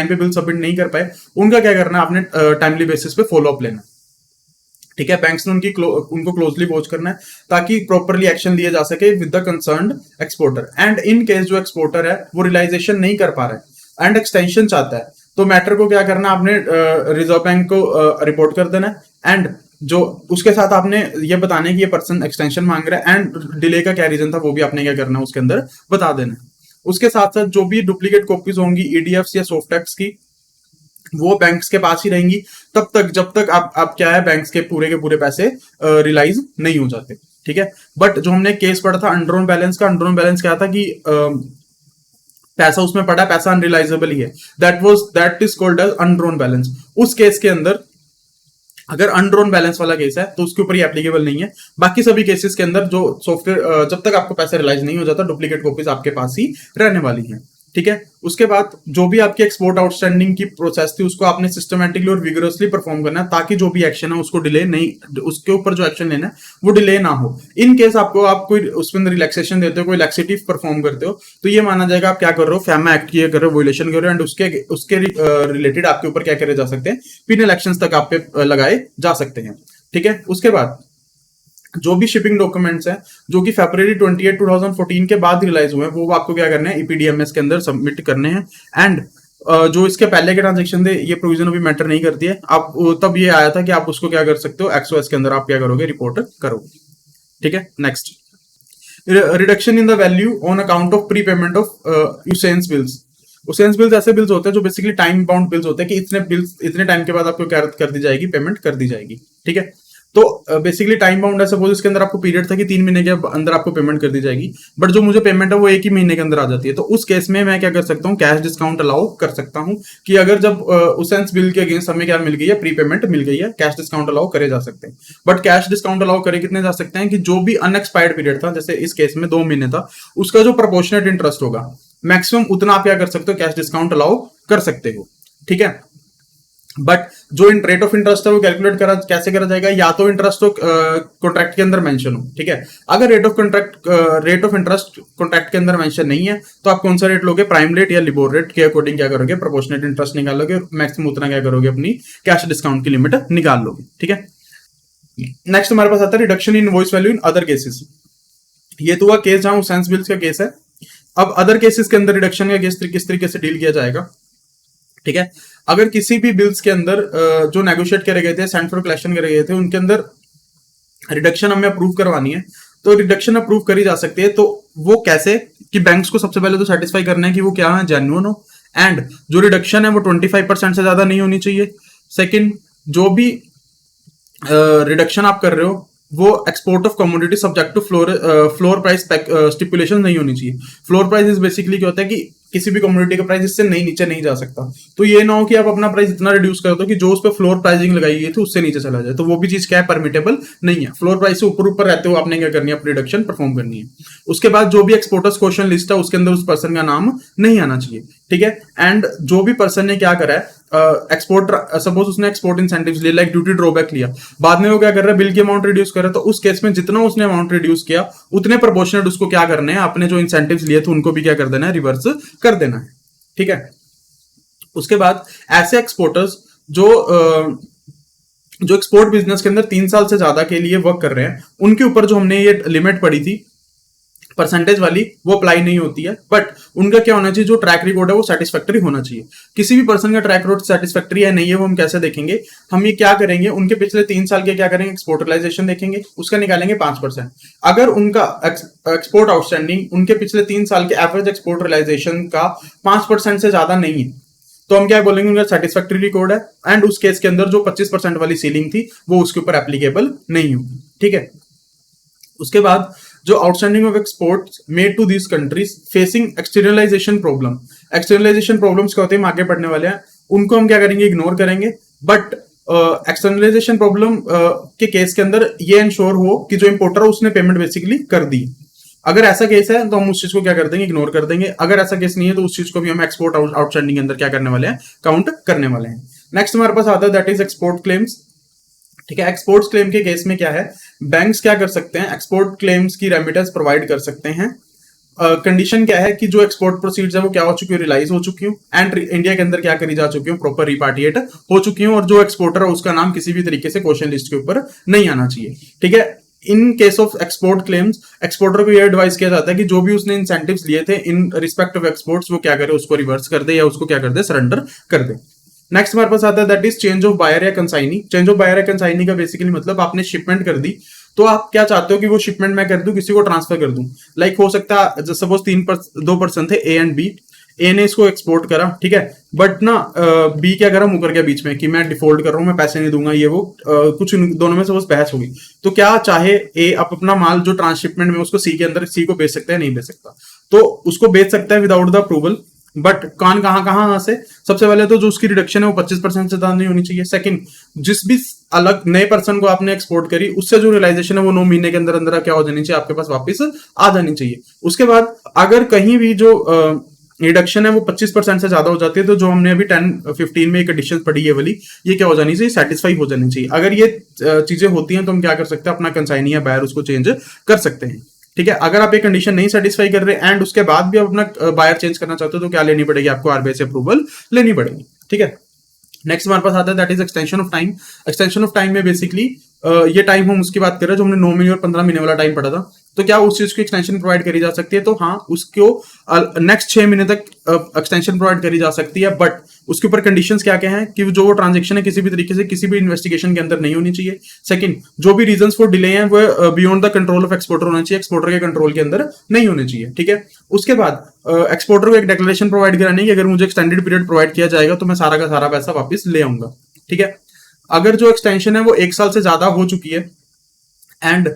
पे बिल सबमिट नहीं कर पाए, उनका क्या करना है, आपने टाइमली बेसिस पे फॉलो अप लेना। ठीक है, बैंक्स ने उनको क्लोजली वॉच करना है ताकि प्रॉपरली एक्शन लिया जा सके with the concerned exporter. And in case जो एक्सपोर्टर है वो रियलाइजेशन नहीं कर पा रहा है एंड एक्सटेंशन चाहता है, तो मैटर को क्या करना, आपने रिजर्व बैंक को रिपोर्ट कर देना है। एंड जो उसके साथ आपने ये बताने कि ये पर्सन एक्सटेंशन मांग रहा है एंड डिले का क्या रीजन था वो भी आपने क्या करना है उसके अंदर बता देना है। उसके साथ साथ जो भी डुप्लीकेट कॉपीज होंगी ईडीएफ्स या सॉफ्टटेक्स की, वो बैंक्स के पास ही रहेंगी तब तक जब तक आप क्या है, बैंक्स के पूरे पैसे रियलाइज नहीं हो जाते। ठीक है, बट जो हमने केस पढ़ा था अंडरऑन बैलेंस का, अंडरऑन बैलेंस क्या था कि पैसा उसमें पड़ा, पैसा अनरिलाइजेबल ही है, that is called as undrawn balance. उस केस के अंदर अगर अनड्रॉन बैलेंस वाला केस है तो उसके ऊपर ये एप्लीकेबल नहीं है। बाकी सभी केसेस के अंदर जो सॉफ्टवेयर जब तक आपको पैसा रियलाइज नहीं हो जाता, डुप्लीकेट कॉपीज आपके पास ही रहने वाली हैं। ठीक है, उसके बाद जो भी आपकी एक्सपोर्ट आउटस्टैंडिंग की प्रोसेस थी उसको आपने सिस्टमेटिकली और विगरसली परफॉर्म करना है, ताकि जो भी एक्शन है उसको डिले नहीं, उसके ऊपर जो एक्शन लेना है वो डिले ना हो। इन केस आप कोई उसमें रिलैक्सेशन देते हो, कोई लैक्सेटिव परफॉर्म करते हो, तो ये माना जाएगा आप क्या कर रहे हो, फैमा एक्ट की कर रहे हो, वोलेशन कर रहे हो, एंड उसके रिलेटेड आपके ऊपर क्या करे जा सकते हैं, पिनल एक्शंस तक आप पे लगाए जा सकते हैं। ठीक है, उसके बाद जो भी शिपिंग डॉक्यूमेंट्स हैं जो कि फरवरी 28 2014 के बाद रियलाइज हुए हैं, वो आपको क्या करना है, ईपीडीएमएस के अंदर सबमिट करने हैं। एंड जो इसके पहले के ट्रांजेक्शन थे ये प्रोविजन अभी मैटर नहीं करती है। आप तब ये आया था कि आप उसको क्या कर सकते हो, एक्सओएस के अंदर आप क्या करोगे, रिपोर्ट करोगे। ठीक है, next, reduction in the value on account of prepayment of usance bills. Usance bills ऐसे बिल्स होते हैं जो बेसिकली टाइम बाउंड बिल्स होते हैं कि इतने टाइम के बाद आपको क्या कर दी जाएगी, पेमेंट कर दी जाएगी। ठीक है, तो बेसिकली टाइम बाउंड है, सपोज इसके अंदर आपको पीरियड था कि 3 महीने के अंदर आपको पेमेंट कर दी जाएगी, बट जो मुझे पेमेंट है वो 1 ही महीने के अंदर आ जाती है। तो उस केस में मैं क्या कर सकता हूँ, कैश डिस्काउंट अलाउ कर सकता हूँ कि अगर जब उसेंस बिल के अगेंस्ट हमें क्या मिल गई है, प्री पेमेंट मिल गई है, कैश डिस्काउंट अलाउ करे जा सकते हैं। बट कैश डिस्काउंट अलाउ करे कितने जा सकते हैं कि जो भी अनएक्सपायर्ड पीरियड था, जैसे इस केस में 2 महीने था, उसका जो प्रोपोर्शनेट इंटरेस्ट होगा मैक्सिमम उतना आप क्या कर सकते हो, कैश डिस्काउंट अलाउ कर सकते हो। ठीक है, बट जो रेट ऑफ इंटरेस्ट है वो कैलकुलेट कैसे करा जाएगा, या तो इंटरेस्ट तो कॉन्ट्रैक्ट के अंदर मेंशन हो। ठीक है, अगर रेट ऑफ इंटरेस्ट कॉन्ट्रैक्ट के अंदर मेंशन नहीं है तो आप कौन सा रेट लोगे, प्राइम रेट या लिबोर रेट के अकॉर्डिंग क्या करोगे, प्रोपोर्शनेट इंटरेस्ट निकालोगे, मैक्सिमम उतना क्या करोगे, अपनी कैश डिस्काउंट की लिमिट निकाल लोगे। ठीक है, नेक्स्ट हमारे पास आता है reduction in invoice value in other cases. ये तो हुआ केस जहां सेंस बिल्स का केस है। अब अदर केसेस के अंदर रिडक्शन का केस किस तरीके से डील किया जाएगा। ठीक है, अगर किसी भी बिल्स के अंदर जो नेगोशिएट करे गए थे, सेंड फॉर कलेक्शन करे गए थे, उनके अंदर रिडक्शन हमें अप्रूव करवानी है, तो रिडक्शन अप्रूव करी जा सकती है। तो वो कैसे कि बैंक्स को सबसे पहले तो सेटिस्फाई करना है कि वो क्या है, जेन्युइन हो, एंड जो रिडक्शन है वो 25% से ज्यादा नहीं होनी चाहिए। सेकंड, जो भी रिडक्शन आप कर रहे हो वो export of commodity subject to floor price stipulation नहीं होनी चाहिए। फ्लोर प्राइस इज बेसिकली क्या होता है कि किसी भी कमोडिटी का प्राइस इससे नहीं नीचे नहीं जा सकता। तो ये ना हो कि आप अपना प्राइस इतना रिड्यूस कर दो कि जो उस पर फ्लोर प्राइसिंग लगाई गई थी उससे नीचे चला जाए, तो वो भी चीज क्या है, परमिटेबल नहीं है। फ्लोर प्राइस से ऊपर ऊपर रहते हुए आपने क्या करनी है, अपनी रिडक्शन परफॉर्म करनी है। उसके बाद जो भी एक्सपोर्टर्स क्वेश्चन लिस्ट है उसके अंदर उस पर्सन का नाम नहीं आना चाहिए, ठीक है। एंड जो भी पर्सन ने क्या करा है, एक्सपोर्ट सपोज उसने एक्सपोर्ट इंसेंटिव्स लिए, लाइक ड्यूटी ड्रॉबैक लिया, बाद में वो क्या कर रहा है, बिल की अमाउंट रिड्यूस कर रहा है, तो उस केस में जितना उसने अमाउंट रिड्यूस किया उतने प्रोपोर्शनेट उसको क्या करने हैं, अपने जो इंसेंटिव्स लिए थे उनको भी क्या कर देना है, रिवर्स कर देना है, ठीक है। उसके बाद ऐसे एक्सपोर्टर्स जो जो एक्सपोर्ट बिजनेस के अंदर 3 साल से ज्यादा के लिए वर्क कर रहे हैं, उनके ऊपर जो हमने ये लिमिट पड़ी थी परसेंटेज वाली, वो अप्लाई नहीं होती है। बट उनका क्या होना चाहिए, जो ट्रैक रिकॉर्ड है वो सेटिस्फैक्टरी होना चाहिए। किसी भी पर्सन का ट्रैक रिकॉर्ड सेटिस्फैक्टरी है नहीं है, वो हम कैसे देखेंगे, हम ये क्या करेंगे, उनके पिछले 3 साल के क्या करेंगे, एक्सपोर्टलाइजेशन देखेंगे, उसका निकालेंगे 5%। अगर उनका एक्सपोर्ट आउटस्टैंडिंग उनके पिछले 3 साल के एवरेज एक्सपोर्ट रियलाइजेशन का 5% से ज्यादा नहीं है, तो हम क्या बोलेंगे, उनका सेटिस्फैक्टरी रिकॉर्ड है। एंड उस केस के अंदर जो 25% वाली सीलिंग थी वो उसके ऊपर एप्लीकेबल नहीं होगी, ठीक है। उसके बाद जो outstanding of export made to these countries facing externalisation problem, externalisation problems क्या होते हैं, हम आगे पढ़ने वाले हैं, उनको हम क्या करेंगे, इग्नोर करेंगे। बट एक्सटर्नलाइजेशन प्रॉब्लम के केस के अंदर ये इंश्योर हो कि जो इंपोर्टर है उसने पेमेंट बेसिकली कर दी। अगर ऐसा केस है तो हम उस चीज को क्या कर देंगे, इग्नोर कर देंगे। अगर ऐसा केस नहीं है तो उस चीज को भी हम एक्सपोर्ट आउटस्टैंडिंग के अंदर क्या करने वाले हैं, काउंट करने वाले हैं। नेक्स्ट हमारे पास आता है दैट इज एक्सपोर्ट क्लेम्स, ठीक है। एक्सपोर्ट्स क्लेम के केस में क्या है, बैंक्स क्या कर सकते हैं, एक्सपोर्ट क्लेम्स की रेमिटेंस प्रोवाइड कर सकते हैं। कंडीशन क्या है कि जो एक्सपोर्ट प्रोसीड्स है वो क्या हो चुकी है, रिलाइज हो चुकी हूँ, एंड इंडिया के अंदर क्या करी जा चुकी हूँ, प्रॉपर रिपार्टिएट हो चुकी हूँ, और जो एक्सपोर्टर है उसका नाम किसी भी तरीके से क्वेश्चन लिस्ट के ऊपर नहीं आना चाहिए, ठीक है। इन case of export claims exporter को यह एडवाइस किया जाता है कि जो भी उसने इंसेंटिव्स लिए थे इन रिस्पेक्ट ऑफ एक्सपोर्ट्स वो क्या करे, उसको रिवर्स कर दे या उसको क्या कर दे, सरेंडर कर दे। नेक्स्ट हमारे पास आता है that is change of buyer या कंसाइनी। चेंज ऑफ बायर या कंसाइनी का बेसिकली मतलब आपने शिपमेंट कर दी, तो आप क्या चाहते हो कि वो शिपमेंट मैं कर दूं, किसी को ट्रांसफर कर दूं। लाइक हो सकता है सपोज 2 पर्सन थे, ए एंड बी, ए ने इसको एक्सपोर्ट करा, ठीक है। बट ना बी क्या करा, मुकर गया बीच में कि मैं डिफॉल्ट कर रहा हूं, मैं पैसे नहीं दूंगा, ये वो कुछ दोनों में सपोज बहस होगी। तो क्या चाहे ए अपना माल जो ट्रांसशिपमेंट में उसको सी के अंदर, सी को बेच सकता है, नहीं बेच सकता, तो उसको बेच सकता है विदाउट द अप्रूवल। बट कहां से, सबसे पहले तो जो उसकी रिडक्शन है वो 25% से ज्यादा नहीं होनी चाहिए। सेकंड, जिस भी अलग नए पर्सन को आपने एक्सपोर्ट करी उससे जो रियलाइजेशन है वो 9 महीने के अंदर अंदर क्या हो जानी चाहिए, आपके पास वापस आ जानी चाहिए। उसके बाद अगर कहीं भी जो रिडक्शन है वो 25% से ज्यादा हो जाती है, तो जो हमने अभी 10-15 में एक एडिशन पढ़ी है वाली, ये क्या हो जानी चाहिए, सेटिस्फाई हो जानी चाहिए। अगर ये चीजें होती हैं तो हम क्या कर सकते हैं, अपना कंसाइनी या बायर उसको चेंज कर सकते हैं, ठीक है। अगर आप ये कंडीशन नहीं सेटिस्फाई कर रहे एंड उसके बाद भी आप अपना बायर चेंज करना चाहते हो तो क्या लेनी पड़ेगी, आपको आरबीआई से अप्रूवल लेनी पड़ेगी, ठीक है। नेक्स्ट हमारे पास आता है that is extension of time. Extension of time में बेसिकली ये टाइम हम उसकी बात कर रहे हैं जो हमने 9 महीने और 15 महीने वाला टाइम पढ़ा था। तो क्या उस चीज की एक्सटेंशन प्रोवाइड करी जा सकती है, तो हाँ, उसको नेक्स्ट 6 महीने तक एक्सटेंशन प्रोवाइड करी जा सकती है। बट उसके ऊपर कंडीशंस क्या क्या हैं कि जो वो ट्रांजेक्शन है किसी भी तरीके से किसी भी इन्वेस्टिगेशन के अंदर नहीं होनी चाहिए। सेकंड, जो भी रीजंस फॉर डिले हैं वो beyond the control of exporter होना चाहिए, एक्सपोर्टर के कंट्रोल के अंदर नहीं होने चाहिए, ठीक है। उसके बाद एक्सपोर्टर को एक डिक्लेरेशन प्रोवाइड करानी कि अगर मुझे एक्सटेंडेड पीरियड प्रोवाइड किया जाएगा तो मैं सारा का सारा पैसा वापस ले आऊंगा, ठीक है। अगर जो एक्सटेंशन है वो 1 साल से ज्यादा हो चुकी है and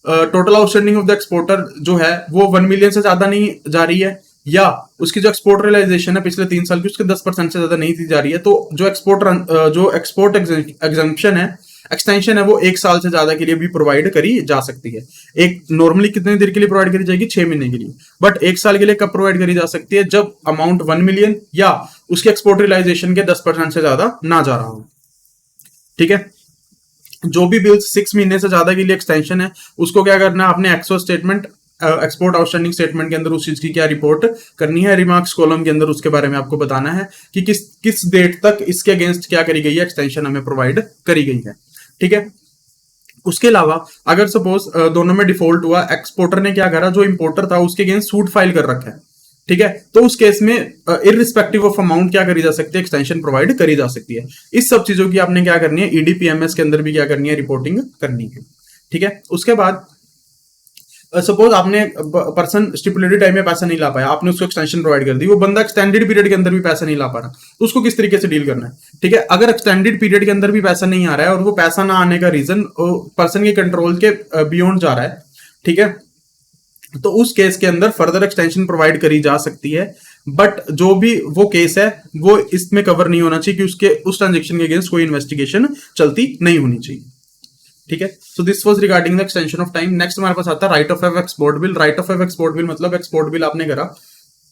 total outstanding of the exporter जो है वो 1 मिलियन से ज्यादा नहीं जा रही है, या उसकी जो एक्सपोर्ट रियलाइजेशन है पिछले 3 साल की उसके 10% से ज्यादा नहीं थी जा रही है, तो जो एक्सपोर्ट एग्जम्पशन है, एक्सटेंशन है, वो 1 साल से ज्यादा के लिए भी प्रोवाइड करी जा सकती है। एक नॉर्मली कितने देर के लिए प्रोवाइड करी जाएगी, 6 महीने के लिए। बट 1 साल के लिए कब प्रोवाइड करी जा सकती है, जब अमाउंट 1 मिलियन या उसके एक्सपोर्ट रियलाइजेशन के 10% से ज्यादा ना जा रहा हो, ठीक है। जो भी बिल्स 6 महीने से ज्यादा के लिए एक्सटेंशन है उसको क्या करना है, आपने एक्सो स्टेटमेंट, एक्सपोर्ट आउटस्टैंडिंग स्टेटमेंट के अंदर उस चीज की क्या रिपोर्ट करनी है, रिमार्क्स कॉलम के अंदर उसके बारे में आपको बताना है कि किस डेट तक इसके अगेंस्ट क्या करी गई है, एक्सटेंशन हमें प्रोवाइड करी गई है, ठीक है। उसके अलावा अगर सपोज दोनों में डिफॉल्ट हुआ, एक्सपोर्टर ने क्या करा, जो इंपोर्टर था उसके अगेंस्ट सूट फाइल कर रखा है, ठीक है, तो उस केस में इररिस्पेक्टिव ऑफ अमाउंट क्या करी जा सकती है, एक्सटेंशन प्रोवाइड करी जा सकती है। इस सब चीजों की आपने क्या करनी है, ईडीपीएमएस के अंदर भी क्या करनी है, रिपोर्टिंग करनी है, ठीक है। उसके बाद सपोज आपने पर्सन स्टिपुलेटेड टाइम में पैसा नहीं ला पाया, आपने उसको एक्सटेंशन प्रोवाइड कर दी, वो बंदा एक्सटेंडेड पीरियड के अंदर भी पैसा नहीं ला पा रहा, तो उसको किस तरीके से डील करना है, ठीक है। अगर एक्सटेंडेड पीरियड के अंदर भी पैसा नहीं आ रहा है और वो पैसा ना आने का रीजन पर्सन के कंट्रोल के बियॉन्ड जा रहा है, ठीक है, तो उस केस के अंदर फर्दर एक्सटेंशन प्रोवाइड करी जा सकती है। बट जो भी वो केस है वो इसमें कवर नहीं होना चाहिए कि उसके उस ट्रांजेक्शन के अगेंस्ट कोई इन्वेस्टिगेशन चलती नहीं होनी चाहिए। ठीक है, so this was regarding the extension of time. Next हमारे पास आता है right of export bill. Right of export bill मतलब एक्सपोर्ट बिल आपने करा,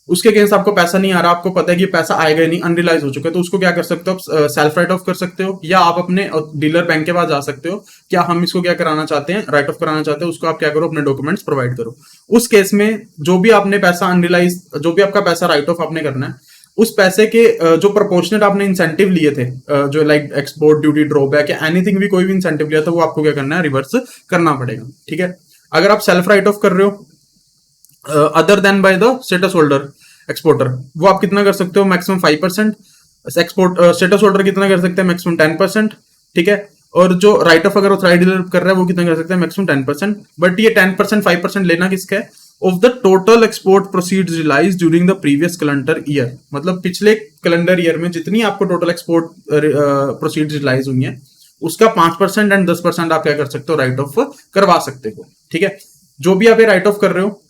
उसके अगेंस्ट आपको पैसा नहीं आ रहा, आपको पता है कि पैसा आएगा नहीं, अनरिलाइज हो चुका है, तो उसको क्या कर सकते हो आप, सेल्फ राइट ऑफ कर सकते हो, या आप अपने डीलर बैंक के पास जा सकते हो, क्या हम इसको क्या कराना चाहते हैं, राइट ऑफ कराना चाहते हैं, उसको आप क्या करो, अपने डॉक्यूमेंट्स प्रोवाइड करो। उस केस में जो भी आपने पैसा अनरिलाइज, जो भी आपका पैसा राइट ऑफ आपने करना है, उस पैसे के जो प्रोपोर्शनेट आपने इंसेंटिव लिए थे, जो लाइक एक्सपोर्ट ड्यूटी ड्रॉबैक या एनीथिंग भी कोई भी इंसेंटिव लिया था, वो आपको क्या करना है, रिवर्स करना पड़ेगा। ठीक है, अगर आप सेल्फ राइट ऑफ कर रहे हो other than by the status holder exporter, वो आप कितना कर सकते हो, मैक्सिमम 5%। एक्सपोर्ट स्टेटस होल्डर कितना कर सकते हैं, मैक्सिमम 10%। ठीक है, और जो राइट ऑफ अगर ऑथराइज्ड डीलर कर रहा है वो कितना कर सकते हैं, मैक्सिमम 10%। बट ये 10% 5% लेना किसका है, of the total export proceeds realised during the previous calendar year, मतलब पिछले कैलेंडर ईयर में जितनी आपको टोटल एक्सपोर्ट प्रोसीड्स रियलाइज हुई है उसका 5% एंड 10% आप क्या कर सकते हो, राइट ऑफ करवा सकते हो। ठीक है, जो भी आप ये राइट ऑफ कर रहे हो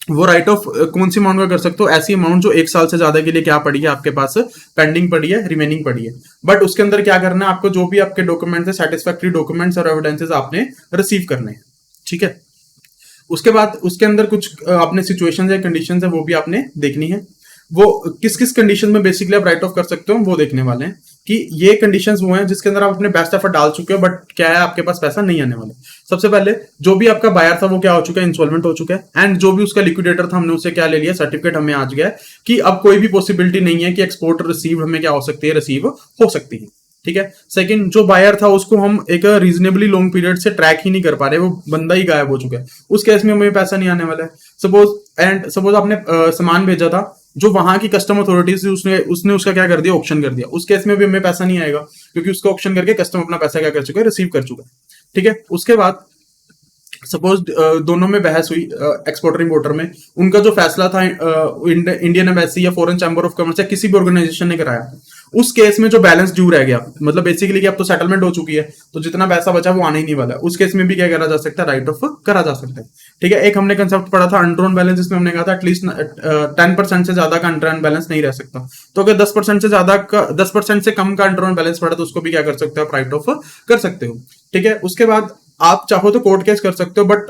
वो राइट ऑफ कौन सी अमाउंट का कर सकते हो, ऐसी अमाउंट जो 1 साल से ज्यादा के लिए क्या पड़ी है आपके पास, पेंडिंग पड़ी है, रिमेनिंग पड़ी है। बट उसके अंदर क्या करना है आपको, जो भी आपके डॉक्यूमेंट्स है, सेटिस्फैक्ट्री डॉक्यूमेंट्स और एविडेंसेस आपने रिसीव करने हैं। ठीक है, उसके बाद उसके अंदर कुछ आपने सिचुएशन है, कंडीशन है, वो भी आपने देखनी है। वो किस किस कंडीशन में बेसिकली आप राइट ऑफ कर सकते हो वो देखने वाले हैं, कि ये कंडीशंस वो हैं जिसके अंदर आप अपने बेस्ट एफर्ट डाल चुके हो बट क्या है, आपके पास पैसा नहीं आने वाला। सबसे पहले जो भी आपका बायर था वो क्या हो चुका है, इंसॉल्वेंट हो चुका है, एंड जो भी उसका लिक्विडेटर था हमने उससे क्या ले लिया, सर्टिफिकेट हमें आज गया कि अब कोई भी पॉसिबिलिटी नहीं है कि एक्सपोर्ट रिसीव हमें क्या हो सकती है, रिसीव हो सकती है। ठीक है, सेकंड जो बायर था उसको हम एक रीजनेबली लॉन्ग पीरियड से ट्रैक ही नहीं कर पा रहे, वो बंदा ही गायब हो चुका है, उस केस में हमें पैसा नहीं आने वाला है। सपोज आपने सामान भेजा था, जो वहां की कस्टम अथॉरिटीज उसने उसका क्या कर दिया, ऑक्शन कर दिया, उस केस में भी हमें पैसा नहीं आएगा क्योंकि उसका ऑक्शन करके कस्टम अपना पैसा क्या कर चुका है, रिसीव कर चुका है। ठीक है, उसके बाद सपोज दोनों में बहस हुई, एक्सपोर्टर इंपोर्टर में, उनका जो फैसला था इंडियन एम्बेसी या फॉरेन चैम्बर ऑफ कॉमर्स या किसी भी ऑर्गेनाइजेशन ने कराया, उस केस में जो बैलेंस ड्यू रह गया, मतलब बेसिकली कि अब तो सेटलमेंट हो चुकी है तो जितना पैसा बचा वो आने ही नहीं वाला है, उस केस में भी क्या करा जा सकता है, राइट ऑफ करा जा सकता है। ठीक है, एक हमने कंसेप्ट पढ़ा था अनड्रॉन बैलेंस, जिसमें हमने कहा था एटलीस्ट 10% से ज्यादा का अनड्रॉन बैलेंस नहीं रह सकता, तो अगर 10% से ज्यादा का 10% से कम का अनड्रॉन बैलेंस पड़ा तो उसको भी क्या कर सकते हो, आप राइट ऑफ कर सकते हो। ठीक है, उसके बाद आप चाहो तो कोर्ट केस कर सकते हो, बट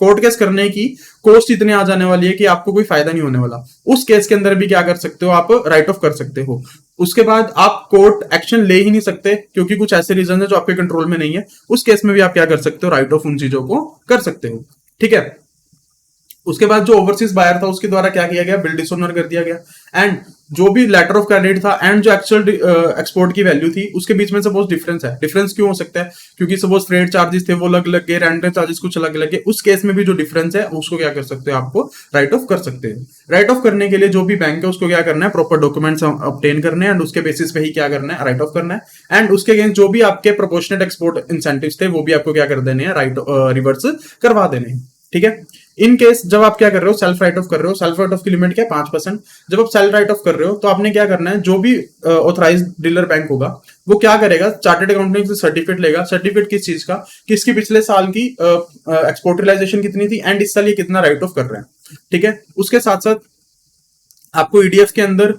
कोर्ट केस करने की कॉस्ट इतनी आ जाने वाली है कि आपको कोई फायदा नहीं होने वाला। उस केस के अंदर भी क्या कर सकते हो, आप राइट ऑफ कर सकते हो। उसके बाद आप कोर्ट एक्शन ले ही नहीं सकते क्योंकि कुछ ऐसे रीजन है जो आपके कंट्रोल में नहीं है, उस केस में भी आप क्या कर सकते हो, राइट ऑफ उन चीजों को कर सकते हो। ठीक है, उसके बाद जो ओवरसीज बायर था उसके द्वारा क्या किया गया, बिल डिसऑनर कर दिया गया, एंड जो भी लेटर ऑफ क्रेडिट था एंड जो एक्चुअल एक्सपोर्ट की वैल्यू थी उसके बीच में सपोज डिफरेंस है। डिफरेंस क्यों हो सकता है, क्योंकि सपोज फ्रेट चार्जेस थे वो अलग अलग गए, रेंटल चार्जेस कुछ अलग अलग गए, उस केस में भी जो डिफरेंस है उसको क्या कर सकते हो, आपको राइट ऑफ कर सकते हैं। राइट ऑफ करने के लिए जो भी बैंक है उसको क्या करना है, प्रॉपर डॉक्यूमेंट्स ऑब्टेन करने हैं एंड उसके बेसिस पे ही क्या करना है, राइट ऑफ करना है, एंड उसके अगेंस्ट जो भी आपके प्रोपोर्शनेट एक्सपोर्ट इंसेंटिव्स थे वो भी आपको क्या कर देने हैं, राइट रिवर्स करवा देने हैं। ठीक है, इन केस जब आप क्या कर रहे हो, सेल्फ राइट ऑफ कर रहे हो, सेल्फ राइट ऑफ की लिमिट क्या है, 5%। जब आप सेल्फ राइट ऑफ कर रहे हो तो आपने क्या करना है, जो भी ऑथराइज्ड डीलर बैंक होगा वो क्या करेगा, चार्टेड अकाउंटेंट से सर्टिफिकेट लेगा। सर्टिफिकेट किस चीज का, कि इसकी पिछले साल की एक्सपोर्ट रियलाइजेशन कितनी थी एंड इस साल ये कितना राइट ऑफ कर रहे हैं। ठीक है, उसके साथ साथ आपको ईडीएफ के अंदर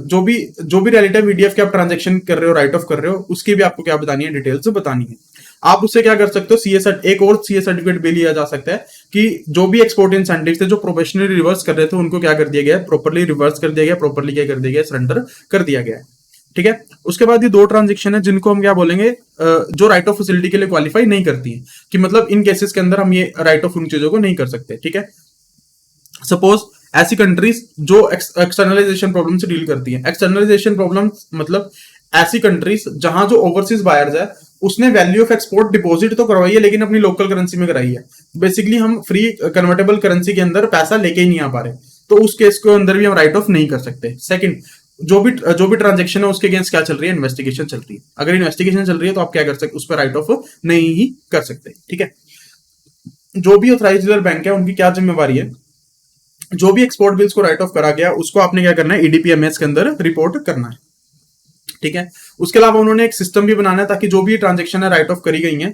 जो भी रिलेटिव ईडीएफ के आप ट्रांजेक्शन कर रहे हो, राइट ऑफ कर रहे हो, उसकी भी आपको क्या बतानी है, डिटेल्स बतानी है। आप उससे क्या कर सकते हो, एक और सीए सर्टिफिकेट भी लिया जा सकता है कि जो भी एक्सपोर्ट इंसेंटिव थे जो प्रोफेशनली रिवर्स कर रहे थे उनको क्या कर दिया गया, प्रॉपर्ली रिवर्स कर दिया गया, प्रॉपर्ली क्या कर दिया गया, सरेंडर कर दिया गया है। ठीक है, उसके बाद ये 2 ट्रांजेक्शन है जिनको हम क्या बोलेंगे, जो राइट ऑफ फैसिलिटी के लिए क्वालिफाई नहीं करती है, कि मतलब इन केसेस के अंदर हम ये राइट ऑफ उन चीजों को नहीं कर सकते। ठीक है, सपोज ऐसी कंट्रीज जो एक्सटर्नलाइजेशन प्रॉब्लम से डील करती है, एक्सटर्नलाइजेशन प्रॉब्लम मतलब ऐसी कंट्रीज जहां जो ओवरसीज बायर्स है उसने वैल्यू ऑफ एक्सपोर्ट डिपॉजिट तो करवाई है लेकिन अपनी लोकल करेंसी में कराई है। बेसिकली हम फ्री कन्वर्टेबल करेंसी के अंदर पैसा लेके ही नहीं आ पा रहे, तो उस केस के अंदर भी हम राइट ऑफ नहीं कर सकते। सेकंड, जो भी ट्रांजेक्शन है उसके अगेंस्ट क्या चल रही है, इन्वेस्टिगेशन चल रही है। अगर इन्वेस्टिगेशन चल रही है तो आप क्या कर सकते, उस पर राइट ऑफ नहीं ही कर सकते। ठीक है, जो भी ऑथराइज्ड डीलर बैंक है उनकी क्या जिम्मेवारी है, जो भी एक्सपोर्ट बिल्स को राइट ऑफ करा गया उसको आपने क्या करना है, ईडीपीएमएस के अंदर रिपोर्ट करना है। ठीक है, उसके अलावा उन्होंने एक सिस्टम भी बनाना है ताकि जो भी ट्रांजेक्शन है राइट ऑफ करी गई है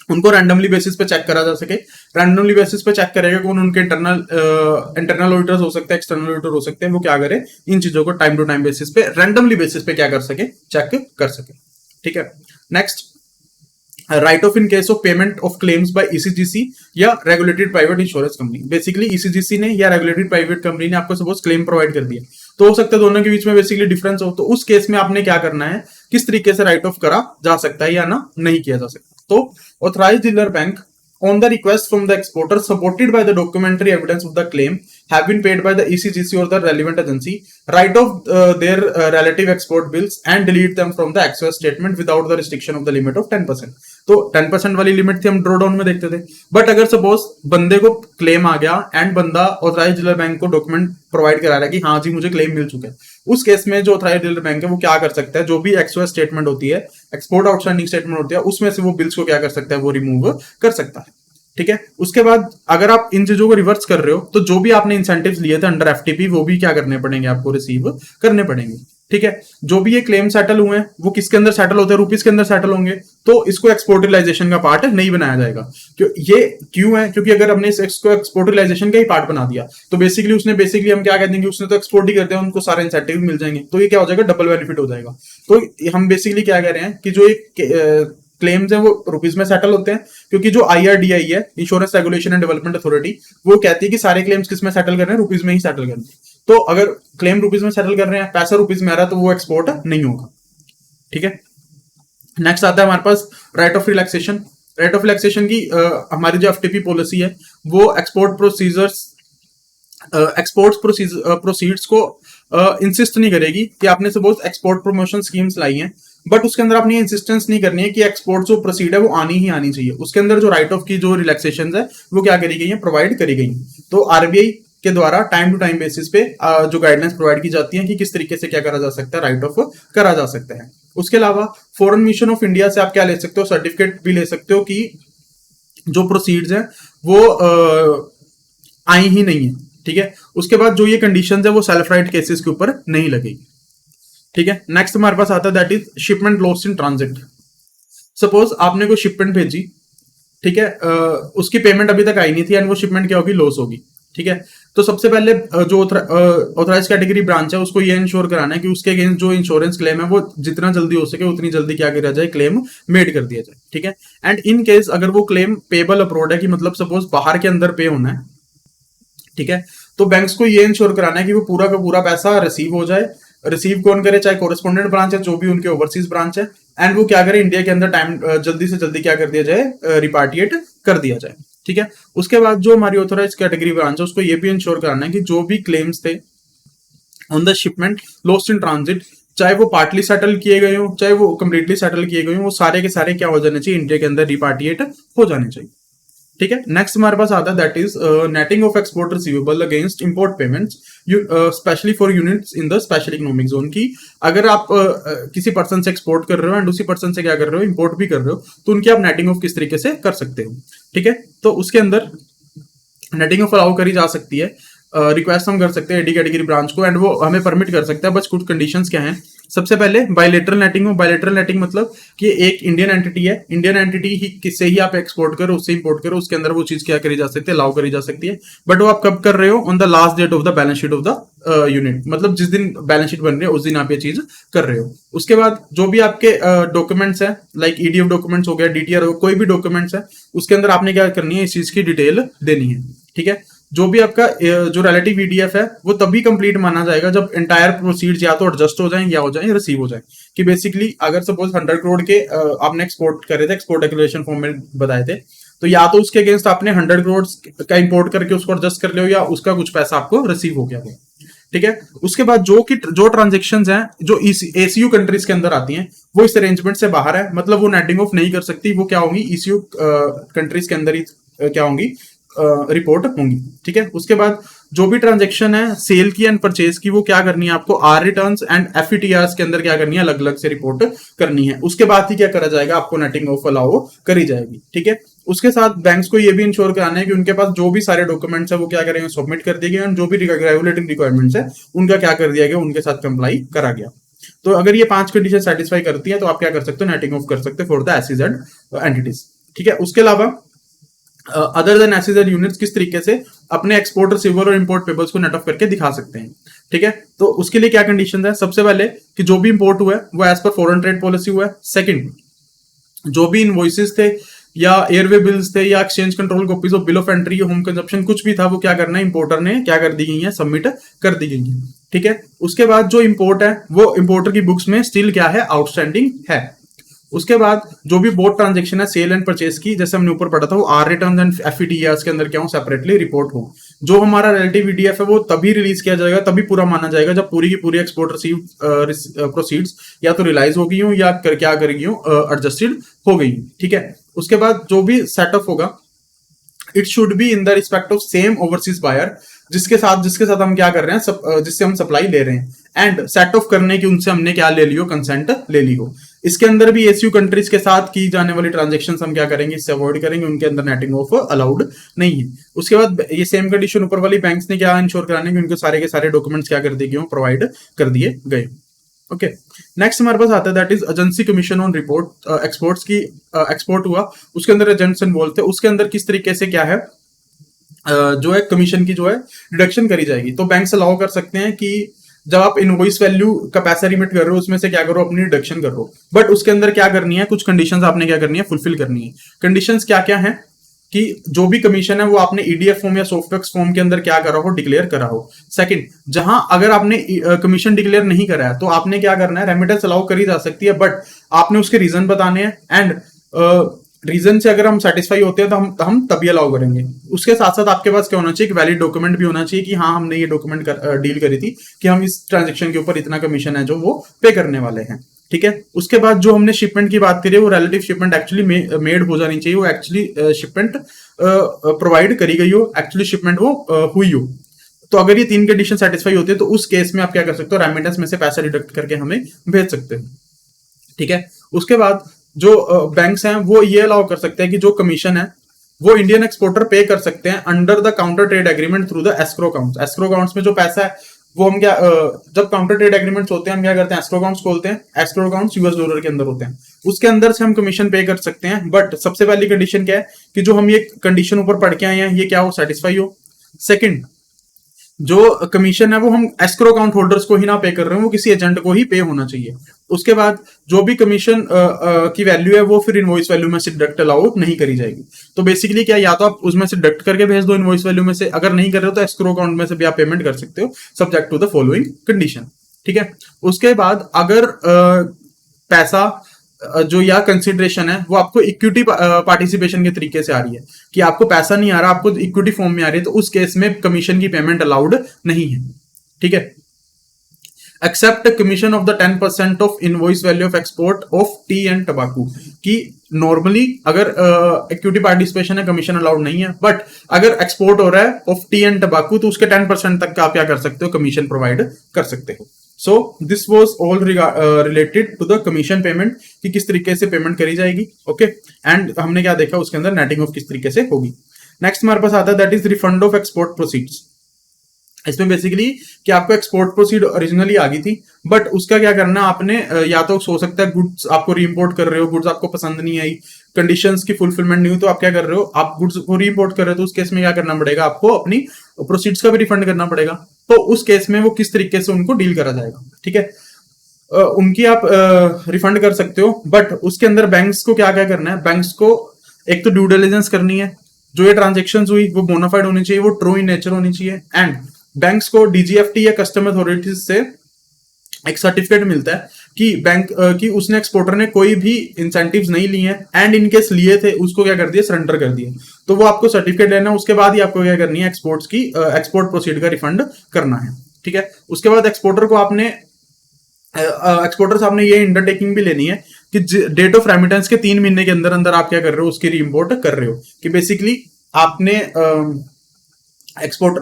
उनको रैंडमली बेसिस पे चेक करा जा सके। रैंडमली बेसिस पे चेक करेगा कौन, उनके इंटरनल ऑडिटर्स हो सकते हैं, एक्सटर्नल ऑडिटर हो सकते हैं, वो क्या करे इन चीजों को टाइम टू टाइम बेसिस पे, रैंडमली बेसिस पे क्या कर सके, चेक कर सके। ठीक है, next, write off in case of payment of claims by ECGC या regulated private insurance company. Basically ECGC ने या रेगुलेटेड प्राइवेट कंपनी ने आपको सपोज क्लेम प्रोवाइड कर दिया, तो हो सकता है दोनों के बीच में बेसिकली डिफरेंस हो, तो उस केस में आपने क्या करना है, किस तरीके से राइट ऑफ करा जा सकता है या ना नहीं किया जा सकता। तो authorised dealer bank on the request from the exporter supported by the documentary evidence of the claim have been paid by the ECGC or the relevant agency, write off their relative export bills and delete them from the access statement without the restriction of the limit of 10%। तो 10% वाली लिमिट थी हम ड्रॉ डाउन में देखते थे, बट अगर सपोज बंदे को क्लेम आ गया एंड बंदा ऑथराइज डीलर बैंक को डॉक्यूमेंट प्रोवाइड करा रहा है कि हाँ जी मुझे क्लेम मिल चुका है, उस केस में जो ऑथराइज डीलर बैंक है वो क्या कर सकता है, जो भी एक्सओएस स्टेटमेंट होती है, एक्सपोर्ट आउटस्टैंडिंग स्टेटमेंट होती है, उसमें से वो बिल्स को क्या कर सकता है, वो रिमूव कर सकता है। ठीक है, उसके बाद अगर आप इन चीजों को रिवर्स कर रहे हो तो जो भी आपने इंसेंटिव्स लिए थे अंडर एफटीपी वो भी क्या करने पड़ेंगे, आपको रिसीव करने पड़ेंगे। ठीक है, जो भी ये क्लेम सेटल हुए हैं वो किसके अंदर सेटल होते हैं, रुपीस के अंदर सेटल होंगे, तो इसको एक्सपोर्ट रियलाइजेशन का पार्ट नहीं बनाया जाएगा। ये क्यों है, क्योंकि अगर हमने इसको एक्सपोर्ट रियलाइजेशन का ही पार्ट बना दिया तो बेसिकली हम क्या कह देंगे, उसने तो एक्सपोर्ट ही करते हैं, उनको सारे इंसेंटिव मिल जाएंगे, तो ये क्या हो जाएगा, डबल बेनिफिट हो जाएगा। तो हम बेसिकली क्या कह रहे हैं कि जो एक क्लेम्स है वो रुपीस में सेटल होते हैं, क्योंकि जो IRDAI है, insurance regulation and development authority, वो कहती है कि सारे क्लेम्स किस में सेटल कर रहे हैं, रुपीस में ही सेटल करने हैं। तो अगर क्लेम रुपीस में सेटल कर रहे हैं, पैसा रुपीस में आ रहा है, तो वो एक्सपोर्ट नहीं होगा। ठीक है, नेक्स्ट आता है हमारे पास write off relaxation. Write off relaxation की हमारी जो एफटीपी पॉलिसी है वो एक्सपोर्ट प्रोसीड्स को इंसिस्ट नहीं करेगी कि आपने सपोज एक्सपोर्ट प्रमोशन स्कीम्स लाई हैं, बट उसके अंदर आपने इंसिस्टेंस नहीं करनी है कि एक्सपोर्ट जो प्रोसीड है वो आनी ही आनी चाहिए। उसके अंदर जो राइट ऑफ की जो रिलैक्सेशन है वो क्या करी गई है, प्रोवाइड करी गई। तो आरबीआई के द्वारा टाइम टू टाइम बेसिस पे जो गाइडलाइंस प्रोवाइड की जाती है कि किस तरीके से क्या करा जा सकता है, राइट ऑफ करा जा सकता है। उसके अलावा फॉरेन मिशन ऑफ इंडिया से आप क्या ले सकते हो, सर्टिफिकेट भी ले सकते हो कि जो प्रोसीड्स हैं वो आई ही नहीं है। ठीक है, उसके बाद जो ये कंडीशंस है वो सेल्फ राइट केसेस के ऊपर नहीं लगेगी। ठीक है, नेक्स्ट हमारे पास आता है that is shipment lost in transit. Suppose आपने कोई शिपमेंट भेजी, ठीक है, उसकी पेमेंट अभी तक आई नहीं थी एंड वो शिपमेंट क्या होगी, लॉस होगी। ठीक है, तो सबसे पहले जो ऑथराइज कैटेगरी ब्रांच है उसको ये इंश्योर कराना है कि उसके अगेंस्ट जो इंश्योरेंस क्लेम है वो जितना जल्दी हो सके उतनी जल्दी क्या किया जाए, क्लेम मेड कर दिया जाए। ठीक है, एंड इन केस अगर वो क्लेम पेबल अब्रॉड है कि मतलब सपोज बाहर के अंदर पे होना है, ठीक है, तो बैंक्स को ये इंश्योर कराना है कि वो पूरा का पूरा पैसा रिसीव हो जाए। रिसीव कौन करे, चाहे कोरेस्पोंडेंट ब्रांच है, जो भी उनके ओवरसीज ब्रांच है, एंड वो क्या करे, इंडिया के अंदर टाइम जल्दी से जल्दी क्या कर दिया जाए, रिपार्टिएट कर दिया जाए। ठीक है, उसके बाद जो हमारी ऑथोराइज कैटेगरी ब्रांच है उसको ये भी इंश्योर कराना है कि जो भी क्लेम्स थे on the shipment lost in transit, चाहे वो पार्टली सेटल किए गए हो चाहे वो कंप्लीटली सेटल किए गए हो, वो सारे के सारे क्या हो जाने चाहिए, इंडिया के अंदर रिपार्टिएट हो जाने चाहिए। ठीक है, नेक्स्ट हमारे पास आता है that is netting of export receivable against import payments specially for units in the special economic zone की। अगर आप किसी पर्सन से एक्सपोर्ट कर रहे हो एंड उसी पर्सन से क्या कर रहे हो, इंपोर्ट भी कर रहे हो, तो उनकी आप नेटिंग ऑफ किस तरीके से कर सकते हो। ठीक है, तो उसके अंदर नेटिंग ऑफ अलाउ करी जा सकती है, रिक्वेस्ट हम कर सकते हैं एडी कैटेगरी ब्रांच को एंड वो हमें परमिट कर सकता है, बस कुछ कंडीशंस क्या हैं। सबसे पहले बायलेटरल नेटिंग हो। बायलेटरल नेटिंग मतलब कि एक इंडियन एंटिटी है, इंडियन एंटिटी ही किससे ही आप एक्सपोर्ट करो उससे इंपोर्ट करो, उसके अंदर वो चीज क्या करी जा सकती है, अलाउ करी जा सकती है, बट वो आप कब कर रहे हो, on the last date of the balance sheet of the unit, मतलब जिस दिन बैलेंस शीट बन रही है उस दिन आप ये चीज कर रहे हो। उसके बाद जो भी आपके डॉक्यूमेंट्स है, लाइक ईडीएफ डॉक्यूमेंट्स हो गया, डीटीआर हो, कोई भी डॉक्यूमेंट्स है, उसके अंदर आपने क्या करनी है, इस चीज की डिटेल देनी है। ठीक है, जो भी आपका जो रिलेटिव ईडीएफ है वो तभी कंप्लीट माना जाएगा जब एंटायर प्रोसीड्स या तो एडजस्ट हो जाए या हो जाए रिसीव हो जाए। कि बेसिकली अगर सपोज 100 करोड़ के आपने एक्सपोर्ट करे थे, एक्सपोर्ट डिक्लेरेशन फॉर्म में बताए थे, तो या तो उसके अगेंस्ट आपने 100 करोड़ का इंपोर्ट करके उसको एडजस्ट कर लियो या उसका कुछ पैसा आपको रिसीव हो गया हो। ठीक है, उसके बाद जो ट्रांजेक्शंस हैं जो एसीयू कंट्रीज के अंदर आती हैं वो इस अरेंजमेंट से बाहर है, मतलब वो नेटिंग ऑफ नहीं कर सकती, वो क्या होंगी, ईसीयू कंट्रीज के अंदर ही क्या होंगी, रिपोर्ट होंगी। ठीक है, उसके बाद जो भी ट्रांजेक्शन है सेल की एंड परचेज की, वो क्या करनी है आपको, आर रिटर्न्स एंड एफईटीआरस के अंदर क्या करनी है, अलग अलग से रिपोर्ट करनी है। उसके बाद ही क्या करा जाएगा, आपको नेटिंग ऑफ अलाउ करी जाएगी। ठीक है, उसके साथ बैंक्स को ये भी इंश्योर कराना है कि उनके पास जो भी सारे डॉक्यूमेंट्स है वो क्या करेंगे, सबमिट कर दिए गए, और जो भी रेगुलेटरी रिक्वायरमेंट्स है उनका क्या कर दिया गया, उनके साथ कंप्लाई करा गया। तो अगर ये 5 कंडीशन सेटिस्फाई करती है तो आप क्या कर सकते हो, नेटिंग ऑफ कर सकते हो फॉर द एसईजेड एंटिटीज। ठीक है। उसके अलावा अदर देन एसेज यूनिट्स किस तरीके से अपने एक्सपोर्ट रिसीवर और इंपोर्ट पेबल्स को नेट ऑफ करके दिखा सकते हैं। ठीक है, तो उसके लिए क्या कंडीशन है? सबसे पहले कि जो भी इंपोर्ट हुआ है वो as per foreign trade policy हुआ है। सेकंड, जो भी इनवॉइसेस थे या एयरवे बिल्स थे या exchange control copies of bill of entry, home consumption कुछ भी था, वो क्या करना है, इंपोर्टर ने क्या कर दी गई है, सबमिट कर दी गई है। ठीक है, उसके बाद जो इंपोर्ट है वो इंपोर्टर की बुक्स में स्टिल क्या है, आउटस्टैंडिंग है। उसके बाद जो भी बोथ ट्रांजेक्शन है सेल एंड परचेज की, जैसे हमने ऊपर पढ़ा था, वो आर रिटर्न एंड एफईटीआर के अंदर क्या हो, सेपरेटली रिपोर्ट हो। जो हमारा रिलेटिव ईडीएफ है वो तभी रिलीज किया जाएगा, तभी पूरा माना जाएगा जब पूरी की पूरी एक्सपोर्ट रिसीव प्रोसीड्स या तो रिलाइज हो गई हो या क्या कर गई हो, एडजस्टेड हो गई। ठीक है, उसके बाद जो भी सेटअप होगा it should be in the respect of same overseas buyer जिसके साथ हम क्या कर रहे हैं, जिससे हम सप्लाई ले रहे हैं, एंड सेट ऑफ करने की उनसे हमने क्या ले लियो, कंसेंट ले लियो। इसके अंदर भी एसयू कंट्रीज के साथ की जाने वाली ट्रांजेक्शन हम क्या करेंगे, इससे अवॉइड करेंगे, उनके अंदर नेटिंग ऑफ अलाउड नहीं है। उसके बाद ये सेम कंडीशन ऊपर वाली बैंक्स ने क्या इंश्योर कराने की उनको सारे के सारे डॉक्यूमेंट्स क्या कर दिए गए, प्रोवाइड कर दिए गए। ओके, नेक्स्ट हमारे पास आता है that is agency commission on report exports की। एक्सपोर्ट हुआ, उसके अंदर एजेंट्स इन्वॉल्व थे, उसके अंदर किस तरीके से क्या है, जो है कमीशन की जो है डिडक्शन करी जाएगी। तो बैंक अलाउ कर सकते हैं कि जब आप इनवॉइस वैल्यू का पैसा रिमिट कर रहे हो उसमें से क्या करो, अपनी डिडक्शन करो, बट उसके अंदर क्या करनी है, कुछ कंडीशंस आपने क्या करनी है, फुलफिल करनी है। कंडीशंस क्या क्या है कि जो भी कमीशन है वो आपने ईडीएफ फॉर्म या सॉफ्टवेक्स फॉर्म के अंदर क्या करा हो, डिक्लेयर करा हो। सेकंड, जहां अगर आपने कमीशन डिक्लेयर नहीं करा है तो आपने क्या करना है, रेमिटेंस अलाउ करी जा सकती है, बट आपने उसके रीजन बताने हैं, एंड रीजन से अगर हम सेटिस्फाई होते हैं तो हम तभी अलाउ करेंगे। उसके साथ साथ आपके पास क्या होना चाहिए, एक वैलिड डॉक्यूमेंट भी होना चाहिए कि हाँ हमने ये डॉक्यूमेंट डील करी थी कि हम इस ट्रांजेक्शन के ऊपर इतना कमीशन है जो वो पे करने वाले हैं। ठीक है, उसके बाद जो हमने शिपमेंट की बात करी वो रिलेटिव शिपमेंट एक्चुअली मेड हो जानी चाहिए, वो एक्चुअली शिपमेंट प्रोवाइड करी गई हो, एक्चुअली शिपमेंट वो हुई हो। तो अगर ये तीन कंडीशन सेटिस्फाई होती है तो उस केस में आप क्या कर सकते हो, रेमिटेंस में से पैसा डिडक्ट करके हमें भेज सकते हो। ठीक है, उसके बाद जो बैंक्स हैं वो ये अलाउ कर सकते हैं कि जो कमीशन है वो इंडियन एक्सपोर्टर पे कर सकते हैं under the counter trade agreement through the escrow accounts. Escrow accounts में जो पैसा है वो हम क्या, जब काउंटर ट्रेड एग्रीमेंट्स होते हैं हम क्या करते हैं, एस्क्रो अकाउंट्स खोलते हैं। एस्क्रो अकाउंट्स यूएस डॉलर के अंदर होते हैं, उसके अंदर से हम कमीशन पे कर सकते हैं। बट सबसे पहली कंडीशन क्या है कि जो हम ये कंडीशन ऊपर पढ़ के आए हैं ये क्या हो, सेटिस्फाई हो। सेकंड, जो कमीशन है वो हम एस्क्रो अकाउंट होल्डर्स को ही ना पे कर रहे हैं, वो किसी एजेंट को ही पे होना चाहिए। उसके बाद जो भी कमीशन की वैल्यू है वो फिर इनवॉइस वैल्यू में से डिडक्ट अलाउ नहीं करी जाएगी। तो बेसिकली क्या, या तो आप उसमें से डिडक्ट करके भेज दो इनवॉइस वैल्यू में से, अगर नहीं कर रहे हो तो एस्क्रो अकाउंट में से भी आप पेमेंट कर सकते हो, subject to the following condition. ठीक है, उसके बाद अगर पैसा जो या कंसिडरेशन है वो आपको इक्विटी पार्टिसिपेशन के तरीके से आ रही है कि आपको पैसा नहीं आ रहा, आपको इक्विटी फॉर्म में आ रही है, तो उस केस में कमीशन की पेमेंट अलाउड नहीं है। ठीक है, except commission of the 10% of invoice value of export of tea and tobacco, कि नॉर्मली अगर इक्विटी पार्टिसिपेशन है कमीशन अलाउड नहीं है, बट अगर एक्सपोर्ट हो रहा है ऑफ टी एंड टबाकू तो उसके 10% तक का आप क्या कर सकते हो, कमीशन प्रोवाइड कर सकते हो। So this was all related to the commission payment कि किस तरीके से पेमेंट करी जाएगी। ओके, एंड हमने क्या देखा उसके अंदर नेटिंग ऑफ किस तरीके से होगी। नेक्स्ट हमारे पास आता है that is refund of export proceeds. इसमें बेसिकली कि आपको एक्सपोर्ट प्रोसीड ओरिजिनली आ गई थी, बट उसका क्या करना आपने, या तो हो सकता है गुड्स आपको रीइंपोर्ट कर रहे हो, गुड्स आपको पसंद नहीं आई, कंडीशंस की फुलफिलमेंट नहीं हुई, तो आप क्या कर रहे हो, आप गुड्स को रीइंपोर्ट कर रहे हो, तो उस केस में क्या करना पड़ेगा, आपको अपनी प्रोसीड्स का भी रिफंड करना पड़ेगा। तो उस केस में वो किस तरीके से उनको डील करा जाएगा। ठीक है, उनकी आप रिफंड कर सकते हो, बट उसके अंदर बैंक्स को क्या क्या करना है, बैंक्स को एक तो ड्यू डिलिजेंस करनी है, जो ये ट्रांजेक्शन हुई वो बोनाफाइड होनी चाहिए, वो ट्रू इन नेचर होनी चाहिए, एंड बैंक्स को डीजीएफटी या कस्टम अथॉरिटीज से एक सर्टिफिकेट मिलता है कि बैंक कि उसने एक्सपोर्टर ने कोई भी इंसेंटिव्स नहीं लिए हैं, एंड इनकेस लिए थे उसको क्या कर दिया, सरेंडर कर दिया। तो वो आपको सर्टिफिकेट लेना है, उसके बाद ही आपको क्या करनी है, एक्सपोर्ट्स की एक्सपोर्ट प्रोसीड का रिफंड करना है। ठीक है, उसके बाद एक्सपोर्टर को आपने एक्सपोर्टर साहब ने ये अंडरटेकिंग भी लेनी है कि डेट ऑफ रेमिटेंस के 3 महीने के अंदर अंदर आप क्या कर रहे हो, उसकी रीइंपोर्ट कर रहे हो, कि बेसिकली आपने एक्सपोर्ट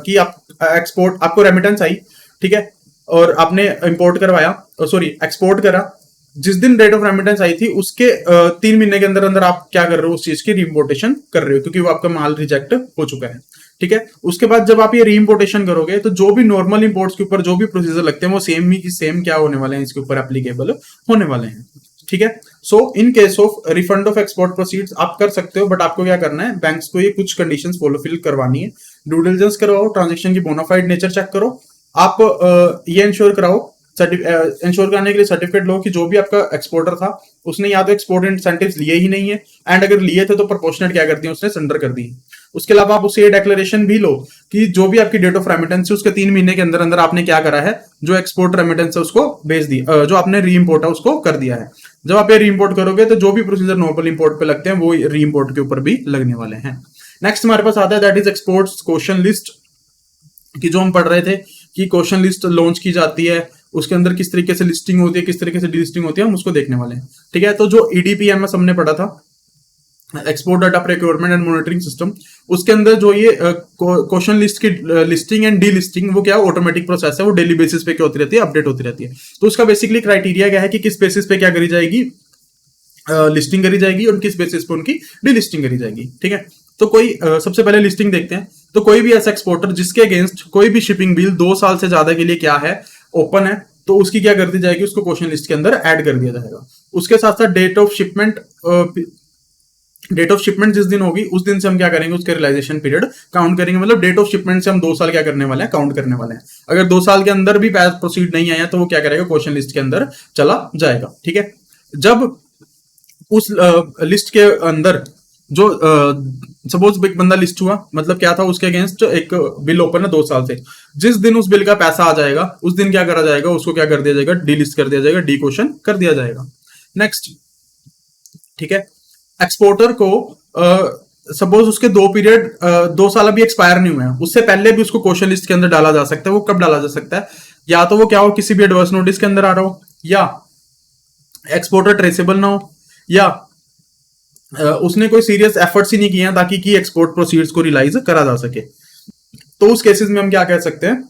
की आप एक्सपोर्ट आपको रेमिटेंस आई, ठीक है, और आपने इंपोर्ट करवाया, सॉरी एक्सपोर्ट करा, जिस दिन रेट ऑफ रेमिटेंस आई थी उसके 3 महीने के अंदर अंदर आप क्या कर रहे हो, उस चीज की रीइंपोर्टेशन कर रहे हो, क्योंकि वो आपका माल रिजेक्ट हो चुका है। ठीक है, उसके बाद जब आप ये रीइंपोर्टेशन करोगे तो जो भी नॉर्मल इंपोर्ट्स के ऊपर जो भी प्रोसीजर लगते हैं वो सेम क्या होने वाले हैं, इसके ऊपर एप्लीकेबल होने वाले हैं। ठीक है, so in case of refund of export proceeds आप कर सकते हो, बट आपको क्या करना है, बैंक्स को ये कुछ कंडीशंस फॉलो फिल करवानी है। ड्यू डिलिजेंस करवाओ, ट्रांजेक्शन की बोनाफाइड नेचर चेक करो, आप ये इंश्योर कराओ, इंश्योर करने के लिए सर्टिफिकेट लो कि जो भी आपका एक्सपोर्टर था उसने या तो एक्सपोर्ट इंसेंटिव्स लिए ही नहीं है, एंड अगर लिए थे तो प्रोपोर्शनेट क्या कर दिया उसने, सरेंडर कर दी। उसके अलावा आप उसे ये डिक्लेरेशन भी लो कि जो भी आपकी डेट ऑफ रेमिटेंस है उसके 3 महीने के अंदर अंदर आपने क्या करा है, जो एक्सपोर्ट रेमिटेंस है उसको भेज दी, जो आपने री इम्पोर्ट है उसको कर दिया है। जब आप ये री इम्पोर्ट करोगे तो जो भी प्रोसीजर नॉर्मल इम्पोर्ट पे लगते हैं वो री इम्पोर्ट के ऊपर भी लगने वाले हैं। नेक्स्ट हमारे पास आता है that is exports question list, कि जो हम पढ़ रहे थे कि क्वेश्चन लिस्ट लॉन्च की जाती है, उसके अंदर किस तरीके से लिस्टिंग होती है, किस तरीके से डिलिस्टिंग होती है, हम उसको देखने वाले हैं। ठीक है, तो जो ईडीपीएमएस हमने पढ़ा था, export data procurement and monitoring system, उसके अंदर जो ये क्वेश्चन लिस्ट की लिस्टिंग एंड डी लिस्टिंग वो क्या ऑटोमेटिक प्रोसेस है, वो डेली बेसिस पे क्या होती रहती है, अपडेट होती रहती है। तो उसका बेसिकली क्राइटेरिया क्या है कि किस बेसिस पे क्या करी जाएगी, लिस्टिंग करी जाएगी, और किस बेसिस पे उनकी डीलिस्टिंग करी जाएगी। ठीक है, तो कोई सबसे पहले लिस्टिंग देखते हैं। तो कोई भी ऐसा एक्सपोर्टर जिसके अगेंस्ट कोई भी शिपिंग बिल 2 साल से ज्यादा के लिए क्या है, ओपन है, तो उसकी क्या कर दी जाएगी, उसको क्वेश्चन लिस्ट के अंदर ऐड कर दिया जाएगा। उसके साथ साथ डेट ऑफ शिपमेंट जिस दिन होगी उस दिन से हम क्या करेंगे, उसके रियलाइजेशन पीरियड काउंट करेंगे। मतलब डेट ऑफ शिपमेंट से हम 2 साल क्या करने वाले हैं, काउंट करने वाले हैं। अगर 2 साल के अंदर भी पैसा प्रोसीड नहीं आया तो वो क्या करेगा, क्वेश्चन लिस्ट के अंदर चला जाएगा। ठीक है, जब उस लिस्ट के अंदर जो सपोज एक बंदा लिस्ट हुआ, मतलब क्या था, उसके अगेंस्ट एक बिल ओपन है 2 साल से, जिस दिन उस बिल का पैसा आ जाएगा उस दिन क्या करा जाएगा, उसको क्या कर दिया जाएगा, डी लिस्ट कर दिया जाएगा, डी क्वेश्चन कर दिया जाएगा। नेक्स्ट, ठीक है, एक्सपोर्टर को सपोज उसके 2 साल अभी एक्सपायर नहीं हुए हैं, उससे पहले भी उसको क्वेश्चन लिस्ट के अंदर डाला जा सकता है। वो कब डाला जा सकता है, या तो वो क्या हो, किसी भी एडवर्स नोटिस के अंदर आ रहा हो, या एक्सपोर्टर ट्रेसेबल ना हो, या उसने कोई सीरियस एफर्ट्स ही नहीं किए हैं ताकि की एक्सपोर्ट प्रोसीड्स को रियलाइज करा जा सके। तो उस केसेस में हम क्या कह सकते हैं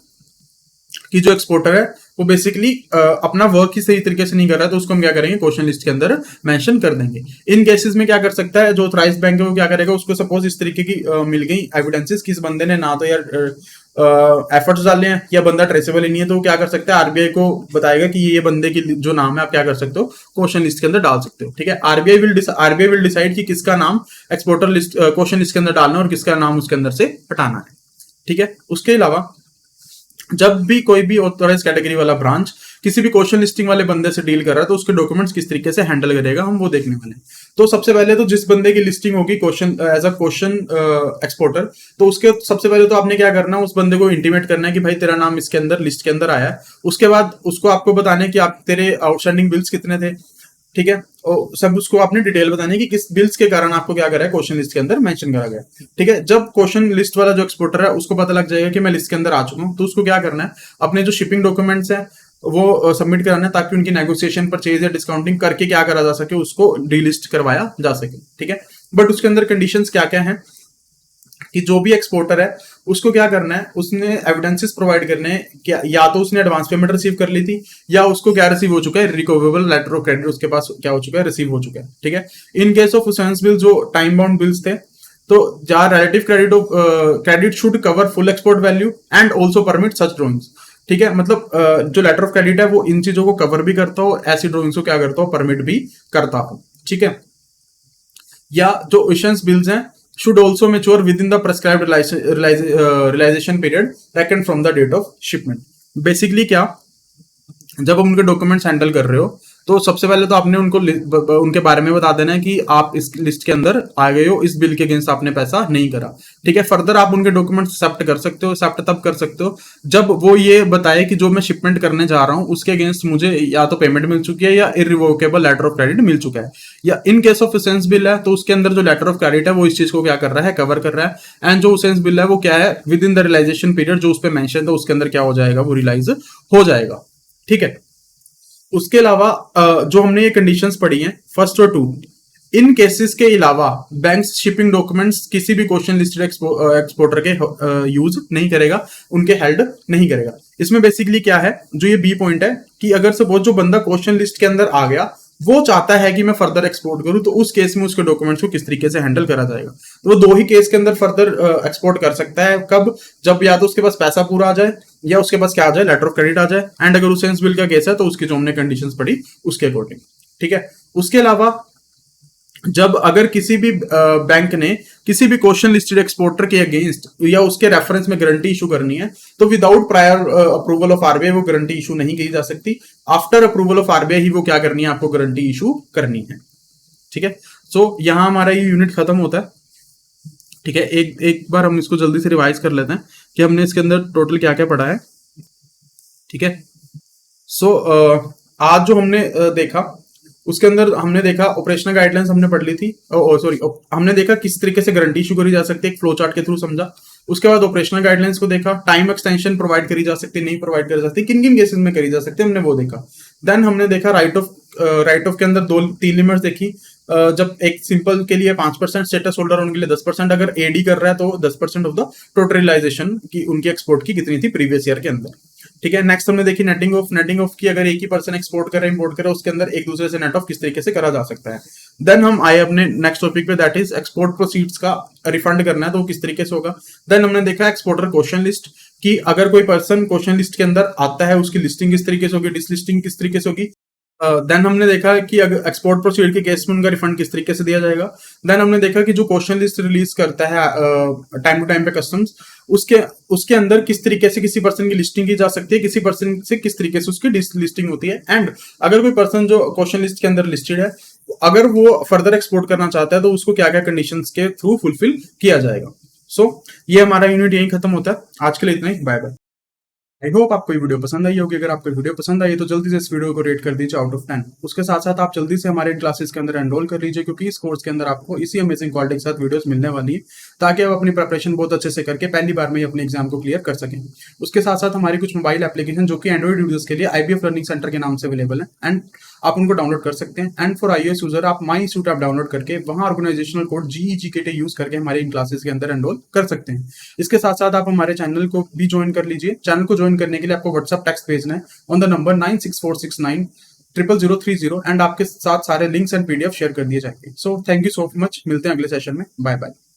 कि जो एक्सपोर्टर है वो बेसिकली अपना वर्क ही सही तरीके से नहीं कर रहा है, तो उसको हम क्या करेंगे, क्वेश्चन लिस्ट के अंदर मेंशन कर देंगे। इन केसेस में क्या कर सकता है, जो ऑथराइज्ड बैंक है वो क्या करेगा, उसको सपोज इस तरीके की मिल गई एविडेंसेस कि इस बंदे ने ना तो यार एफर्ट्स डाले हैं या बंदा ट्रेसेबल ही नहीं है, तो वो क्या कर सकता है, आरबीआई को बताएगा कि ये बंदे की जो नाम है आप क्या कर सकते हो, क्वेश्चन लिस्ट के अंदर डाल सकते हो। ठीक है, आरबीआई विल डिसाइड कि किसका नाम एक्सपोर्टर लिस्ट क्वेश्चन लिस्ट के अंदर डालना है और किसका नाम उसके अंदर से हटाना है। ठीक है, उसके अलावा जब भी कोई भी ऑथराइज कैटेगरी वाला ब्रांच किसी भी क्वेश्चन लिस्टिंग वाले बंदे से डील कर रहा है तो उसके डॉक्यूमेंट्स किस तरीके से हैंडल करेगा, हम वो देखने वाले हैं। तो सबसे पहले तो जिस बंदे की लिस्टिंग होगी question as a question exporter, तो उसके सबसे पहले तो आपने क्या करना है, उस बंदे को इंटीमेट करना है कि भाई तेरा नाम इसके अंदर लिस्ट के अंदर आया है। उसके बाद उसको आपको बताना है कि आप तेरे आउटस्टैंडिंग बिल्स कितने थे। ठीक है, और सब उसको आपने डिटेल बतानी है कि किस बिल्स के कारण आपको क्या करा है, क्वेश्चन लिस्ट के अंदर मेंशन करा गया। ठीक है, जब क्वेश्चन लिस्ट वाला जो एक्सपोर्टर है उसको पता लग जाएगा कि मैं लिस्ट के अंदर आ चुका हूं, तो उसको क्या करना है, अपने जो शिपिंग डॉक्यूमेंट्स है वो सबमिट कराना है ताकि उनकी नेगोशिएशन परचेज या डिस्काउंटिंग करके क्या करा जा सके, उसको डीलिस्ट करवाया जा सके। ठीक है, बट उसके अंदर कंडीशंस क्या क्या हैं कि जो भी एक्सपोर्टर है उसको क्या करना है, उसने एविडेंसेस प्रोवाइड करने हैं क्या, या तो उसने एडवांस पेमेंट रिसीव कर ली थी, या उसको क्या रिसीव हो चुका है, रिकवरेबल लेटर ऑफ क्रेडिट उसके पास क्या हो चुका है, रिसीव हो चुका है। ठीक है, इन केस ऑफ उसेंस बिल जो टाइम बाउंड बिल्स थे, तो जहां relative credit should cover full export value and also permit such drawings. ठीक है, मतलब जो लेटर ऑफ क्रेडिट है वो इन चीजों को कवर भी करता हो, ऐसी ड्रॉइंग्स को क्या करता हो, परमिट भी करता हो। ठीक है, या जो इशंस बिल्स हैं should also mature within the prescribed realization period reckoned from the date of shipment। Basically क्या, जब हम उनके डॉक्यूमेंट्स हैंडल कर रहे हो तो सबसे पहले तो आपने उनको उनके बारे में बता देना है कि आप इस लिस्ट के अंदर आ गए हो, इस बिल के अगेंस्ट आपने पैसा नहीं करा। ठीक है, फर्दर आप उनके डॉक्यूमेंट्स एक्सेप्ट कर सकते हो, एक्सेप्ट तब कर सकते हो जब वो ये बताए कि जो मैं शिपमेंट करने जा रहा हूं उसके अगेंस्ट मुझे या तो पेमेंट मिल चुकी है या इरिवोकेबल लेटर ऑफ क्रेडिट मिल चुका है। या इन केस ऑफ उसेंस बिल है तो उसके अंदर जो लेटर ऑफ क्रेडिट है वो इस चीज को क्या कर रहा है, कवर कर रहा है। एंड जो उसेंस बिल है वो क्या है, within the realisation period जो उस पर मेंशन था उसके अंदर क्या हो जाएगा, वो रियलाइज हो जाएगा। ठीक है, उसके अलावा जो हमने ये कंडीशंस पढ़ी हैं फर्स्ट और 2, इन केसेस के अलावा बैंक्स शिपिंग डॉक्यूमेंट्स किसी भी क्वेश्चन लिस्टेड एक्सपोर्टर के यूज नहीं करेगा, उनके हेल्ड नहीं करेगा। इसमें बेसिकली क्या है, जो ये बी पॉइंट है कि अगर सपोज जो बंदा क्वेश्चन लिस्ट के अंदर आ गया वो चाहता है कि मैं फर्दर एक्सपोर्ट करूं, तो उस केस में उसके डॉक्यूमेंट्स को किस तरीके से हैंडल करा जाएगा। तो वो 2 ही केस के अंदर फर्दर एक्सपोर्ट कर सकता है, कब, जब या तो उसके पास पैसा पूरा आ जाए या उसके पास क्या आ जाए, लेटर ऑफ क्रेडिट आ जाए। एंड अगर उसेंस बिल का केस है तो उसकी जो हमने कंडीशंस पढ़ी उसके अकॉर्डिंग। ठीक है। उसके अलावा जब अगर किसी भी बैंक ने किसी भी क्वेश्चन लिस्टेड एक्सपोर्टर के अगेंस्ट या उसके रेफरेंस में गारंटी इशू करनी है, तो without prior approval of RBI वो गारंटी इशू नहीं की जा सकती। आफ्टर अप्रूवल ऑफ आरबीआई ही वो क्या करनी है, आपको गारंटी इशू करनी है। ठीक है। सो यहां हमारा ये यूनिट खत्म होता है। ठीक है, एक बार हम इसको जल्दी से रिवाइज कर लेते हैं कि हमने इसके अंदर टोटल क्या क्या पढ़ा है। ठीक है। सो आज जो हमने देखा उसके अंदर हमने देखा ऑपरेशनल गाइडलाइंस हमने पढ़ ली थी, सॉरी हमने देखा किस तरीके से गारंटी इशू करी जा सकती है, एक फ्लो चार्ट के थ्रू समझा। उसके बाद ऑपरेशनल गाइडलाइंस को देखा, टाइम एक्सटेंशन प्रोवाइड करी जा सकती, नहीं प्रोवाइड करी जा सकती, किन किन केसेस में करी जा सकती है, हमने वो देखा। देन हमने देखा राइट ऑफ के अंदर 2-3 लिमिट्स देखी। जब एक सिंपल के लिए 5%, स्टेटस होल्डर उनके लिए 10%, अगर एडी कर रहा है तो 10% ऑफ द टोटल रियलाइजेशन की उनकी एक्सपोर्ट की कितनी थी प्रीवियस ईयर के अंदर। ठीक है। नेक्स्ट हमने देखी नेटिंग ऑफ की, अगर एक ही पर्सन एक्सपोर्ट कर रहा है इंपोर्ट कर रहा है उसके अंदर एक दूसरे से नेट ऑफ किस तरीके से करा जा सकता है। देन हम आए अपने नेक्स्ट टॉपिक पे, दैट इज एक्सपोर्ट प्रोसीड्स का रिफंड करना है तो वो किस तरीके से होगा। देन हमने देखा एक्सपोर्टर क्वेश्चन लिस्ट कि अगर कोई पर्सन क्वेश्चन लिस्ट के अंदर आता है उसकी लिस्टिंग किस तरीके से होगी, डिसलिस्टिंग किस तरीके से होगी। देन हमने देखा कि अगर एक्सपोर्ट प्रोसीड के केस में उनका रिफंड किस तरीके से दिया जाएगा। देन हमने देखा कि जो क्वेश्चन लिस्ट रिलीज करता है टाइम टू टाइम पे कस्टम्स, उसके अंदर किस तरीके से किसी पर्सन की लिस्टिंग की जा सकती है, किसी पर्सन से किस तरीके से उसकी डिसलिस्टिंग होती है। एंड अगर कोई पर्सन जो क्वेश्चन लिस्ट के अंदर लिस्टेड है अगर वो फर्दर एक्सपोर्ट करना चाहता है तो उसको क्या क्या कंडीशंस के थ्रू फुलफिल किया जाएगा। सो ये हमारा यूनिट यही खत्म होता है। आज के लिए इतना ही, बाय बाय। आई होप आपको ये वीडियो पसंद आई होगी। अगर आपको वीडियो पसंद आई तो जल्दी से इस वीडियो को रेट कर दीजिए आउट ऑफ 10। उसके साथ साथ आप जल्दी से हमारे क्लासेस के अंदर एनरोल कर लीजिए, क्योंकि इस कोर्स के अंदर आपको इसी अमेजिंग क्वालिटी के साथ वीडियोस मिलने वाली है, ताकि आप अपनी प्रिपरेशन बहुत अच्छे से करके पहली बार में ही अपने एग्जाम को क्लियर कर सकें। उसके साथ साथ हमारी कुछ मोबाइल एप्लीकेशन जो कि एंड्रॉइड यूजर्स के लिए आईबीएफ लर्निंग सेंटर के नाम से अवेलेबल है, एंड आप उनको डाउनलोड कर सकते हैं। एंड फॉर iOS यूजर आप माई इंस्टीट्यूट ऐप डाउनलोड करके वहां ऑर्गेनाइजेशनल कोड GEGKT यूज करके हमारे इन क्लासेस के अंदर एनरोल कर सकते हैं। इसके साथ साथ आप हमारे चैनल को भी ज्वाइन कर लीजिए। चैनल को ज्वाइन करने के लिए आपको व्हाट्सएप टेक्स्ट भेजना है ऑन द नंबर 9646900030 एंड आपके साथ सारे लिंक्स एंड PDF शेयर कर दिए जाएंगे। So thank you so much, मिलते हैं अगले सेशन में, बाय बाय।